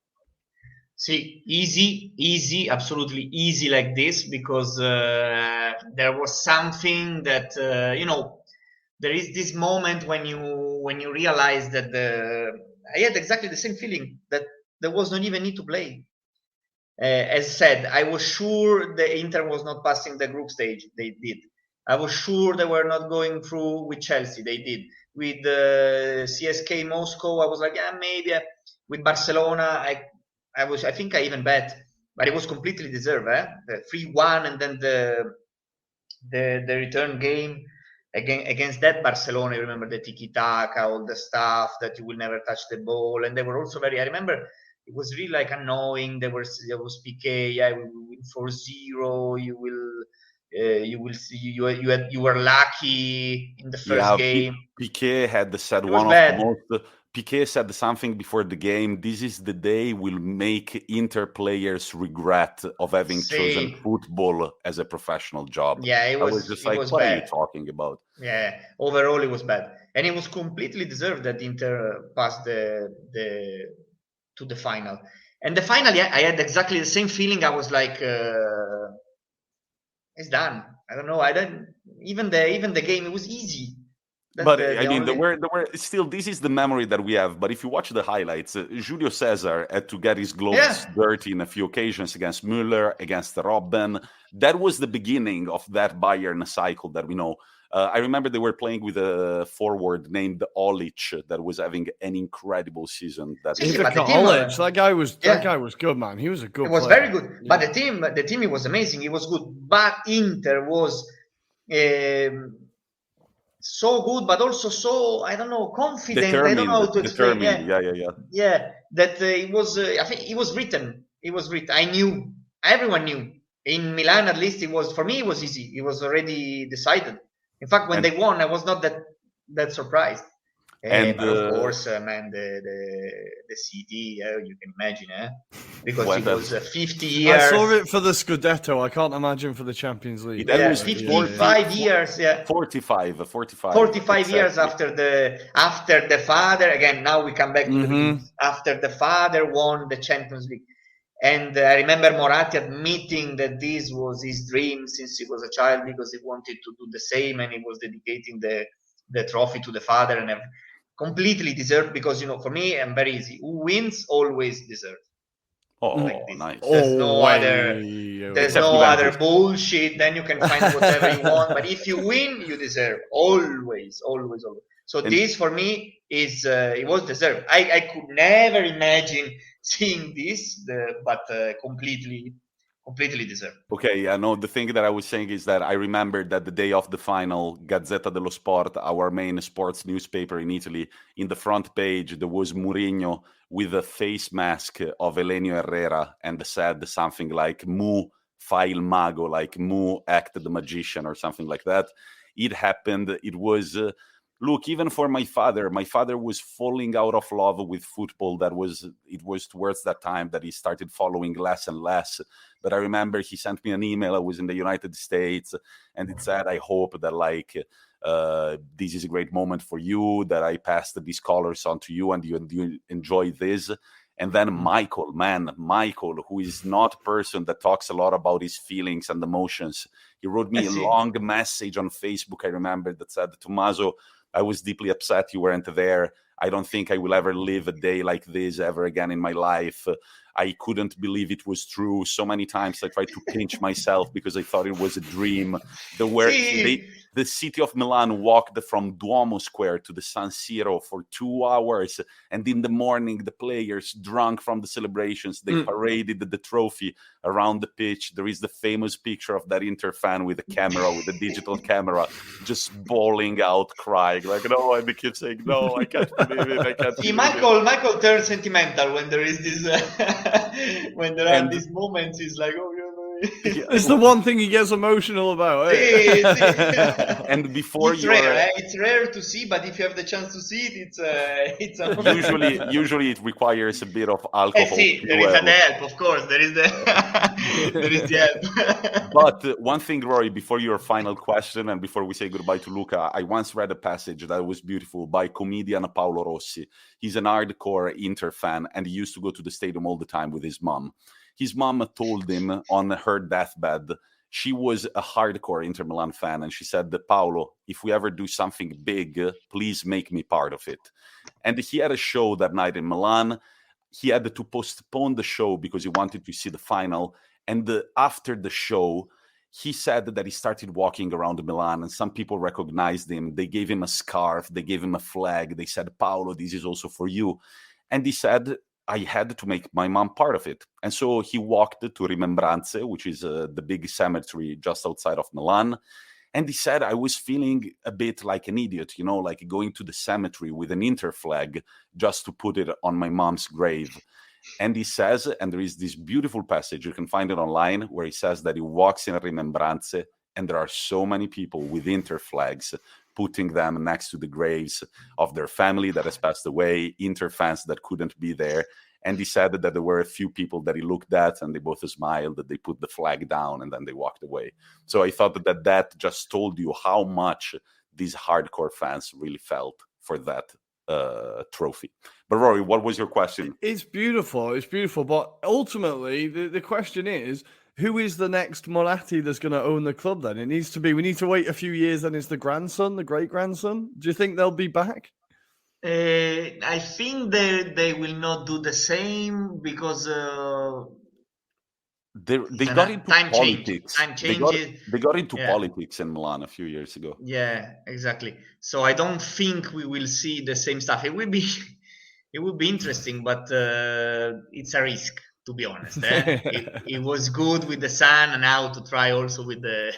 C: See, easy, absolutely easy like this, because there was something that, there is this moment when you realize that I had exactly the same feeling, that there was not even need to play. As said, I was sure the Inter was not passing the group stage. They did. I was sure they were not going through with Chelsea. They did. With CSK Moscow, I was like, yeah, maybe. With Barcelona, I think I even bet, but it was completely deserved. The 3-1 and then the return game against that Barcelona. I remember the tiki-taka, all the stuff that you will never touch the ball, and they were also I remember it was really like annoying. There was Piqué, we will win 4-0. You will see. You were lucky in the first game.
A: Piqué had said Piqué said something before the game. This is the day will make Inter players regret of having chosen football as a professional job.
C: Yeah, it was
A: just like, what are you talking about?
C: Yeah, overall it was bad, and it was completely deserved that Inter passed to the final. And the finally, I had exactly the same feeling. I was like, it's done. I don't know. I don't even the game. It was easy. That's
A: But
C: the
A: I mean,
C: only...
A: there were still. This is the memory that we have. But if you watch the highlights, Julio Cesar had to get his gloves dirty in a few occasions against Müller, against Robben. That was the beginning of that Bayern cycle that we know. I remember they were playing with a forward named Olic that was having an incredible season. That
B: guy was good, man. He was a good.
C: It was
B: player.
C: very good. Yeah. But the team it was amazing. It was good. But Inter was so good, but also so, I don't know, confident.
A: Determined,
C: I don't know how to explain.
A: Yeah.
C: That it was. I think it was written. It was written. I knew. Everyone knew. In Milan, at least, it was, for me. It was easy. It was already decided. In fact, when they won, I was not that surprised. And but of course, man, the city, you can imagine, because it was 50 years.
B: I saw it for the Scudetto. I can't imagine for the Champions League.
A: That was
C: 55 years. Yeah,
A: 45
C: years after the father. Again, now we come back to the beginning. After the father won the Champions League. And I remember Moratti admitting that this was his dream since he was a child, because he wanted to do the same, and he was dedicating the trophy to the father, and completely deserved, because, for me, I'm very easy. Who wins always deserves.
A: Oh, nice.
C: There's no other bullshit. Then you can find whatever you want. But if you win, you deserve. Always. So this, for me, is it was deserved. I could never imagine seeing this, but completely deserved.
A: Okay, no, the thing that I was saying is that I remember that the day of the final, Gazzetta dello Sport, our main sports newspaper in Italy, in the front page, there was Mourinho with a face mask of Elenio Herrera, and said something like, Mu fa il mago, like Mu act the magician, or something like that. It happened. It was... Look, even for my father was falling out of love with football. It was towards that time that he started following less and less. But I remember he sent me an email. I was in the United States, and it said, I hope that this is a great moment for you, that I passed these colors on to you, and you enjoy this. And then Michael, who is not a person that talks a lot about his feelings and emotions, he wrote me a long message on Facebook, I remember, that said, Tommaso, I was deeply upset you weren't there. I don't think I will ever live a day like this ever again in my life. I couldn't believe it was true. So many times I tried to pinch myself because I thought it was a dream. The city of Milan walked from Duomo Square to the San Siro for 2 hours. And in the morning, the players, drunk from the celebrations, they paraded the trophy around the pitch. There is the famous picture of that Inter fan with a camera, with a digital camera, just bawling out, crying. Like, no, and the kid saying, no, I can't believe it. I can't believe it.
C: Michael turns sentimental when there is this, when there are these moments. He's like, oh,
B: it's the one thing he gets emotional about.
A: And before
C: it's rare to see, but if you have the chance to see it, it's
A: usually it requires a bit of alcohol.
C: There is an help, of course. There is the help.
A: But one thing, Rory, before your final question and before we say goodbye to Luca, I once read a passage that was beautiful by comedian Paolo Rossi. He's an hardcore Inter fan, and he used to go to the stadium all the time with his mom. His mom told him on her deathbed, she was a hardcore Inter Milan fan, and she said, Paolo, if we ever do something big, please make me part of it. And he had a show that night in Milan. He had to postpone the show because he wanted to see the final. And after the show, he said that he started walking around Milan, and some people recognized him. They gave him a scarf. They gave him a flag. They said, Paolo, this is also for you. And he said, I had to make my mom part of it. And so he walked to Rimembranze, which is the big cemetery just outside of Milan. And he said, I was feeling a bit like an idiot, like going to the cemetery with an Inter flag just to put it on my mom's grave. And he says, and there is this beautiful passage, you can find it online, where he says that he walks in Rimembranze, and there are so many people with Inter flags, putting them next to the graves of their family that has passed away, Inter fans that couldn't be there. And he said that there were a few people that he looked at, and they both smiled, that they put the flag down, and then they walked away. So I thought that just told you how much these hardcore fans really felt for that trophy. But Rory, what was your question?
B: It's beautiful. It's beautiful. But ultimately, the question is, who is the next Moratti that's going to own the club then? We need to wait a few years, then it's the grandson, the great-grandson. Do you think they'll be back?
C: I think they will not do the same because
A: they got into politics.
C: Time changes.
A: They got into politics in Milan a few years ago.
C: Yeah, exactly. So I don't think we will see the same stuff. It will be interesting, but it's a risk, to be honest. It was good with the son, and now to try also with the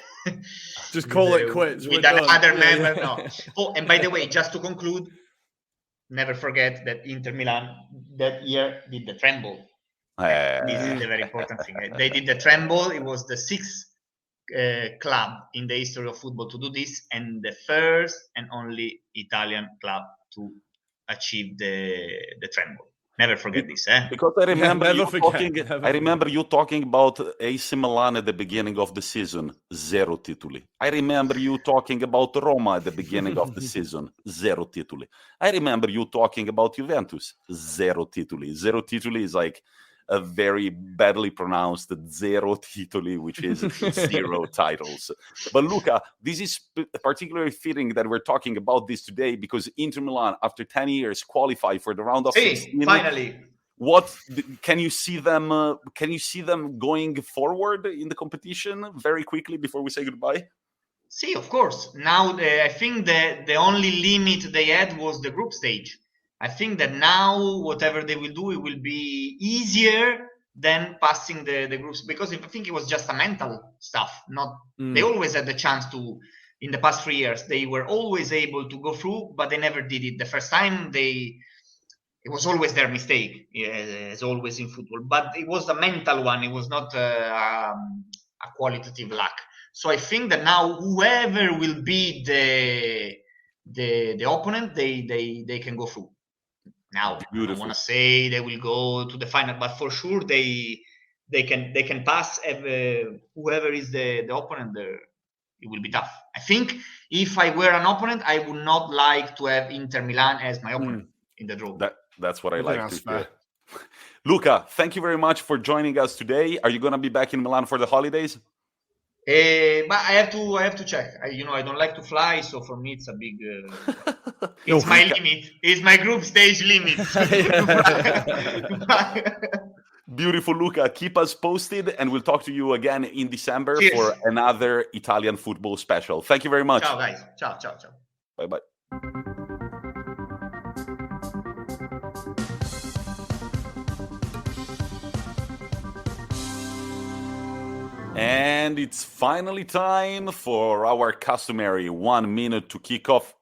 B: just call it quits
C: with another member. Yeah. No. Oh, and by the way, just to conclude, never forget that Inter Milan that year did the treble. This is the very important thing. They did the treble. It was the 6th club in the history of football to do this, and the first and only Italian club to achieve the treble. Never forget this,
A: Because I remember you talking about AC Milan at the beginning of the season, 0 titoli. I remember you talking about Roma at the beginning of the season, 0 titoli. I remember you talking about Juventus, 0 titoli. 0 titoli is like a very badly pronounced 0 titoli, which is 0 titles. But Luca, this is particularly fitting that we're talking about this today because Inter Milan, after 10 years, qualify for the round of 16.
C: Finally.
A: What can you see them? Can you see them going forward in the competition very quickly before we say goodbye?
C: See, of course. Now, I think the only limit they had was the group stage. I think that now, whatever they will do, it will be easier than passing the groups, because I think it was just a mental stuff. They always had the chance to, in the past 3 years, they were always able to go through, but they never did it. The first time, it was always their mistake, as always in football. But it was a mental one. It was not a qualitative lack. So I think that now, whoever will be the opponent, they can go through. Now, I want to say they will go to the final, but for sure they can pass whoever is the opponent. It will be tough. I think if I were an opponent, I would not like to have Inter Milan as my opponent in the draw.
A: That's what I like to hear. Luca, thank you very much for joining us today. Are you going to be back in Milan for the holidays?
C: But I have to check. I don't like to fly, so for me it's a big. It's my limit. It's my group stage limit.
A: Beautiful, Luca. Keep us posted, and we'll talk to you again in December for another Italian football special. Thank you very much.
C: Ciao, guys. Ciao.
A: Bye. And it's finally time for our customary 1 minute to kick off.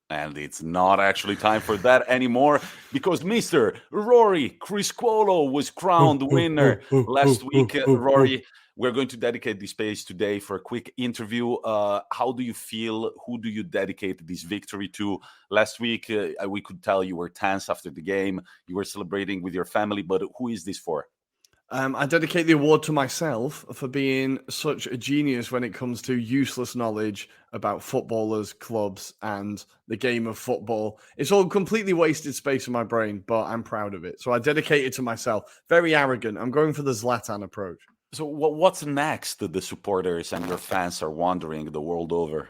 A: And it's not actually time for that anymore because Mr. Rory Criscuolo was crowned winner last week. Rory, we're going to dedicate this space today for a quick interview. How do you feel? Who do you dedicate this victory to? Last week, we could tell you were tense after the game. You were celebrating with your family, but who is this for?
B: I dedicate the award to myself for being such a genius when it comes to useless knowledge about footballers, clubs, and the game of football. It's all completely wasted space in my brain, but I'm proud of it. So I dedicate it to myself. Very arrogant. I'm going for the Zlatan approach.
A: So what's next? The supporters and your fans are wandering the world over.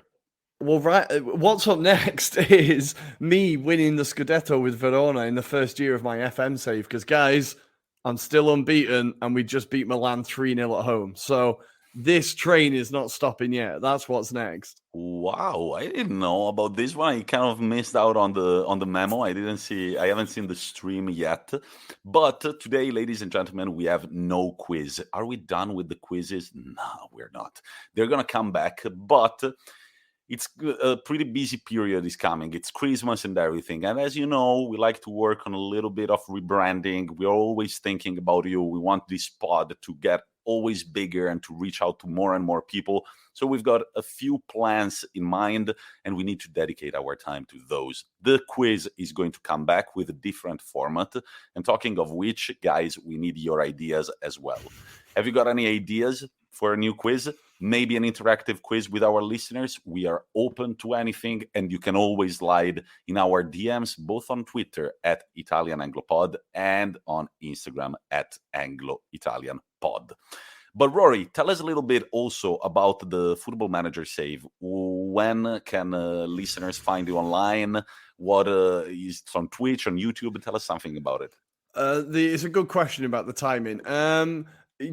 B: Well, right. What's up next is me winning the Scudetto with Verona in the first year of my FM save. Because, guys, I'm still unbeaten, and we just beat Milan 3-0 at home. So this train is not stopping yet. That's what's next.
A: Wow, I didn't know about this one. I kind of missed out on the memo. I haven't seen the stream yet. But today, ladies and gentlemen, we have no quiz. Are we done with the quizzes? No, we're not. They're gonna come back, but it's a pretty busy period is coming. It's Christmas and everything. And as you know, we like to work on a little bit of rebranding. We're always thinking about you. We want this pod to get always bigger and to reach out to more and more people. So we've got a few plans in mind, and we need to dedicate our time to those. The quiz is going to come back with a different format. And talking of which, guys, we need your ideas as well. Have you got any ideas for a new quiz? maybe an interactive quiz with our listeners, we are open to anything, and you can always slide in our DMs, both on Twitter at Italian Anglopod and on Instagram at Anglo Italian Pod. But Rory, tell us a little bit also about the Football Manager save. When can listeners find you online? What is it on Twitch, on YouTube? Tell us something about it.
B: It's a good question about the timing.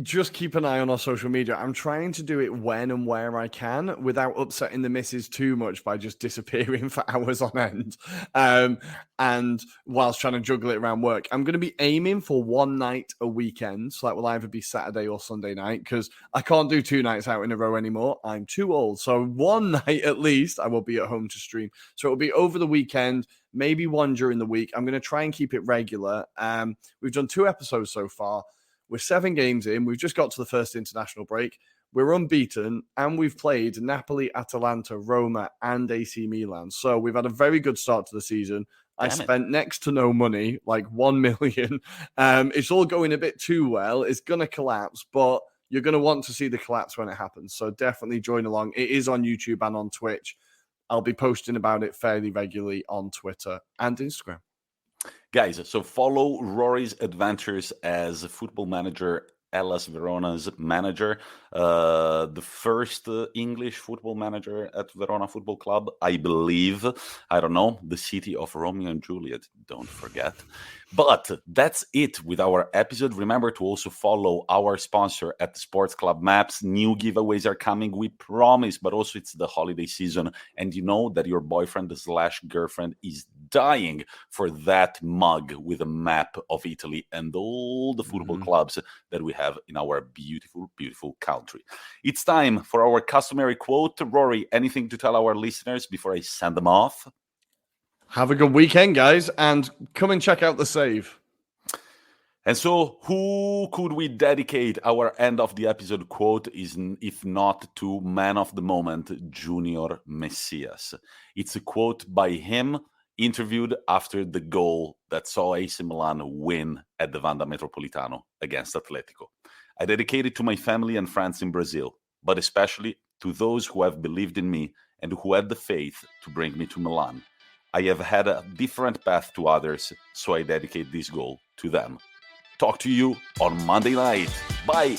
B: Just keep an eye on our social media. I'm trying to do it when and where I can without upsetting the missus too much by just disappearing for hours on end. And whilst trying to juggle it around work, I'm going to be aiming for one night a weekend. So that will either be Saturday or Sunday night, because I can't do 2 nights out in a row anymore. I'm too old. So one night at least I will be at home to stream. So it'll be over the weekend, maybe one during the week. I'm going to try and keep it regular. We've done 2 episodes so far. We're 7 games in. We've just got to the first international break. We're unbeaten, and we've played Napoli, Atalanta, Roma, and AC Milan. So we've had a very good start to the season. I spent next to no money, like 1 million. It's all going a bit too well. It's going to collapse, but you're going to want to see the collapse when it happens. So definitely join along. It is on YouTube and on Twitch. I'll be posting about it fairly regularly on Twitter and Instagram.
A: Guys, so follow Rory's adventures as a Football Manager, Hellas Verona's manager, the first English football manager at Verona Football Club, I believe. I don't know, the city of Romeo and Juliet, don't forget. But that's it with our episode. Remember to also follow our sponsor at the Sports Club Maps. New giveaways are coming, we promise, but also it's the holiday season, and you know that your boyfriend/girlfriend is dying for that mug with a map of Italy and all the football clubs that we have in our beautiful, beautiful country. It's time for our customary quote. Rory, anything to tell our listeners before I send them off?
B: Have a good weekend, guys, and come and check out the save.
A: And so, who could we dedicate our end of the episode quote if not to man of the moment, Junior Messias? It's a quote by him, interviewed after the goal that saw AC Milan win at the Wanda Metropolitano against Atletico. I dedicate it to my family and friends in Brazil, but especially to those who have believed in me and who had the faith to bring me to Milan. I have had a different path to others, so I dedicate this goal to them. Talk to you on Monday night. Bye!